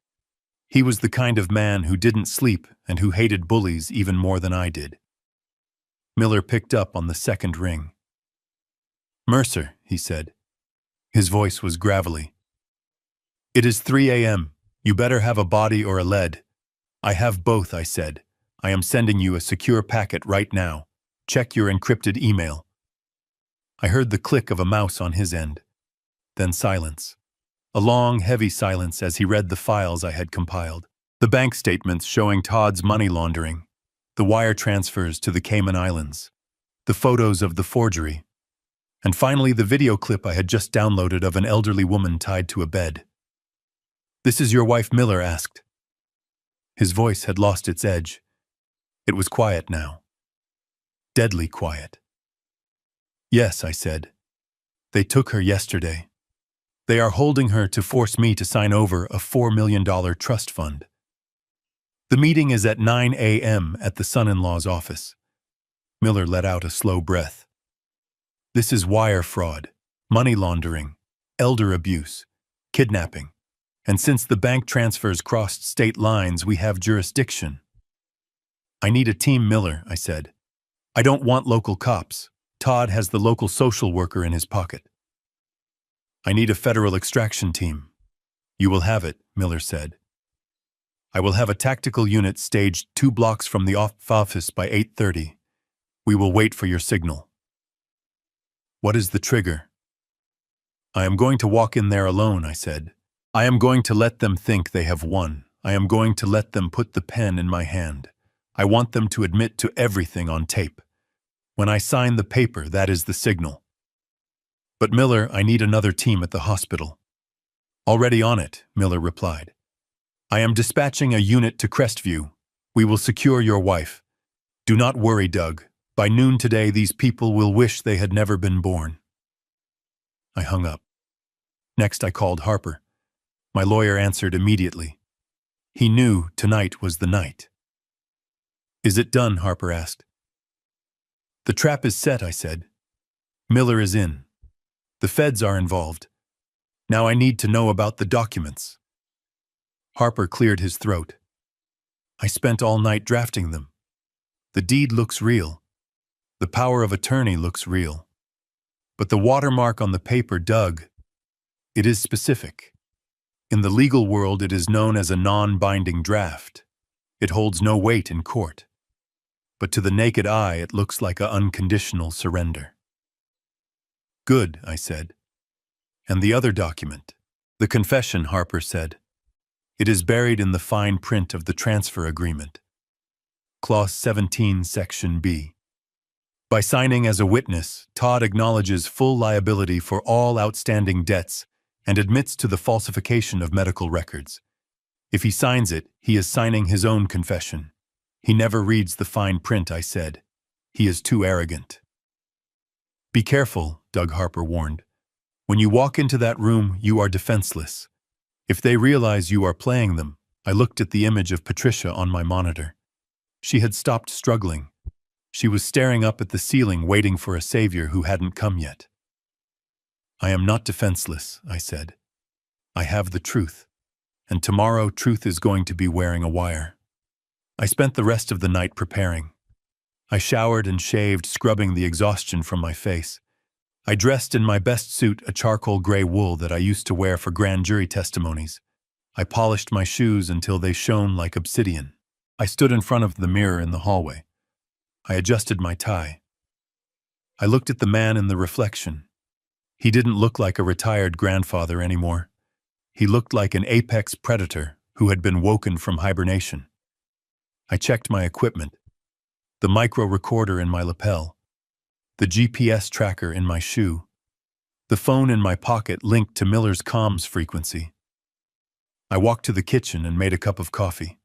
He was the kind of man who didn't sleep and who hated bullies even more than I did. Miller picked up on the second ring. "Mercer," he said. His voice was gravelly. "It is 3 a.m. You better have a body or a lead." "I have both," I said. "I am sending you a secure packet right now. Check your encrypted email." I heard the click of a mouse on his end. Then silence. A long, heavy silence as he read the files I had compiled. The bank statements showing Todd's money laundering, the wire transfers to the Cayman Islands, the photos of the forgery, and finally the video clip I had just downloaded of an elderly woman tied to a bed. "This is your wife," Miller asked. His voice had lost its edge. It was quiet now. Deadly quiet. "Yes," I said. "They took her yesterday. They are holding her to force me to sign over a $4 million trust fund. The meeting is at 9 a.m. at the son-in-law's office." Miller let out a slow breath. "This is wire fraud, money laundering, elder abuse, kidnapping. And since the bank transfers crossed state lines, we have jurisdiction." "I need a team, Miller," I said. "I don't want local cops. Todd has the local social worker in his pocket." "I need a federal extraction team." "You will have it," Miller said. "I will have a tactical unit staged 2 blocks from the office by 8:30. We will wait for your signal." "What is the trigger?" "I am going to walk in there alone," I said. "I am going to let them think they have won. I am going to let them put the pen in my hand. I want them to admit to everything on tape. When I sign the paper, that is the signal." "But Miller, I need another team at the hospital." "Already on it," Miller replied. "I am dispatching a unit to Crestview. We will secure your wife. Do not worry, Doug. By noon today, these people will wish they had never been born." I hung up. Next, I called Harper. My lawyer answered immediately. He knew tonight was the night. "Is it done?" Harper asked. "The trap is set," I said. "Miller is in. The feds are involved. Now I need to know about the documents. Harper cleared his throat. I spent all night drafting them. The deed looks real. The power of attorney looks real. But the watermark on the paper, Doug, it is specific. In the legal world, it is known as a non-binding draft. It holds no weight in court. But to the naked eye, it looks like an unconditional surrender. Good, I said. And the other document? The confession, Harper said. It is buried in the fine print of the transfer agreement. Clause 17, Section B. By signing as a witness, Todd acknowledges full liability for all outstanding debts and admits to the falsification of medical records. If he signs it, he is signing his own confession. He never reads the fine print, I said. He is too arrogant. Be careful, Doug Harper warned. When you walk into that room, you are defenseless. If they realize you are playing them, I looked at the image of Patricia on my monitor. She had stopped struggling. She was staring up at the ceiling, waiting for a savior who hadn't come yet. I am not defenseless, I said. I have the truth. And tomorrow, truth is going to be wearing a wire. I spent the rest of the night preparing. I showered and shaved, scrubbing the exhaustion from my face. I dressed in my best suit, a charcoal gray wool that I used to wear for grand jury testimonies. I polished my shoes until they shone like obsidian. I stood in front of the mirror in the hallway. I adjusted my tie. I looked at the man in the reflection. He didn't look like a retired grandfather anymore. He looked like an apex predator who had been woken from hibernation. I checked my equipment. The micro recorder in my lapel. The GPS tracker in my shoe. The phone in my pocket linked to Miller's comms frequency. I walked to the kitchen and made a cup of coffee.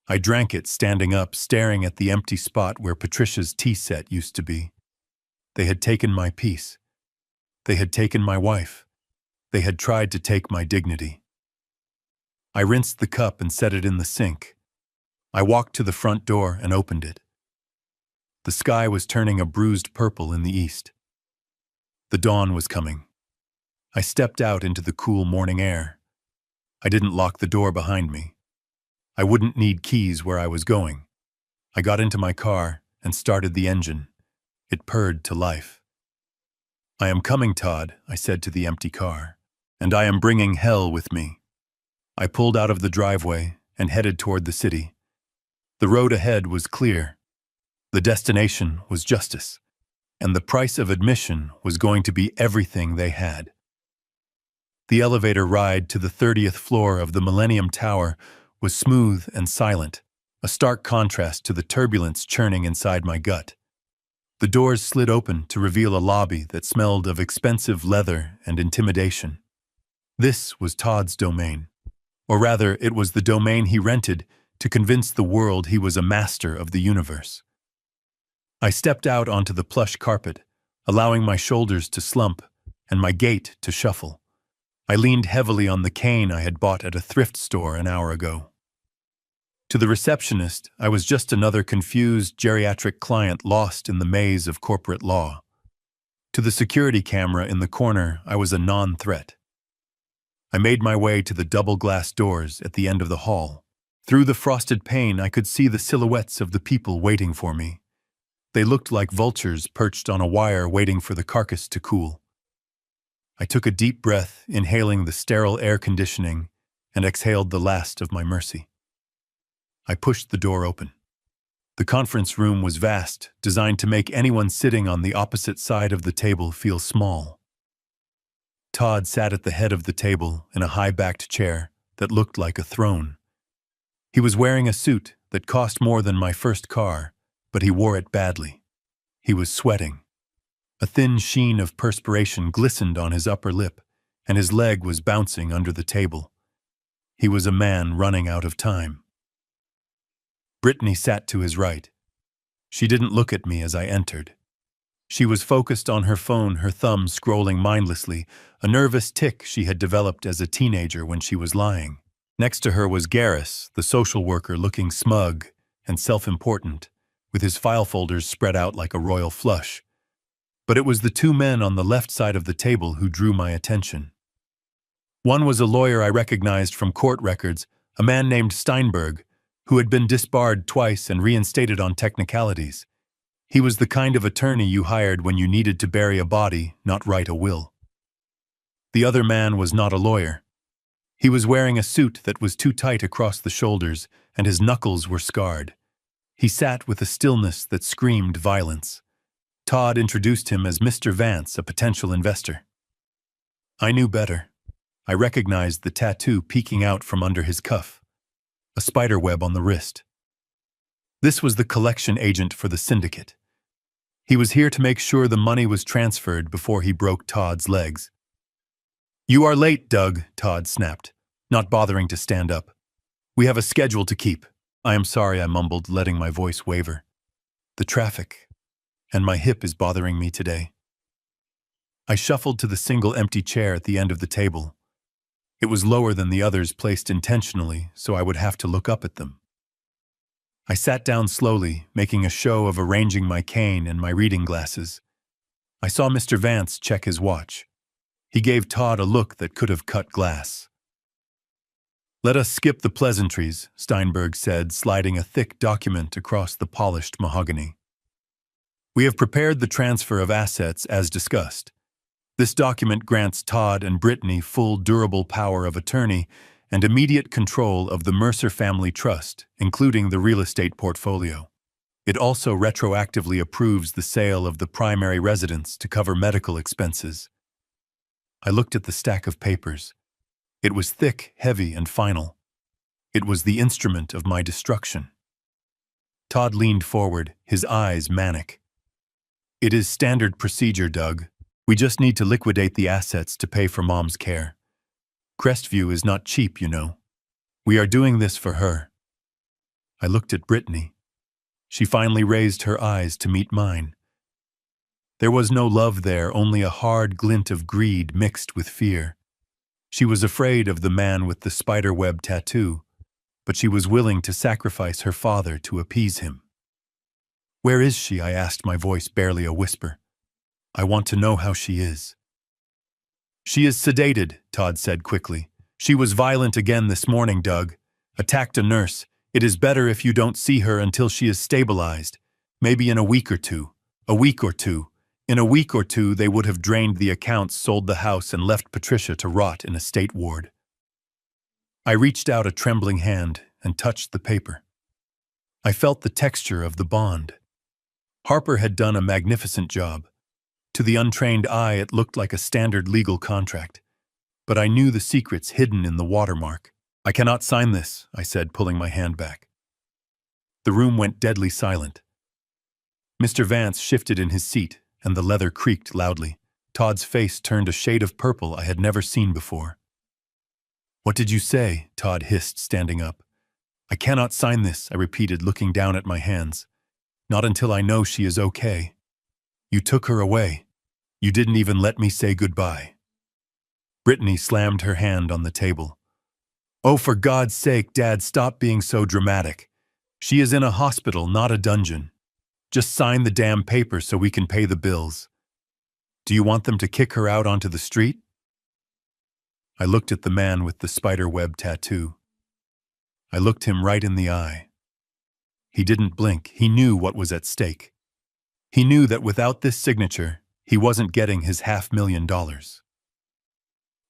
I drank it standing up, staring at the empty spot where Patricia's tea set used to be. They had taken my peace. They had taken my wife. They had tried to take my dignity. I rinsed the cup and set it in the sink. I walked to the front door and opened it. The sky was turning a bruised purple in the east. The dawn was coming. I stepped out into the cool morning air. I didn't lock the door behind me. I wouldn't need keys where I was going. I got into my car and started the engine. It purred to life. I am coming, Todd, I said to the empty car, and I am bringing hell with me. I pulled out of the driveway and headed toward the city. The road ahead was clear. The destination was justice, and the price of admission was going to be everything they had. The elevator ride to the 30th floor of the Millennium Tower was smooth and silent, a stark contrast to the turbulence churning inside my gut. The doors slid open to reveal a lobby that smelled of expensive leather and intimidation. This was Todd's domain. Or rather, it was the domain he rented to convince the world he was a master of the universe. I stepped out onto the plush carpet, allowing my shoulders to slump and my gait to shuffle. I leaned heavily on the cane I had bought at a thrift store an hour ago. To the receptionist, I was just another confused geriatric client lost in the maze of corporate law. To the security camera in the corner, I was a non-threat. I made my way to the double-glass doors at the end of the hall. Through the frosted pane, I could see the silhouettes of the people waiting for me. They looked like vultures perched on a wire waiting for the carcass to cool. I took a deep breath, inhaling the sterile air conditioning, and exhaled the last of my mercy. I pushed the door open. The conference room was vast, designed to make anyone sitting on the opposite side of the table feel small. Todd sat at the head of the table in a high-backed chair that looked like a throne. He was wearing a suit that cost more than my first car, but he wore it badly. He was sweating. A thin sheen of perspiration glistened on his upper lip, and his leg was bouncing under the table. He was a man running out of time. Brittany sat to his right. She didn't look at me as I entered. She was focused on her phone, her thumb scrolling mindlessly, a nervous tic she had developed as a teenager when she was lying. Next to her was Garrus, the social worker, looking smug and self-important, with his file folders spread out like a royal flush. But it was the two men on the left side of the table who drew my attention. One was a lawyer I recognized from court records, a man named Steinberg, who had been disbarred twice and reinstated on technicalities. He was the kind of attorney you hired when you needed to bury a body, not write a will. The other man was not a lawyer. He was wearing a suit that was too tight across the shoulders, and his knuckles were scarred. He sat with a stillness that screamed violence. Todd introduced him as Mr. Vance, a potential investor. I knew better. I recognized the tattoo peeking out from under his cuff, a spider web on the wrist. This was the collection agent for the syndicate. He was here to make sure the money was transferred before he broke Todd's legs. "You are late, Doug," Todd snapped, not bothering to stand up. "We have a schedule to keep." "I am sorry," I mumbled, letting my voice waver. "The traffic, and my hip is bothering me today." I shuffled to the single empty chair at the end of the table. It was lower than the others placed intentionally, so I would have to look up at them. I sat down slowly, making a show of arranging my cane and my reading glasses. I saw Mr. Vance check his watch. He gave Todd a look that could have cut glass. "Let us skip the pleasantries," Steinberg said, sliding a thick document across the polished mahogany. "We have prepared the transfer of assets as discussed. This document grants Todd and Brittany full durable power of attorney and immediate control of the Mercer Family Trust, including the real estate portfolio. It also retroactively approves the sale of the primary residence to cover medical expenses." I looked at the stack of papers. It was thick, heavy, and final. It was the instrument of my destruction. Todd leaned forward, his eyes manic. "It is standard procedure, Doug. We just need to liquidate the assets to pay for Mom's care. Crestview is not cheap, you know. We are doing this for her." I looked at Brittany. She finally raised her eyes to meet mine. There was no love there, only a hard glint of greed mixed with fear. She was afraid of the man with the spiderweb tattoo, but she was willing to sacrifice her father to appease him. "Where is she?" I asked, my voice barely a whisper. "I want to know how she is." "She is sedated," Todd said quickly. "She was violent again this morning, Doug. Attacked a nurse. It is better if you don't see her until she is stabilized. Maybe in a week or two. A week or two. In a week or two, they would have drained the accounts, sold the house, and left Patricia to rot in a state ward." I reached out a trembling hand and touched the paper. I felt the texture of the bond. Harper had done a magnificent job. To the untrained eye, it looked like a standard legal contract. But I knew the secrets hidden in the watermark. "I cannot sign this," I said, pulling my hand back. The room went deadly silent. Mr. Vance shifted in his seat, and the leather creaked loudly. Todd's face turned a shade of purple I had never seen before. "What did you say?" Todd hissed, standing up. "I cannot sign this," I repeated, looking down at my hands. "Not until I know she is okay. You took her away. You didn't even let me say goodbye." Brittany slammed her hand on the table. "Oh, for God's sake, Dad, stop being so dramatic. She is in a hospital, not a dungeon. Just sign the damn paper so we can pay the bills. Do you want them to kick her out onto the street?" I looked at the man with the spiderweb tattoo. I looked him right in the eye. He didn't blink. He knew what was at stake. He knew that without this signature, he wasn't getting his $500,000.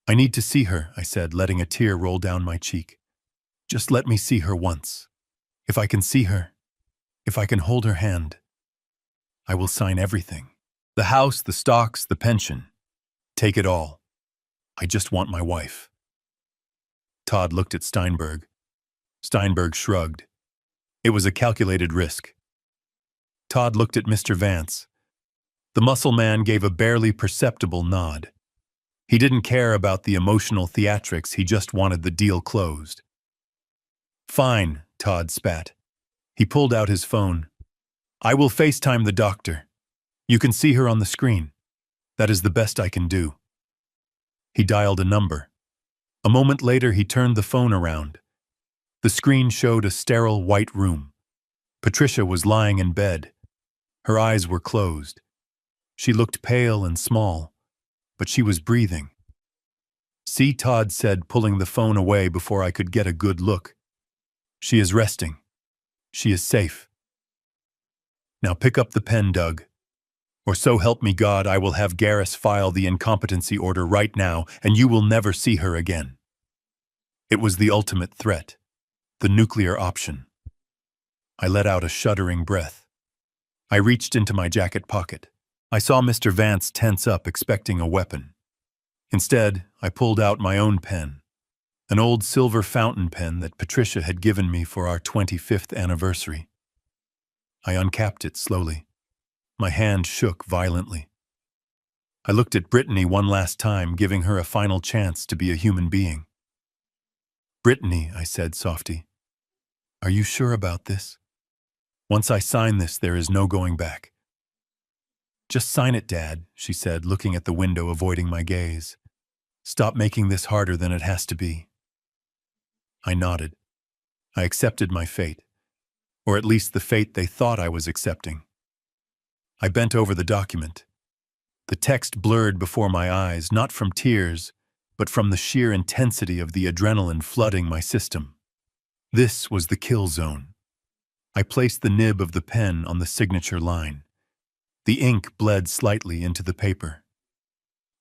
"I need to see her," I said, letting a tear roll down my cheek. "Just let me see her once. If I can see her, if I can hold her hand, I will sign everything. The house, the stocks, the pension. Take it all. I just want my wife." Todd looked at Steinberg. Steinberg shrugged. It was a calculated risk. Todd looked at Mr. Vance. The muscle man gave a barely perceptible nod. He didn't care about the emotional theatrics, he just wanted the deal closed. "Fine," Todd spat. He pulled out his phone. "I will FaceTime the doctor. You can see her on the screen. That is the best I can do." He dialed a number. A moment later, he turned the phone around. The screen showed a sterile white room. Patricia was lying in bed. Her eyes were closed. She looked pale and small, but she was breathing. See, Todd said, pulling the phone away before I could get a good look. She is resting. She is safe. Now pick up the pen, Doug. Or so help me God, I will have Garris file the incompetency order right now, and you will never see her again. It was the ultimate threat, the nuclear option. I let out a shuddering breath. I reached into my jacket pocket. I saw Mr. Vance tense up, expecting a weapon. Instead, I pulled out my own pen, an old silver fountain pen that Patricia had given me for our 25th anniversary. I uncapped it slowly. My hand shook violently. I looked at Brittany one last time, giving her a final chance to be a human being. Brittany, I said softly, are you sure about this? Once I sign this, there is no going back. Just sign it, Dad, she said, looking at the window, avoiding my gaze. Stop making this harder than it has to be. I nodded. I accepted my fate, or at least the fate they thought I was accepting. I bent over the document. The text blurred before my eyes, not from tears, but from the sheer intensity of the adrenaline flooding my system. This was the kill zone. I placed the nib of the pen on the signature line. The ink bled slightly into the paper.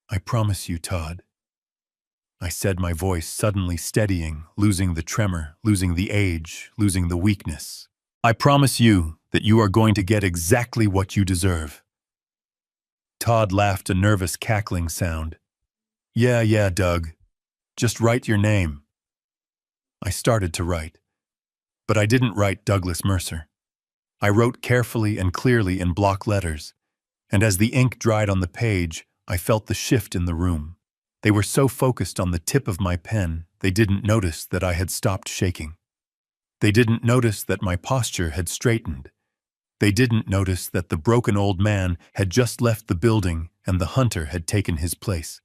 I promise you, Todd. I said, my voice suddenly steadying, losing the tremor, losing the age, losing the weakness. I promise you that you are going to get exactly what you deserve. Todd laughed, a nervous cackling sound. Yeah, Doug. Just write your name. I started to write. But I didn't write Douglas Mercer. I wrote carefully and clearly in block letters, and as the ink dried on the page, I felt the shift in the room. They were so focused on the tip of my pen, they didn't notice that I had stopped shaking. They didn't notice that my posture had straightened. They didn't notice that the broken old man had just left the building and the hunter had taken his place.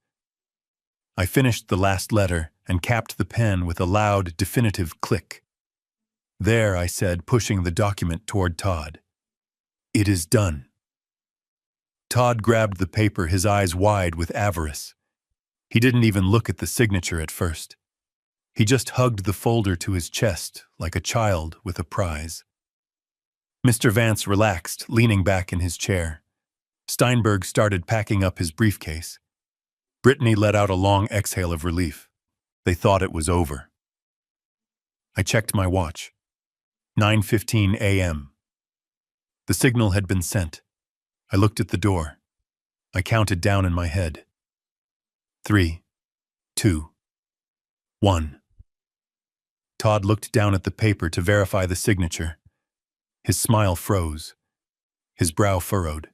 I finished the last letter and capped the pen with a loud, definitive click. There, I said, pushing the document toward Todd. It is done. Todd grabbed the paper, his eyes wide with avarice. He didn't even look at the signature at first. He just hugged the folder to his chest like a child with a prize. Mr. Vance relaxed, leaning back in his chair. Steinberg started packing up his briefcase. Brittany let out a long exhale of relief. They thought it was over. I checked my watch. 9:15 a.m. The signal had been sent. I looked at the door. I counted down in my head. 3, 2, 1. Todd looked down at the paper to verify the signature. His smile froze. His brow furrowed.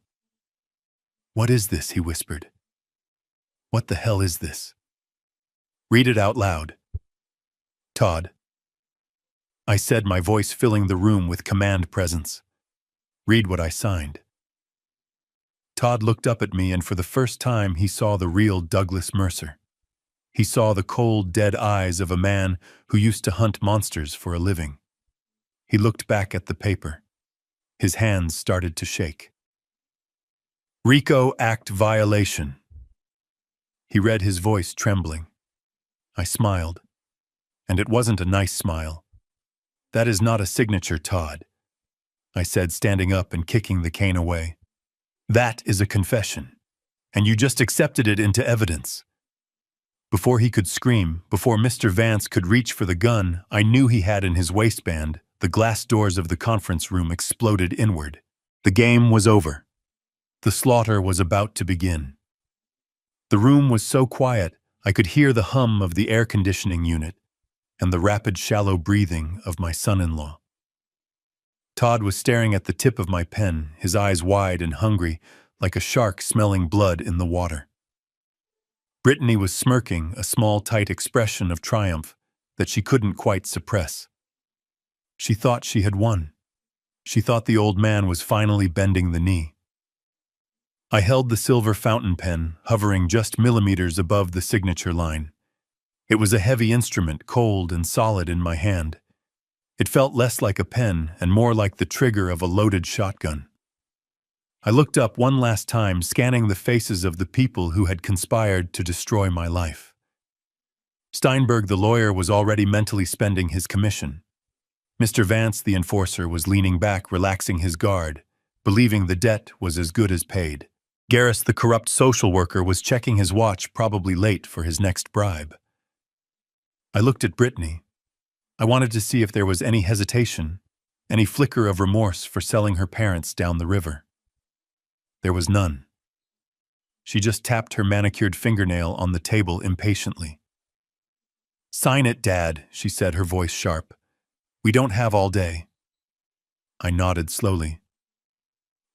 What is this? He whispered. What the hell is this? Read it out loud. Todd. I said, my voice filling the room with command presence. Read what I signed. Todd looked up at me, and for the first time he saw the real Douglas Mercer. He saw the cold, dead eyes of a man who used to hunt monsters for a living. He looked back at the paper. His hands started to shake. RICO Act violation. He read, his voice trembling. I smiled. And it wasn't a nice smile. That is not a signature, Todd, I said, standing up and kicking the cane away. That is a confession, and you just accepted it into evidence. Before he could scream, before Mr. Vance could reach for the gun I knew he had in his waistband, the glass doors of the conference room exploded inward. The game was over. The slaughter was about to begin. The room was so quiet I could hear the hum of the air conditioning unit and the rapid, shallow breathing of my son-in-law. Todd was staring at the tip of my pen, his eyes wide and hungry, like a shark smelling blood in the water. Brittany was smirking, a small, tight expression of triumph that she couldn't quite suppress. She thought she had won. She thought the old man was finally bending the knee. I held the silver fountain pen, hovering just millimeters above the signature line. It was a heavy instrument, cold and solid in my hand. It felt less like a pen and more like the trigger of a loaded shotgun. I looked up one last time, scanning the faces of the people who had conspired to destroy my life. Steinberg, the lawyer, was already mentally spending his commission. Mr. Vance, the enforcer, was leaning back, relaxing his guard, believing the debt was as good as paid. Garris, the corrupt social worker, was checking his watch, probably late for his next bribe. I looked at Brittany. I wanted to see if there was any hesitation, any flicker of remorse for selling her parents down the river. There was none. She just tapped her manicured fingernail on the table impatiently. "Sign it, Dad," she said, her voice sharp. "We don't have all day." I nodded slowly.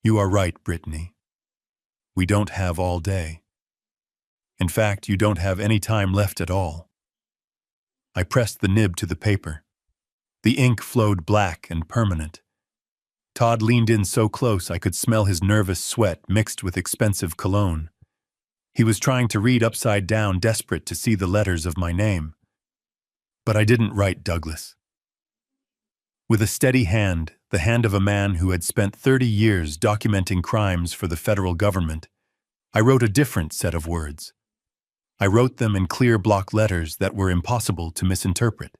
"You are right, Brittany. We don't have all day. In fact, you don't have any time left at all." I pressed the nib to the paper. The ink flowed black and permanent. Todd leaned in so close I could smell his nervous sweat mixed with expensive cologne. He was trying to read upside down, desperate to see the letters of my name. But I didn't write Douglas. With a steady hand, the hand of a man who had spent 30 years documenting crimes for the federal government, I wrote a different set of words. I wrote them in clear block letters that were impossible to misinterpret.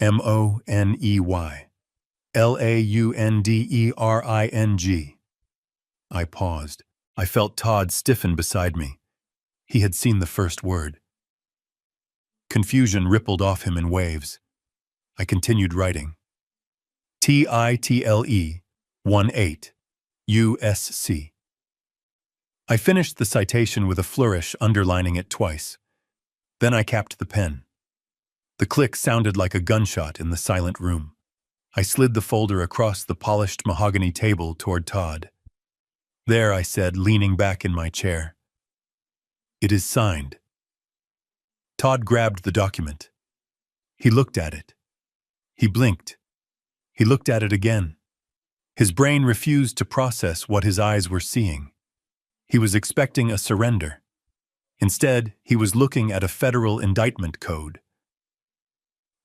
Money. Laundering. I paused. I felt Todd stiffen beside me. He had seen the first word. Confusion rippled off him in waves. I continued writing. Title 18 USC. I finished the citation with a flourish, underlining it twice. Then I capped the pen. The click sounded like a gunshot in the silent room. I slid the folder across the polished mahogany table toward Todd. "There," I said, leaning back in my chair. "It is signed." Todd grabbed the document. He looked at it. He blinked. He looked at it again. His brain refused to process what his eyes were seeing. He was expecting a surrender. Instead, he was looking at a federal indictment code.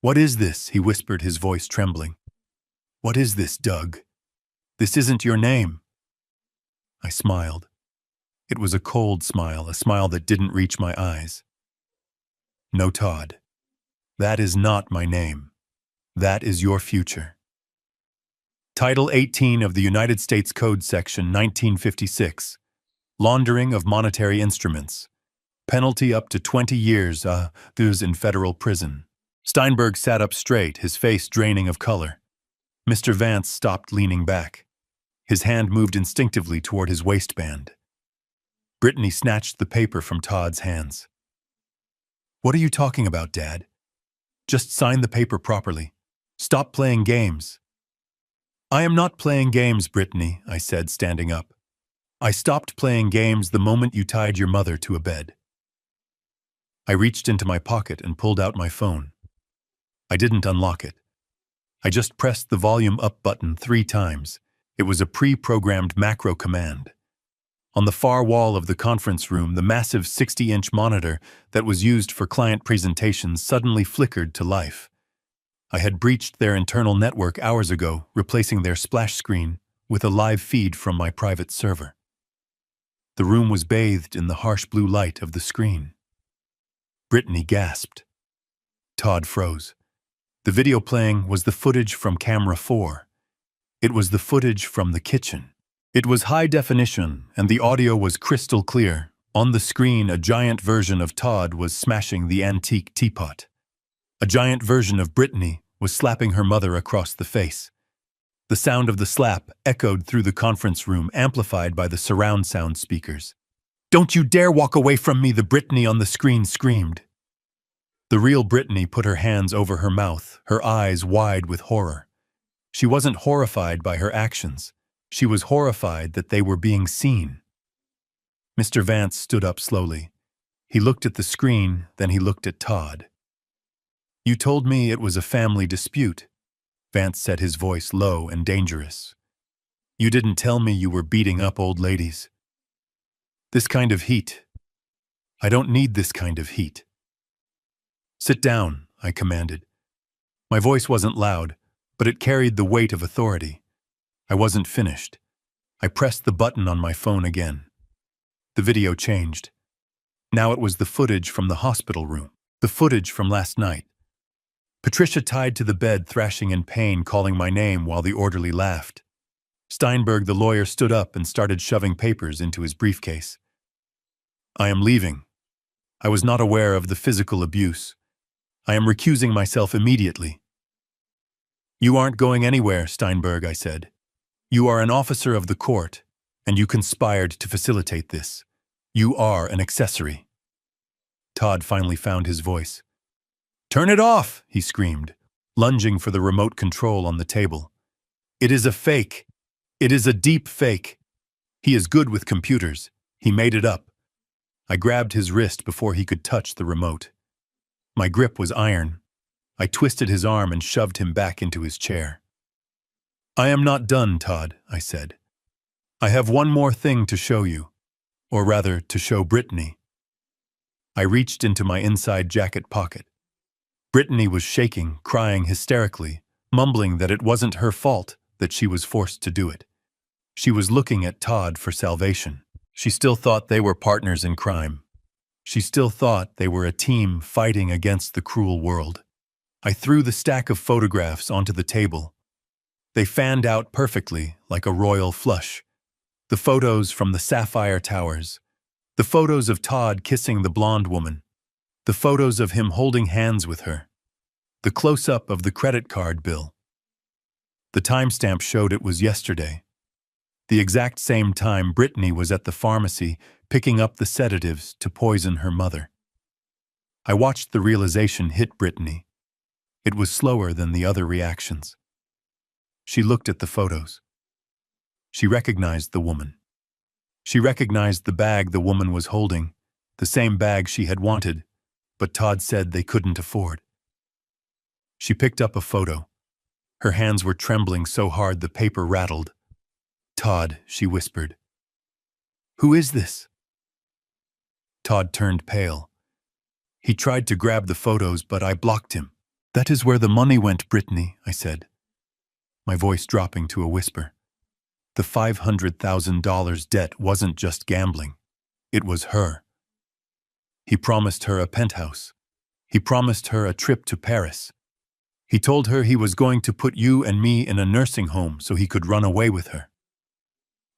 "What is this?" he whispered, his voice trembling. "What is this, Doug? This isn't your name." I smiled. It was a cold smile, a smile that didn't reach my eyes. "No, Todd. That is not my name. That is your future." Title 18 of the United States Code, Section 1956. Laundering of monetary instruments. Penalty up to 20 years in federal prison. Steinberg sat up straight, his face draining of color. Mr. Vance stopped, leaning back. His hand moved instinctively toward his waistband. Brittany snatched the paper from Todd's hands. "What are you talking about, Dad? Just sign the paper properly. Stop playing games." "I am not playing games, Brittany," I said, standing up. "I stopped playing games the moment you tied your mother to a bed." I reached into my pocket and pulled out my phone. I didn't unlock it. I just pressed the volume up button 3 times. It was a pre-programmed macro command. On the far wall of the conference room, the massive 60-inch monitor that was used for client presentations suddenly flickered to life. I had breached their internal network hours ago, replacing their splash screen with a live feed from my private server. The room was bathed in the harsh blue light of the screen. Brittany gasped. Todd froze. The video playing was the footage from camera 4. It was the footage from the kitchen. It was high definition, and the audio was crystal clear. On the screen, a giant version of Todd was smashing the antique teapot. A giant version of Brittany was slapping her mother across the face. The sound of the slap echoed through the conference room, amplified by the surround sound speakers. "Don't you dare walk away from me!" the Brittany on the screen screamed. The real Brittany put her hands over her mouth, her eyes wide with horror. She wasn't horrified by her actions. She was horrified that they were being seen. Mr. Vance stood up slowly. He looked at the screen, then he looked at Todd. "You told me it was a family dispute," Vance said, his voice low and dangerous. "You didn't tell me you were beating up old ladies. This kind of heat. I don't need this kind of heat." "Sit down," I commanded. My voice wasn't loud, but it carried the weight of authority. I wasn't finished. I pressed the button on my phone again. The video changed. Now it was the footage from the hospital room. The footage from last night. Patricia tied to the bed, thrashing in pain, calling my name while the orderly laughed. Steinberg, the lawyer, stood up and started shoving papers into his briefcase. I am leaving. I was not aware of the physical abuse. I am recusing myself immediately. You aren't going anywhere, Steinberg, I said. You are an officer of the court, and you conspired to facilitate this. You are an accessory. Todd finally found his voice. Turn it off, he screamed, lunging for the remote control on the table. It is a fake. It is a deep fake. He is good with computers. He made it up. I grabbed his wrist before he could touch the remote. My grip was iron. I twisted his arm and shoved him back into his chair. I am not done, Todd, I said. I have one more thing to show you, or rather, to show Brittany. I reached into my inside jacket pocket. Brittany was shaking, crying hysterically, mumbling that it wasn't her fault that she was forced to do it. She was looking at Todd for salvation. She still thought they were partners in crime. She still thought they were a team fighting against the cruel world. I threw the stack of photographs onto the table. They fanned out perfectly, like a royal flush. The photos from the Sapphire Towers. The photos of Todd kissing the blonde woman. The photos of him holding hands with her. The close-up of the credit card bill. The timestamp showed it was yesterday. The exact same time Brittany was at the pharmacy picking up the sedatives to poison her mother. I watched the realization hit Brittany. It was slower than the other reactions. She looked at the photos. She recognized the woman. She recognized the bag the woman was holding, the same bag she had wanted, but Todd said they couldn't afford. She picked up a photo. Her hands were trembling so hard the paper rattled. Todd, she whispered. Who is this? Todd turned pale. He tried to grab the photos, but I blocked him. That is where the money went, Brittany, I said, my voice dropping to a whisper. The $500,000 debt wasn't just gambling. It was her. He promised her a penthouse. He promised her a trip to Paris. He told her he was going to put you and me in a nursing home so he could run away with her.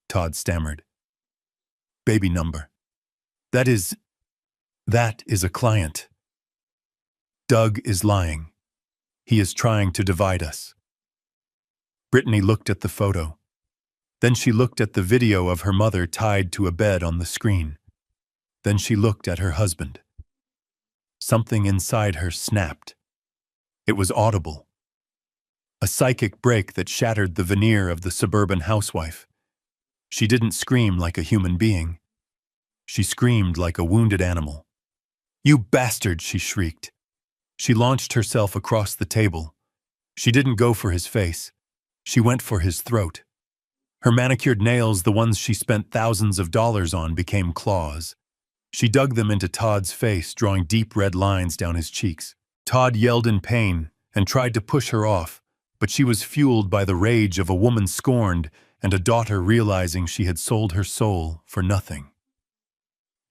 Todd stammered. Baby number. That is a client. Doug is lying. He is trying to divide us. Brittany looked at the photo. Then she looked at the video of her mother tied to a bed on the screen. Then she looked at her husband. Something inside her snapped. It was audible. A psychic break that shattered the veneer of the suburban housewife. She didn't scream like a human being. She screamed like a wounded animal. You bastard, she shrieked. She launched herself across the table. She didn't go for his face. She went for his throat. Her manicured nails, the ones she spent thousands of dollars on, became claws. She dug them into Todd's face, drawing deep red lines down his cheeks. Todd yelled in pain and tried to push her off, but she was fueled by the rage of a woman scorned and a daughter realizing she had sold her soul for nothing.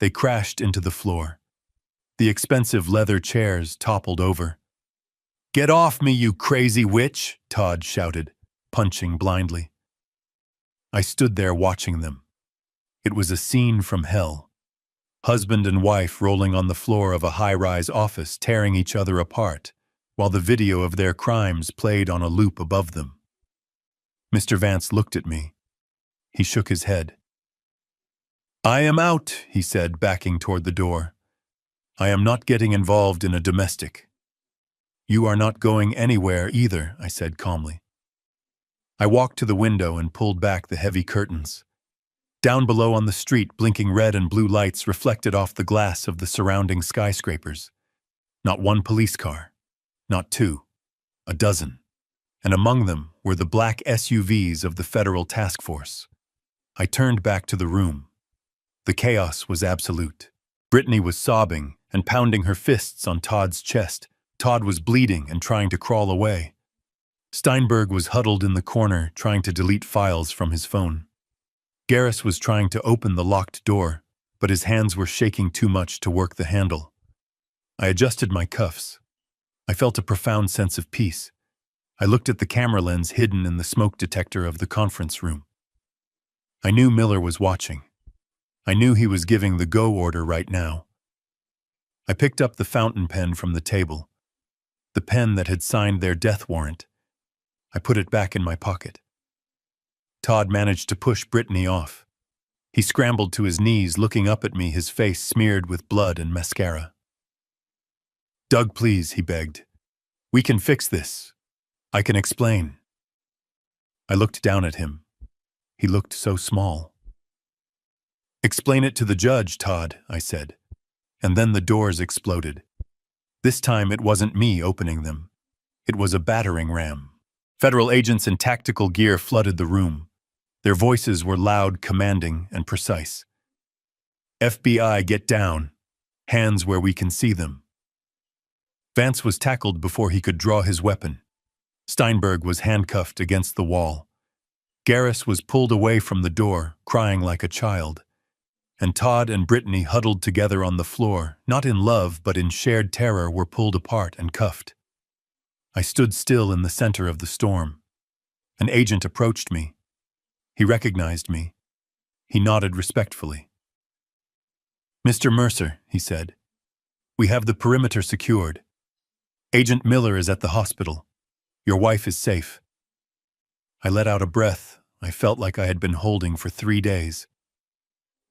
They crashed into the floor. The expensive leather chairs toppled over. Get off me, you crazy witch, Todd shouted, punching blindly. I stood there watching them. It was a scene from hell. Husband and wife rolling on the floor of a high-rise office, tearing each other apart, while the video of their crimes played on a loop above them. Mr. Vance looked at me. He shook his head. I am out, he said, backing toward the door. I am not getting involved in a domestic. You are not going anywhere either, I said calmly. I walked to the window and pulled back the heavy curtains. Down below on the street, blinking red and blue lights reflected off the glass of the surrounding skyscrapers. Not one police car, not two, a dozen. And among them were the black SUVs of the federal task force. I turned back to the room. The chaos was absolute. Brittany was sobbing and pounding her fists on Todd's chest. Todd was bleeding and trying to crawl away. Steinberg was huddled in the corner, trying to delete files from his phone. Garris was trying to open the locked door, but his hands were shaking too much to work the handle. I adjusted my cuffs. I felt a profound sense of peace. I looked at the camera lens hidden in the smoke detector of the conference room. I knew Miller was watching. I knew he was giving the go order right now. I picked up the fountain pen from the table, the pen that had signed their death warrant. I put it back in my pocket. Todd managed to push Brittany off. He scrambled to his knees, looking up at me, his face smeared with blood and mascara. "Doug, please," he begged. "We can fix this. I can explain." I looked down at him. He looked so small. "Explain it to the judge, Todd," I said. And then the doors exploded. This time it wasn't me opening them. It was a battering ram. Federal agents in tactical gear flooded the room. Their voices were loud, commanding, and precise. "FBI, get down. Hands where we can see them." Vance was tackled before he could draw his weapon. Steinberg was handcuffed against the wall. Garris was pulled away from the door, crying like a child. And Todd and Brittany, huddled together on the floor, not in love but in shared terror, were pulled apart and cuffed. I stood still in the center of the storm. An agent approached me. He recognized me. He nodded respectfully. "Mr. Mercer," he said, "we have the perimeter secured. Agent Miller is at the hospital. Your wife is safe." I let out a breath I felt like I had been holding for 3 days.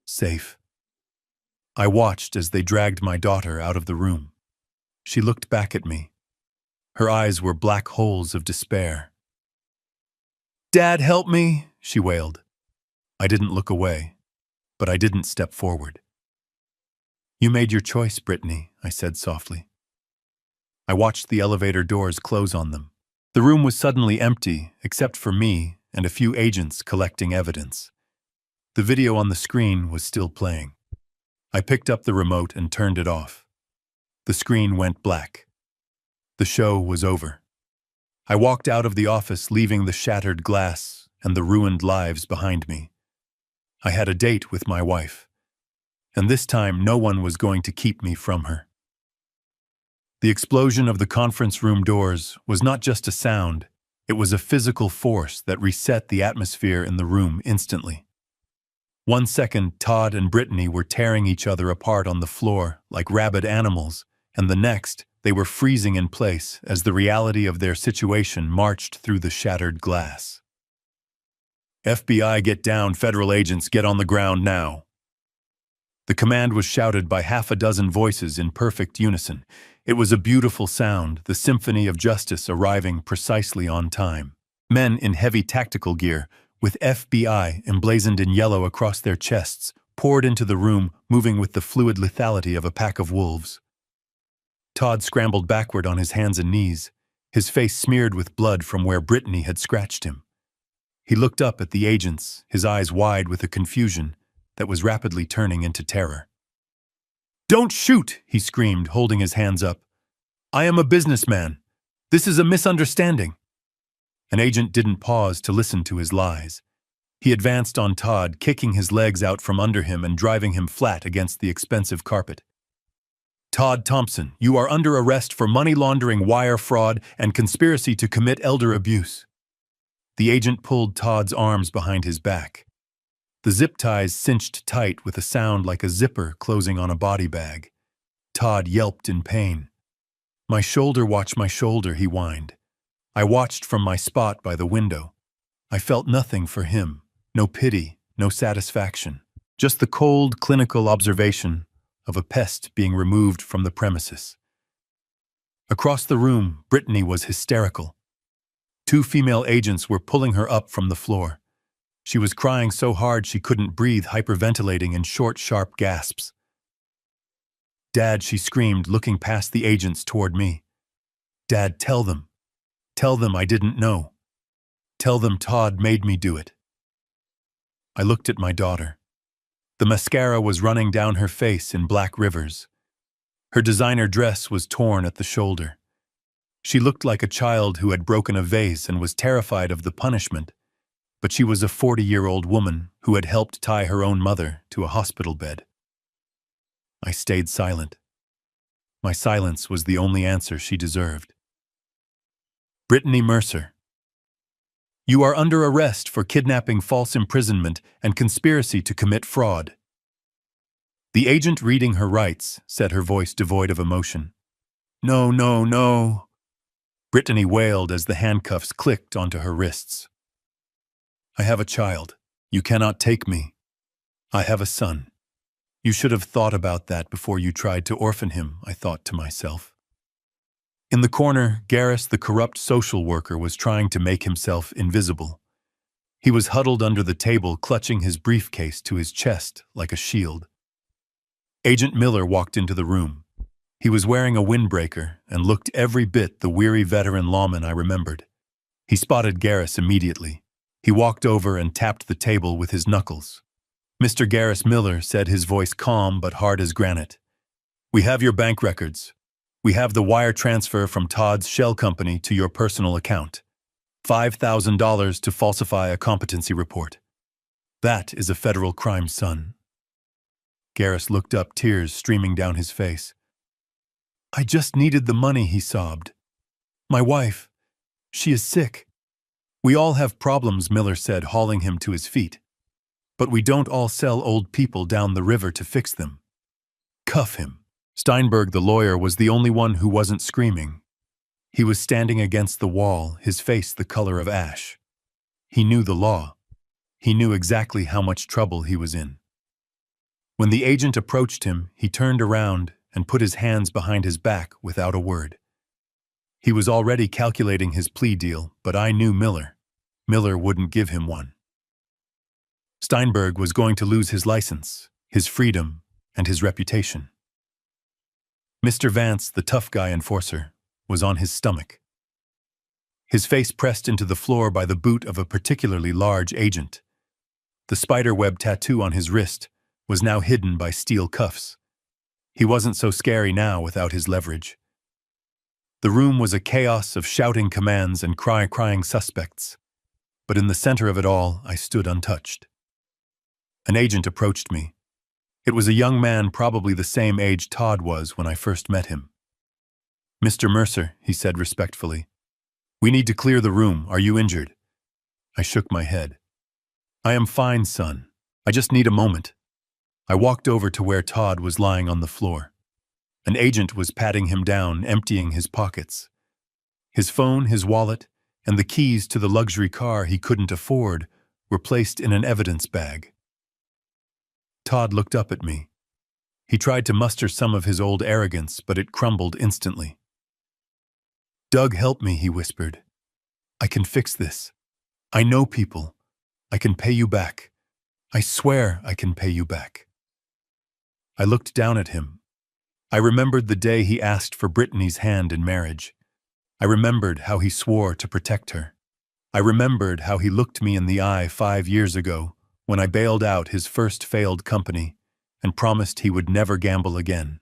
Safe. I watched as they dragged my daughter out of the room. She looked back at me. Her eyes were black holes of despair. "Dad, help me," she wailed. I didn't look away, but I didn't step forward. "You made your choice, Brittany," I said softly. I watched the elevator doors close on them. The room was suddenly empty, except for me and a few agents collecting evidence. The video on the screen was still playing. I picked up the remote and turned it off. The screen went black. The show was over. I walked out of the office, leaving the shattered glass and the ruined lives behind me. I had a date with my wife, and this time no one was going to keep me from her. The explosion of the conference room doors was not just a sound, it was a physical force that reset the atmosphere in the room instantly. 1 second, Todd and Brittany were tearing each other apart on the floor like rabid animals, and the next, they were freezing in place as the reality of their situation marched through the shattered glass. "FBI, get down. Federal agents, get on the ground now." The command was shouted by 6 voices in perfect unison. It was a beautiful sound, the symphony of justice arriving precisely on time. Men in heavy tactical gear, with FBI emblazoned in yellow across their chests, poured into the room, moving with the fluid lethality of a pack of wolves. Todd scrambled backward on his hands and knees, his face smeared with blood from where Brittany had scratched him. He looked up at the agents, his eyes wide with a confusion that was rapidly turning into terror. "Don't shoot!" he screamed, holding his hands up. "I am a businessman. This is a misunderstanding." An agent didn't pause to listen to his lies. He advanced on Todd, kicking his legs out from under him and driving him flat against the expensive carpet. "Todd Thompson, you are under arrest for money laundering, wire fraud, and conspiracy to commit elder abuse." The agent pulled Todd's arms behind his back. The zip ties cinched tight with a sound like a zipper closing on a body bag. Todd yelped in pain. "My shoulder, watch my shoulder," he whined. I watched from my spot by the window. I felt nothing for him, no pity, no satisfaction, just the cold, clinical observation of a pest being removed from the premises. Across the room, Brittany was hysterical. 2 female agents were pulling her up from the floor. She was crying so hard she couldn't breathe, hyperventilating in short, sharp gasps. "Dad," she screamed, looking past the agents toward me. "Dad, tell them. Tell them I didn't know. Tell them Todd made me do it." I looked at my daughter. The mascara was running down her face in black rivers. Her designer dress was torn at the shoulder. She looked like a child who had broken a vase and was terrified of the punishment, but she was a 40-year-old woman who had helped tie her own mother to a hospital bed. I stayed silent. My silence was the only answer she deserved. Brittany Mercer. You are under arrest for kidnapping, false imprisonment, and conspiracy to commit fraud. The agent reading her rights said, her voice devoid of emotion. No, no, no. Brittany wailed as the handcuffs clicked onto her wrists. I have a child. You cannot take me. I have a son. You should have thought about that before you tried to orphan him, I thought to myself. In the corner, Garris, the corrupt social worker, was trying to make himself invisible. He was huddled under the table, clutching his briefcase to his chest like a shield. Agent Miller walked into the room. He was wearing a windbreaker and looked every bit the weary veteran lawman I remembered. He spotted Garris immediately. He walked over and tapped the table with his knuckles. Mr. Garris Miller said, his voice calm but hard as granite. We have your bank records. We have the wire transfer from Todd's shell company to your personal account. $5,000 to falsify a competency report. That is a federal crime, son. Garris looked up, tears streaming down his face. I just needed the money, he sobbed. My wife, she is sick. We all have problems, Miller said, hauling him to his feet. But we don't all sell old people down the river to fix them. Cuff him. Steinberg, the lawyer, was the only one who wasn't screaming. He was standing against the wall, his face the color of ash. He knew the law. He knew exactly how much trouble he was in. When the agent approached him, he turned around and put his hands behind his back without a word. He was already calculating his plea deal, but I knew Miller. Miller wouldn't give him one. Steinberg was going to lose his license, his freedom, and his reputation. Mr. Vance, the tough guy enforcer, was on his stomach. His face pressed into the floor by the boot of a particularly large agent. The spiderweb tattoo on his wrist was now hidden by steel cuffs. He wasn't so scary now without his leverage. The room was a chaos of shouting commands and crying suspects. But in the center of it all, I stood untouched. An agent approached me. It was a young man, probably the same age Todd was when I first met him. Mr. Mercer, he said respectfully. We need to clear the room. Are you injured? I shook my head. I am fine, son. I just need a moment. I walked over to where Todd was lying on the floor. An agent was patting him down, emptying his pockets. His phone, his wallet, and the keys to the luxury car he couldn't afford were placed in an evidence bag. Todd looked up at me. He tried to muster some of his old arrogance, but it crumbled instantly. Doug, help me, he whispered. I can fix this. I know people. I can pay you back. I swear I can pay you back. I looked down at him. I remembered the day he asked for Brittany's hand in marriage. I remembered how he swore to protect her. I remembered how he looked me in the eye 5 years ago when I bailed out his first failed company and promised he would never gamble again.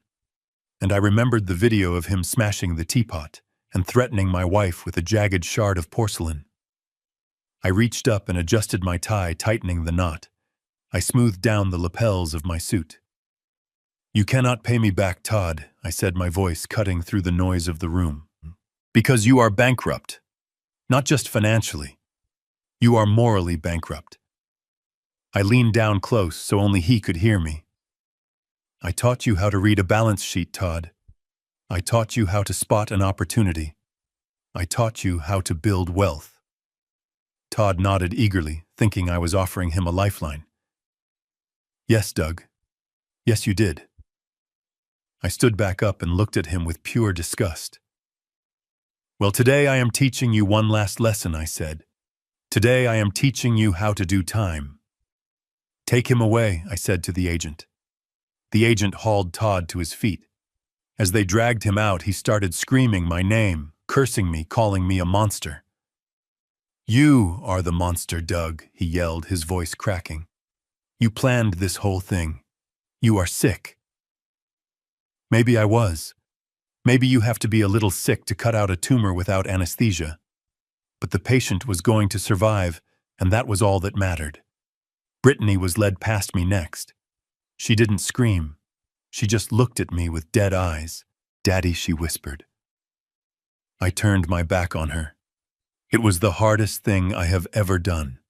And I remembered the video of him smashing the teapot and threatening my wife with a jagged shard of porcelain. I reached up and adjusted my tie, tightening the knot. I smoothed down the lapels of my suit. You cannot pay me back, Todd, I said, my voice cutting through the noise of the room. Because you are bankrupt. Not just financially. You are morally bankrupt. I leaned down close so only he could hear me. I taught you how to read a balance sheet, Todd. I taught you how to spot an opportunity. I taught you how to build wealth. Todd nodded eagerly, thinking I was offering him a lifeline. Yes, Doug. Yes, you did. I stood back up and looked at him with pure disgust. Well, today I am teaching you one last lesson, I said. Today I am teaching you how to do time. Take him away, I said to the agent. The agent hauled Todd to his feet. As they dragged him out, he started screaming my name, cursing me, calling me a monster. You are the monster, Doug, he yelled, his voice cracking. You planned this whole thing. You are sick. Maybe I was. Maybe you have to be a little sick to cut out a tumor without anesthesia. But the patient was going to survive, and that was all that mattered. Brittany was led past me next. She didn't scream. She just looked at me with dead eyes. "Daddy," she whispered. I turned my back on her. It was the hardest thing I have ever done.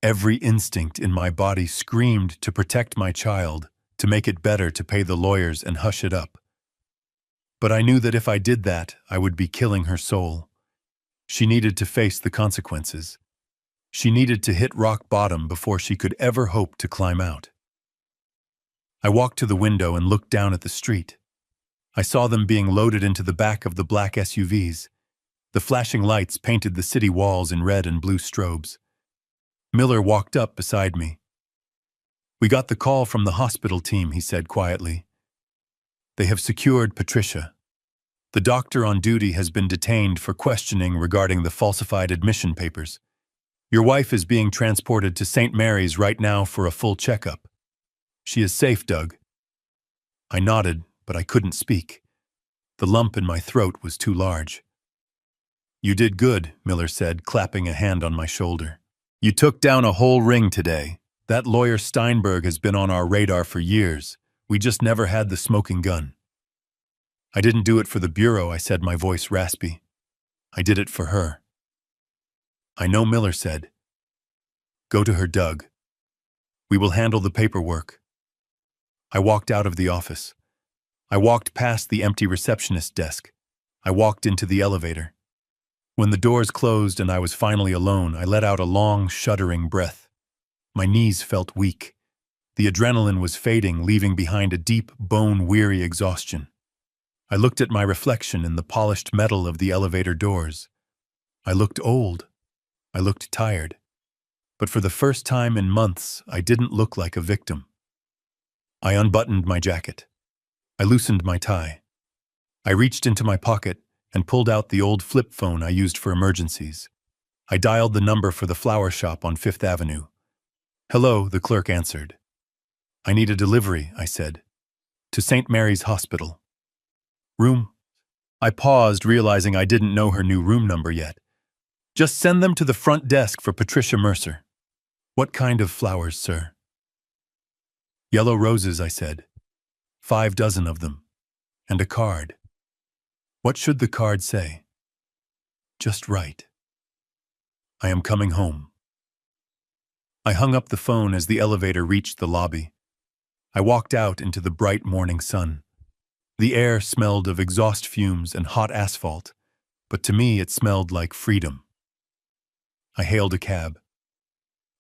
Every instinct in my body screamed to protect my child, to make it better, to pay the lawyers and hush it up. But I knew that if I did that, I would be killing her soul. She needed to face the consequences. She needed to hit rock bottom before she could ever hope to climb out. I walked to the window and looked down at the street. I saw them being loaded into the back of the black SUVs. The flashing lights painted the city walls in red and blue strobes. Miller walked up beside me. "We got the call from the hospital team," he said quietly. "They have secured Patricia. The doctor on duty has been detained for questioning regarding the falsified admission papers. Your wife is being transported to St. Mary's right now for a full checkup. She is safe, Doug." I nodded, but I couldn't speak. The lump in my throat was too large. "You did good," Miller said, clapping a hand on my shoulder. "You took down a whole ring today. That lawyer Steinberg has been on our radar for years. We just never had the smoking gun." "I didn't do it for the Bureau," I said, my voice raspy. "I did it for her." "I know," Miller said. "Go to her, Doug. We will handle the paperwork." I walked out of the office. I walked past the empty receptionist desk. I walked into the elevator. When the doors closed and I was finally alone, I let out a long, shuddering breath. My knees felt weak. The adrenaline was fading, leaving behind a deep, bone-weary exhaustion. I looked at my reflection in the polished metal of the elevator doors. I looked old. I looked tired. But for the first time in months, I didn't look like a victim. I unbuttoned my jacket. I loosened my tie. I reached into my pocket and pulled out the old flip phone I used for emergencies. I dialed the number for the flower shop on Fifth Avenue. "Hello," the clerk answered. "I need a delivery," I said. "To St. Mary's Hospital." "Room?" I paused, realizing I didn't know her new room number yet. "Just send them to the front desk for Patricia Mercer." "What kind of flowers, sir?" "Yellow roses," I said. 5 dozen of them. And a card. What should the card say? Just write, "I am coming home." I hung up the phone as the elevator reached the lobby. I walked out into the bright morning sun. The air smelled of exhaust fumes and hot asphalt, but to me it smelled like freedom. I hailed a cab.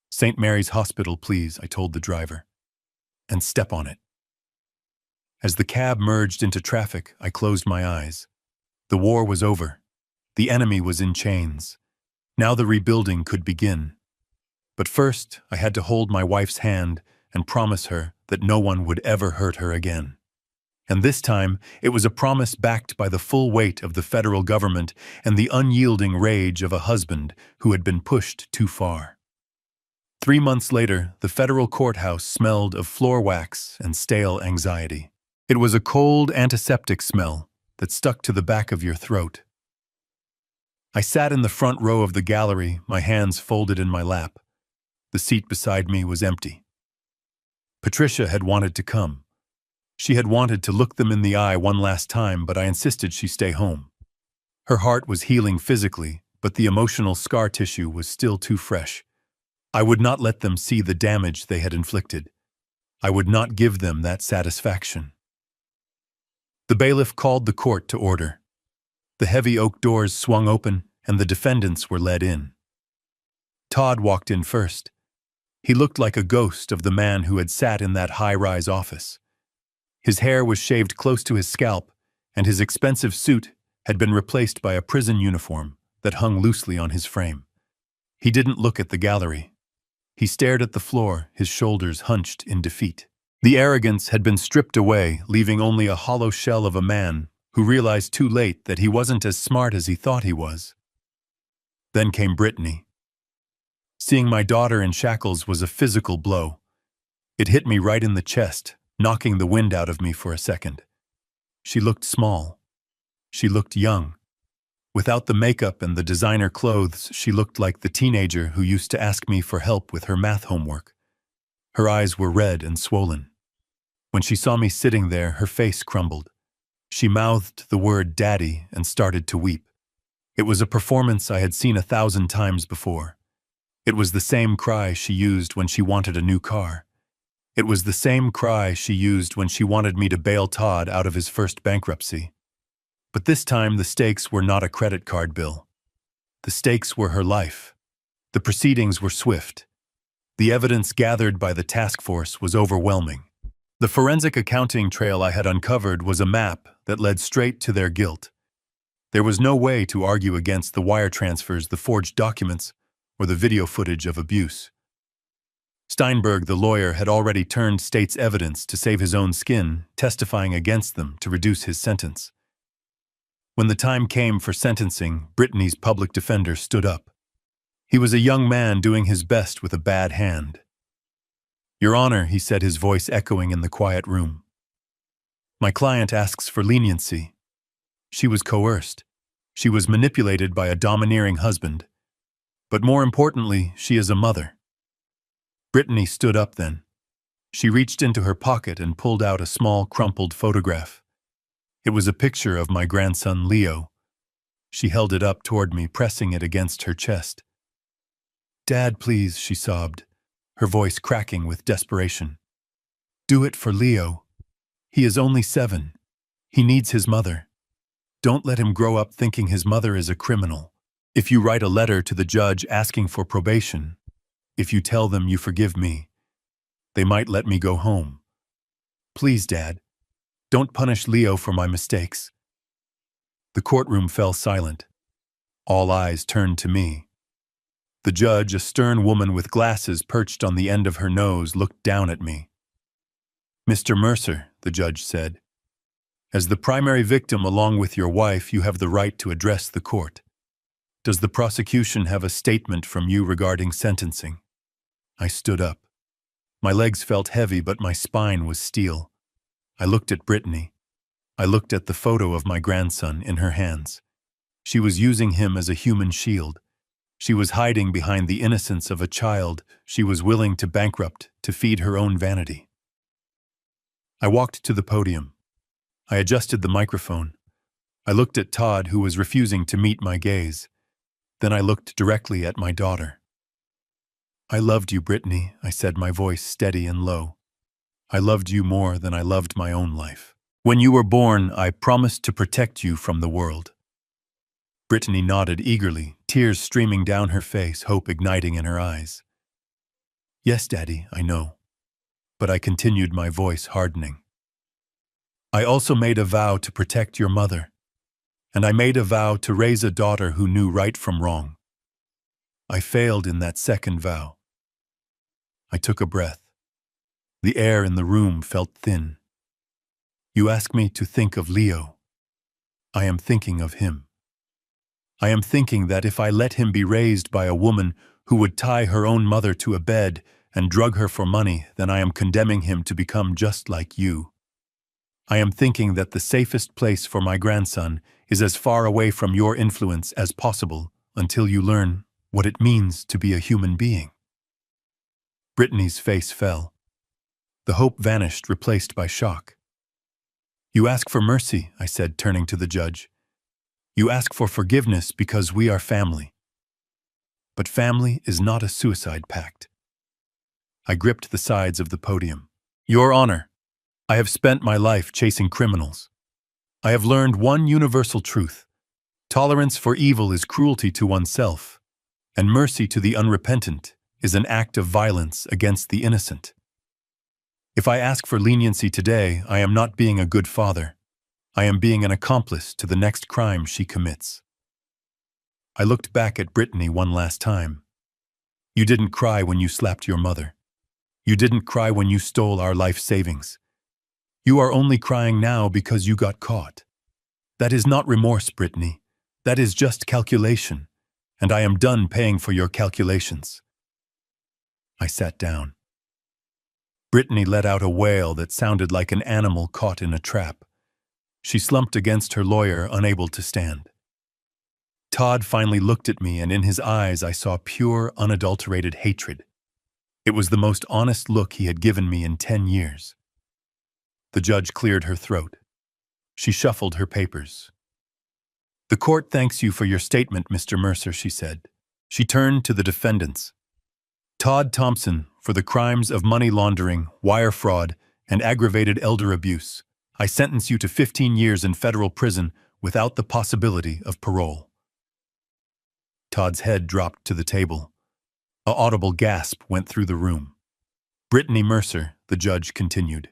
"St. Mary's Hospital, please," I told the driver. "And step on it." As the cab merged into traffic, I closed my eyes. The war was over. The enemy was in chains. Now the rebuilding could begin. But first, I had to hold my wife's hand and promise her that no one would ever hurt her again. And this time, it was a promise backed by the full weight of the federal government and the unyielding rage of a husband who had been pushed too far. 3 months later, the federal courthouse smelled of floor wax and stale anxiety. It was a cold, antiseptic smell that stuck to the back of your throat. I sat in the front row of the gallery, my hands folded in my lap. The seat beside me was empty. Patricia had wanted to come. She had wanted to look them in the eye one last time, but I insisted she stay home. Her heart was healing physically, but the emotional scar tissue was still too fresh. I would not let them see the damage they had inflicted. I would not give them that satisfaction. The bailiff called the court to order. The heavy oak doors swung open, and the defendants were led in. Todd walked in first. He looked like a ghost of the man who had sat in that high-rise office. His hair was shaved close to his scalp, and his expensive suit had been replaced by a prison uniform that hung loosely on his frame. He didn't look at the gallery. He stared at the floor, his shoulders hunched in defeat. The arrogance had been stripped away, leaving only a hollow shell of a man who realized too late that he wasn't as smart as he thought he was. Then came Brittany. Seeing my daughter in shackles was a physical blow. It hit me right in the chest, knocking the wind out of me for a second. She looked small. She looked young. Without the makeup and the designer clothes, she looked like the teenager who used to ask me for help with her math homework. Her eyes were red and swollen. When she saw me sitting there, her face crumbled. She mouthed the word "Daddy" and started to weep. It was a performance I had seen 1,000 times before. It was the same cry she used when she wanted a new car. It was the same cry she used when she wanted me to bail Todd out of his first bankruptcy. But this time the stakes were not a credit card bill. The stakes were her life. The proceedings were swift. The evidence gathered by the task force was overwhelming. The forensic accounting trail I had uncovered was a map that led straight to their guilt. There was no way to argue against the wire transfers, the forged documents, or the video footage of abuse. Steinberg, the lawyer, had already turned state's evidence to save his own skin, testifying against them to reduce his sentence. When the time came for sentencing, Brittany's public defender stood up. He was a young man doing his best with a bad hand. "Your Honor," he said, his voice echoing in the quiet room. "My client asks for leniency. She was coerced. She was manipulated by a domineering husband. But more importantly, she is a mother." Brittany stood up then. She reached into her pocket and pulled out a small, crumpled photograph. It was a picture of my grandson, Leo. She held it up toward me, pressing it against her chest. "Dad, please," she sobbed, her voice cracking with desperation. "Do it for Leo. He is only 7. He needs his mother. Don't let him grow up thinking his mother is a criminal. If you write a letter to the judge asking for probation, if you tell them you forgive me, they might let me go home. Please, Dad, don't punish Leo for my mistakes." The courtroom fell silent. All eyes turned to me. The judge, a stern woman with glasses perched on the end of her nose, looked down at me. "Mr. Mercer," the judge said, "as the primary victim along with your wife, you have the right to address the court. Does the prosecution have a statement from you regarding sentencing?" I stood up. My legs felt heavy, but my spine was steel. I looked at Brittany. I looked at the photo of my grandson in her hands. She was using him as a human shield. She was hiding behind the innocence of a child she was willing to bankrupt to feed her own vanity. I walked to the podium. I adjusted the microphone. I looked at Todd, who was refusing to meet my gaze. Then I looked directly at my daughter. "I loved you, Brittany," I said, my voice steady and low. "I loved you more than I loved my own life. When you were born, I promised to protect you from the world." Brittany nodded eagerly, tears streaming down her face, hope igniting in her eyes. "Yes, Daddy, I know." But I continued, my voice hardening. "I also made a vow to protect your mother, and I made a vow to raise a daughter who knew right from wrong. I failed in that second vow." I took a breath. The air in the room felt thin. "You ask me to think of Leo. I am thinking of him. I am thinking that if I let him be raised by a woman who would tie her own mother to a bed and drug her for money, then I am condemning him to become just like you. I am thinking that the safest place for my grandson is as far away from your influence as possible until you learn what it means to be a human being." Brittany's face fell. The hope vanished, replaced by shock. "You ask for mercy," I said, turning to the judge. "You ask for forgiveness because we are family. But family is not a suicide pact." I gripped the sides of the podium. "Your Honor, I have spent my life chasing criminals. I have learned one universal truth. Tolerance for evil is cruelty to oneself, and mercy to the unrepentant is an act of violence against the innocent. If I ask for leniency today, I am not being a good father. I am being an accomplice to the next crime she commits." I looked back at Brittany one last time. "You didn't cry when you slapped your mother. You didn't cry when you stole our life savings. You are only crying now because you got caught. That is not remorse, Brittany. That is just calculation, and I am done paying for your calculations." I sat down. Brittany let out a wail that sounded like an animal caught in a trap. She slumped against her lawyer, unable to stand. Todd finally looked at me, and in his eyes I saw pure, unadulterated hatred. It was the most honest look he had given me in 10 years. The judge cleared her throat. She shuffled her papers. "The court thanks you for your statement, Mr. Mercer," she said. She turned to the defendants. "Todd Thompson, for the crimes of money laundering, wire fraud, and aggravated elder abuse, I sentence you to 15 years in federal prison without the possibility of parole." Todd's head dropped to the table. An audible gasp went through the room. "Brittany Mercer," the judge continued,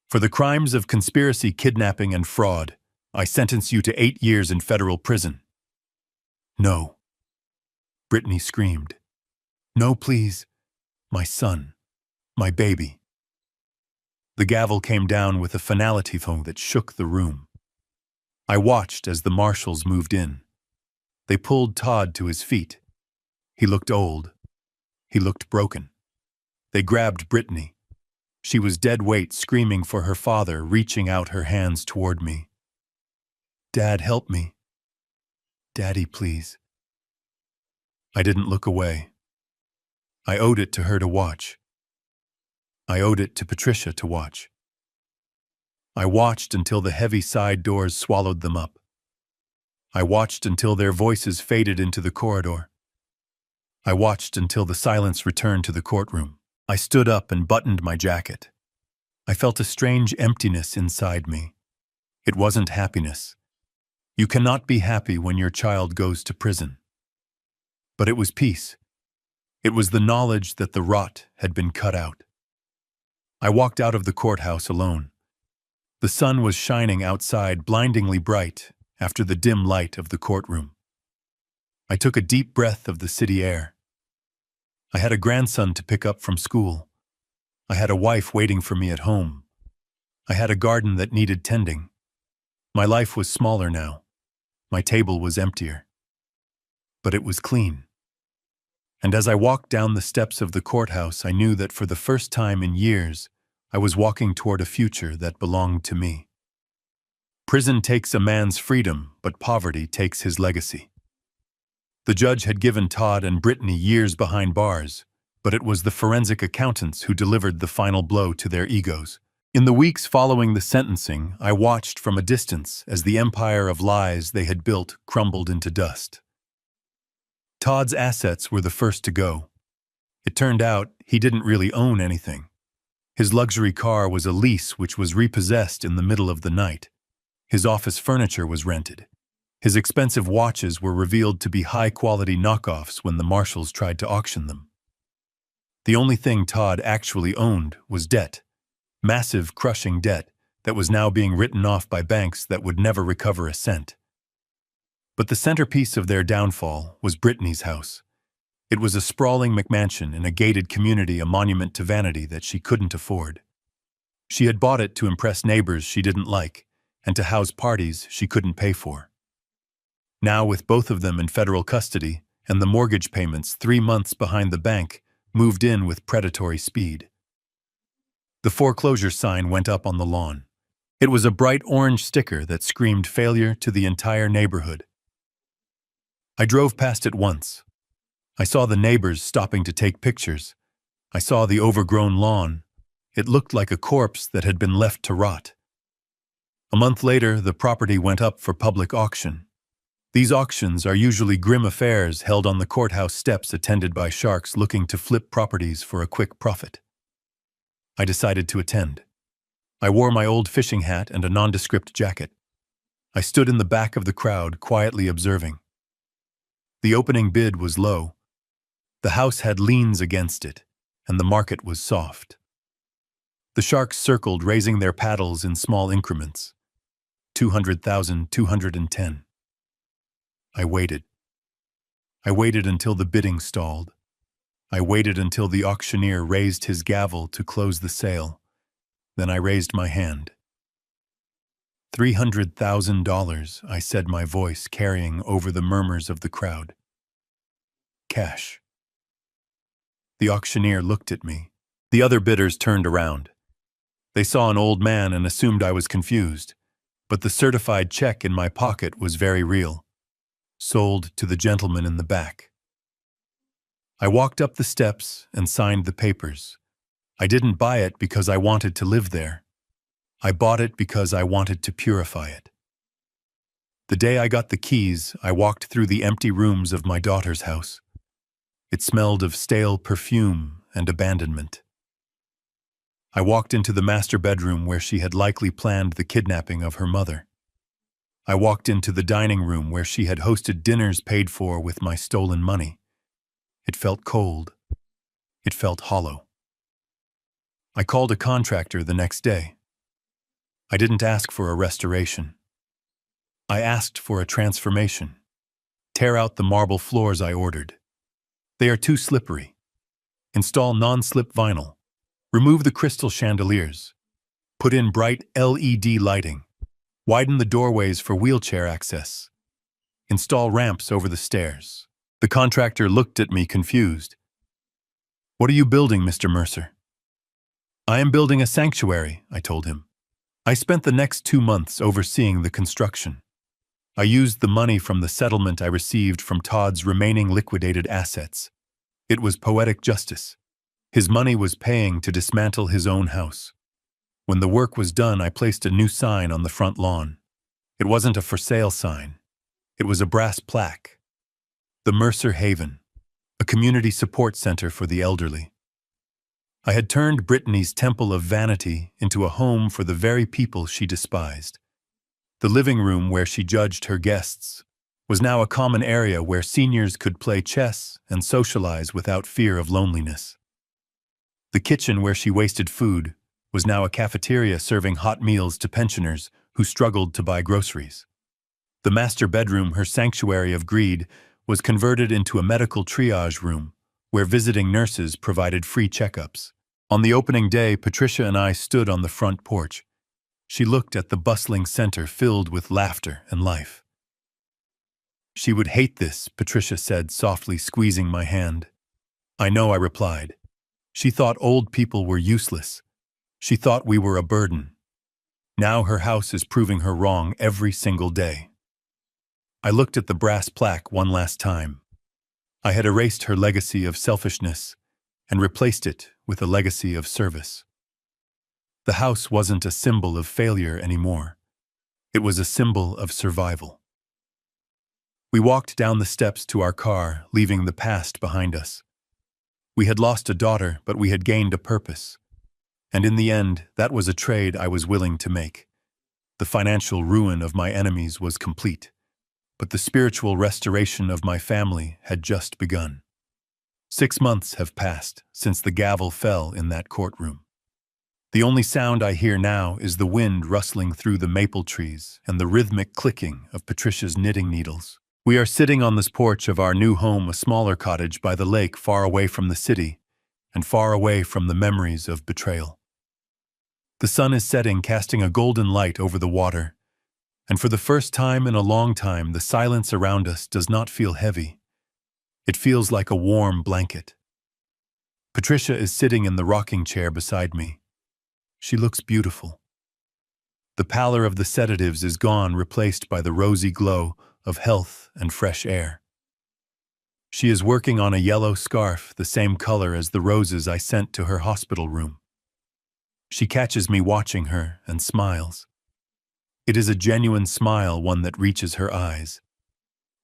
"for the crimes of conspiracy, kidnapping, and fraud, I sentence you to 8 years in federal prison." "No," Brittany screamed. "No, please. My son. My baby." The gavel came down with a finality tone that shook the room. I watched as the marshals moved in. They pulled Todd to his feet. He looked old. He looked broken. They grabbed Brittany. She was dead weight, screaming for her father, reaching out her hands toward me. "Dad, help me. Daddy, please." I didn't look away. I owed it to her to watch. I owed it to Patricia to watch. I watched until the heavy side doors swallowed them up. I watched until their voices faded into the corridor. I watched until the silence returned to the courtroom. I stood up and buttoned my jacket. I felt a strange emptiness inside me. It wasn't happiness. You cannot be happy when your child goes to prison. But it was peace. It was the knowledge that the rot had been cut out. I walked out of the courthouse alone. The sun was shining outside, blindingly bright, after the dim light of the courtroom. I took a deep breath of the city air. I had a grandson to pick up from school. I had a wife waiting for me at home. I had a garden that needed tending. My life was smaller now. My table was emptier. But it was clean. And as I walked down the steps of the courthouse, I knew that for the first time in years, I was walking toward a future that belonged to me. Prison takes a man's freedom, but poverty takes his legacy. The judge had given Todd and Brittany years behind bars, but it was the forensic accountants who delivered the final blow to their egos. In the weeks following the sentencing, I watched from a distance as the empire of lies they had built crumbled into dust. Todd's assets were the first to go. It turned out he didn't really own anything. His luxury car was a lease which was repossessed in the middle of the night. His office furniture was rented. His expensive watches were revealed to be high-quality knockoffs when the marshals tried to auction them. The only thing Todd actually owned was debt. Massive, crushing debt that was now being written off by banks that would never recover a cent. But the centerpiece of their downfall was Brittany's house. It was a sprawling McMansion in a gated community, a monument to vanity that she couldn't afford. She had bought it to impress neighbors she didn't like and to house parties she couldn't pay for. Now, with both of them in federal custody and the mortgage payments 3 months behind the bank, moved in with predatory speed. The foreclosure sign went up on the lawn. It was a bright orange sticker that screamed failure to the entire neighborhood. I drove past it once. I saw the neighbors stopping to take pictures. I saw the overgrown lawn. It looked like a corpse that had been left to rot. A month later, the property went up for public auction. These auctions are usually grim affairs held on the courthouse steps, attended by sharks looking to flip properties for a quick profit. I decided to attend. I wore my old fishing hat and a nondescript jacket. I stood in the back of the crowd, quietly observing. The opening bid was low. The house had liens against it, and the market was soft. The sharks circled, raising their paddles in small increments. 200,000, 210. I waited. I waited until the bidding stalled. I waited until the auctioneer raised his gavel to close the sale. Then I raised my hand. $300,000, I said, my voice carrying over the murmurs of the crowd. Cash. The auctioneer looked at me. The other bidders turned around. They saw an old man and assumed I was confused, but the certified check in my pocket was very real. Sold to the gentleman in the back. I walked up the steps and signed the papers. I didn't buy it because I wanted to live there. I bought it because I wanted to purify it. The day I got the keys, I walked through the empty rooms of my daughter's house. It smelled of stale perfume and abandonment. I walked into the master bedroom where she had likely planned the kidnapping of her mother. I walked into the dining room where she had hosted dinners paid for with my stolen money. It felt cold. It felt hollow. I called a contractor the next day. I didn't ask for a restoration. I asked for a transformation. Tear out the marble floors I ordered. They are too slippery. Install non-slip vinyl. Remove the crystal chandeliers. Put in bright LED lighting. Widen the doorways for wheelchair access. Install ramps over the stairs. The contractor looked at me confused. "What are you building, Mr. Mercer?" "I am building a sanctuary," I told him. I spent the next 2 months overseeing the construction. I used the money from the settlement I received from Todd's remaining liquidated assets. It was poetic justice. His money was paying to dismantle his own house. When the work was done, I placed a new sign on the front lawn. It wasn't a for sale sign. It was a brass plaque. The Mercer Haven, a community support center for the elderly. I had turned Brittany's temple of vanity into a home for the very people she despised. The living room where she judged her guests was now a common area where seniors could play chess and socialize without fear of loneliness. The kitchen where she wasted food was now a cafeteria serving hot meals to pensioners who struggled to buy groceries. The master bedroom, her sanctuary of greed, was converted into a medical triage room where visiting nurses provided free checkups. On the opening day, Patricia and I stood on the front porch. She looked at the bustling center filled with laughter and life. "She would hate this," Patricia said, softly squeezing my hand. "I know," I replied. She thought old people were useless. She thought we were a burden. Now her house is proving her wrong every single day. I looked at the brass plaque one last time. I had erased her legacy of selfishness and replaced it with a legacy of service. The house wasn't a symbol of failure anymore. It was a symbol of survival. We walked down the steps to our car, leaving the past behind us. We had lost a daughter, but we had gained a purpose. And in the end, that was a trade I was willing to make. The financial ruin of my enemies was complete, but the spiritual restoration of my family had just begun. 6 months have passed since the gavel fell in that courtroom. The only sound I hear now is the wind rustling through the maple trees and the rhythmic clicking of Patricia's knitting needles. We are sitting on this porch of our new home, a smaller cottage by the lake, far away from the city and far away from the memories of betrayal. The sun is setting, casting a golden light over the water, and for the first time in a long time, the silence around us does not feel heavy. It feels like a warm blanket. Patricia is sitting in the rocking chair beside me. She looks beautiful. The pallor of the sedatives is gone, replaced by the rosy glow of health and fresh air. She is working on a yellow scarf, the same color as the roses I sent to her hospital room. She catches me watching her and smiles. It is a genuine smile, one that reaches her eyes.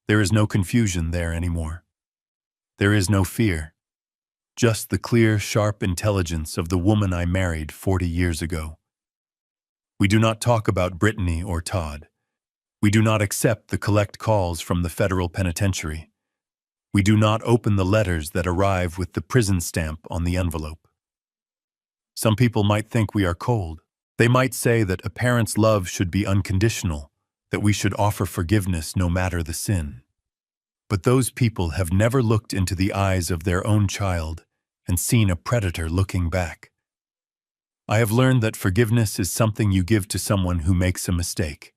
There is no confusion there anymore. There is no fear. Just the clear, sharp intelligence of the woman I married 40 years ago. We do not talk about Brittany or Todd. We do not accept the collect calls from the federal penitentiary. We do not open the letters that arrive with the prison stamp on the envelope. Some people might think we are cold. They might say that a parent's love should be unconditional, that we should offer forgiveness no matter the sin. But those people have never looked into the eyes of their own child and seen a predator looking back. I have learned that forgiveness is something you give to someone who makes a mistake.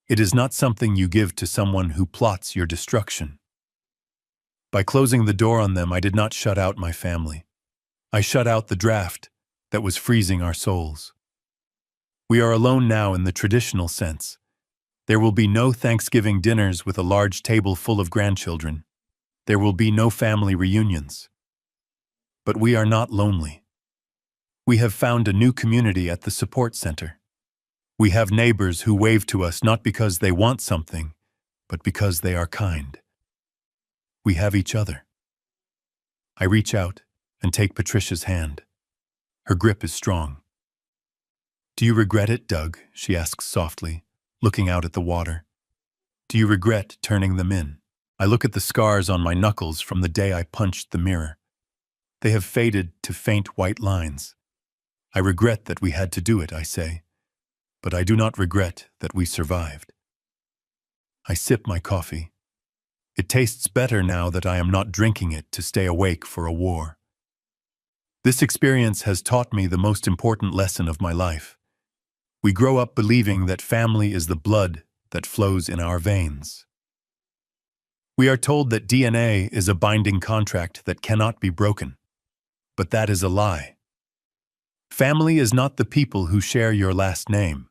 It is not something you give to someone who plots your destruction. By closing the door on them, I did not shut out my family. I shut out the draft that was freezing our souls. We are alone now in the traditional sense. There will be no Thanksgiving dinners with a large table full of grandchildren. There will be no family reunions. But we are not lonely. We have found a new community at the support center. We have neighbors who wave to us not because they want something, but because they are kind. We have each other. I reach out and take Patricia's hand. Her grip is strong. Do you regret it, Doug? She asks softly, looking out at the water. Do you regret turning them in? I look at the scars on my knuckles from the day I punched the mirror. They have faded to faint white lines. I regret that we had to do it, I say, but I do not regret that we survived. I sip my coffee. It tastes better now that I am not drinking it to stay awake for a war. This experience has taught me the most important lesson of my life. We grow up believing that family is the blood that flows in our veins. We are told that DNA is a binding contract that cannot be broken, but that is a lie. Family is not the people who share your last name.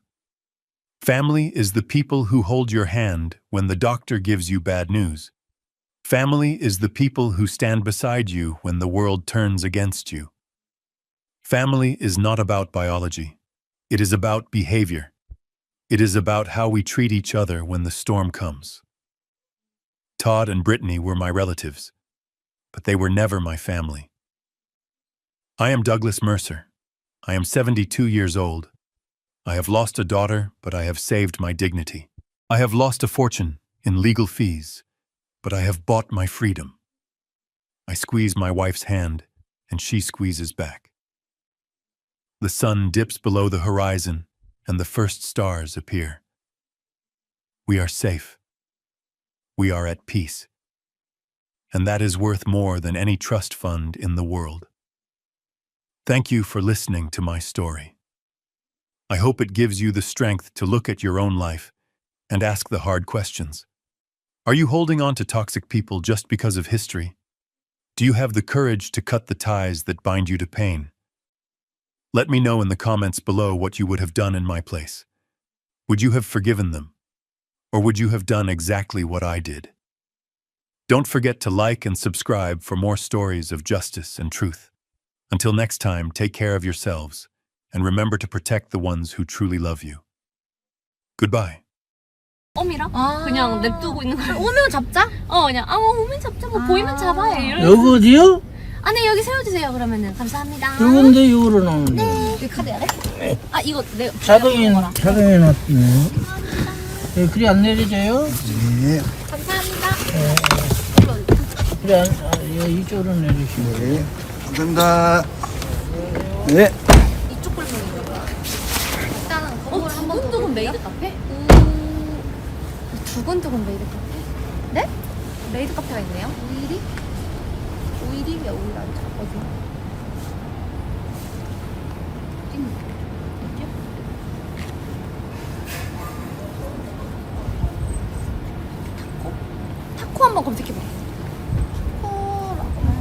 Family is the people who hold your hand when the doctor gives you bad news. Family is the people who stand beside you when the world turns against you. Family is not about biology. It is about behavior. It is about how we treat each other when the storm comes. Todd and Brittany were my relatives, but they were never my family. I am Douglas Mercer. I am 72 years old. I have lost a daughter, but I have saved my dignity. I have lost a fortune in legal fees, but I have bought my freedom. I squeeze my wife's hand, and she squeezes back. The sun dips below the horizon, and the first stars appear. We are safe. We are at peace. And that is worth more than any trust fund in the world. Thank you for listening to my story. I hope it gives you the strength to look at your own life and ask the hard questions. Are you holding on to toxic people just because of history? Do you have the courage to cut the ties that bind you to pain? Let me know in the comments below what you would have done in my place. Would you have forgiven them? Or would you have done exactly what I did? Don't forget to like and subscribe for more stories of justice and truth. Until next time, take care of yourselves, and remember to protect the ones who truly love you. Goodbye. 껌이랑 아. 그냥 냅두고 있는 거야. 오면 잡자? 그냥 오면 잡자. 뭐 보이면 잡아. 이런. 여기 어디요? 아, 네, 여기 세워주세요, 그러면은. 감사합니다. 요건데 요거로 나오는데. 여기 카드 야래? 아, 이거 내가. 자동에 거랑. 자동에 놨네. 예, 그리 안 내리져요? 네. 감사합니다. 그래 예, 이쪽으로 내리시고. 네. 감사합니다. 네. 이쪽 골목인 거야. 일단은 건물 한번 두근두근 메이드 카페? 두근두근 메이드 카페? 네? 메이드 카페가 있네요. 오일이? 오일이? 왜 오일 안 쳐? 어디?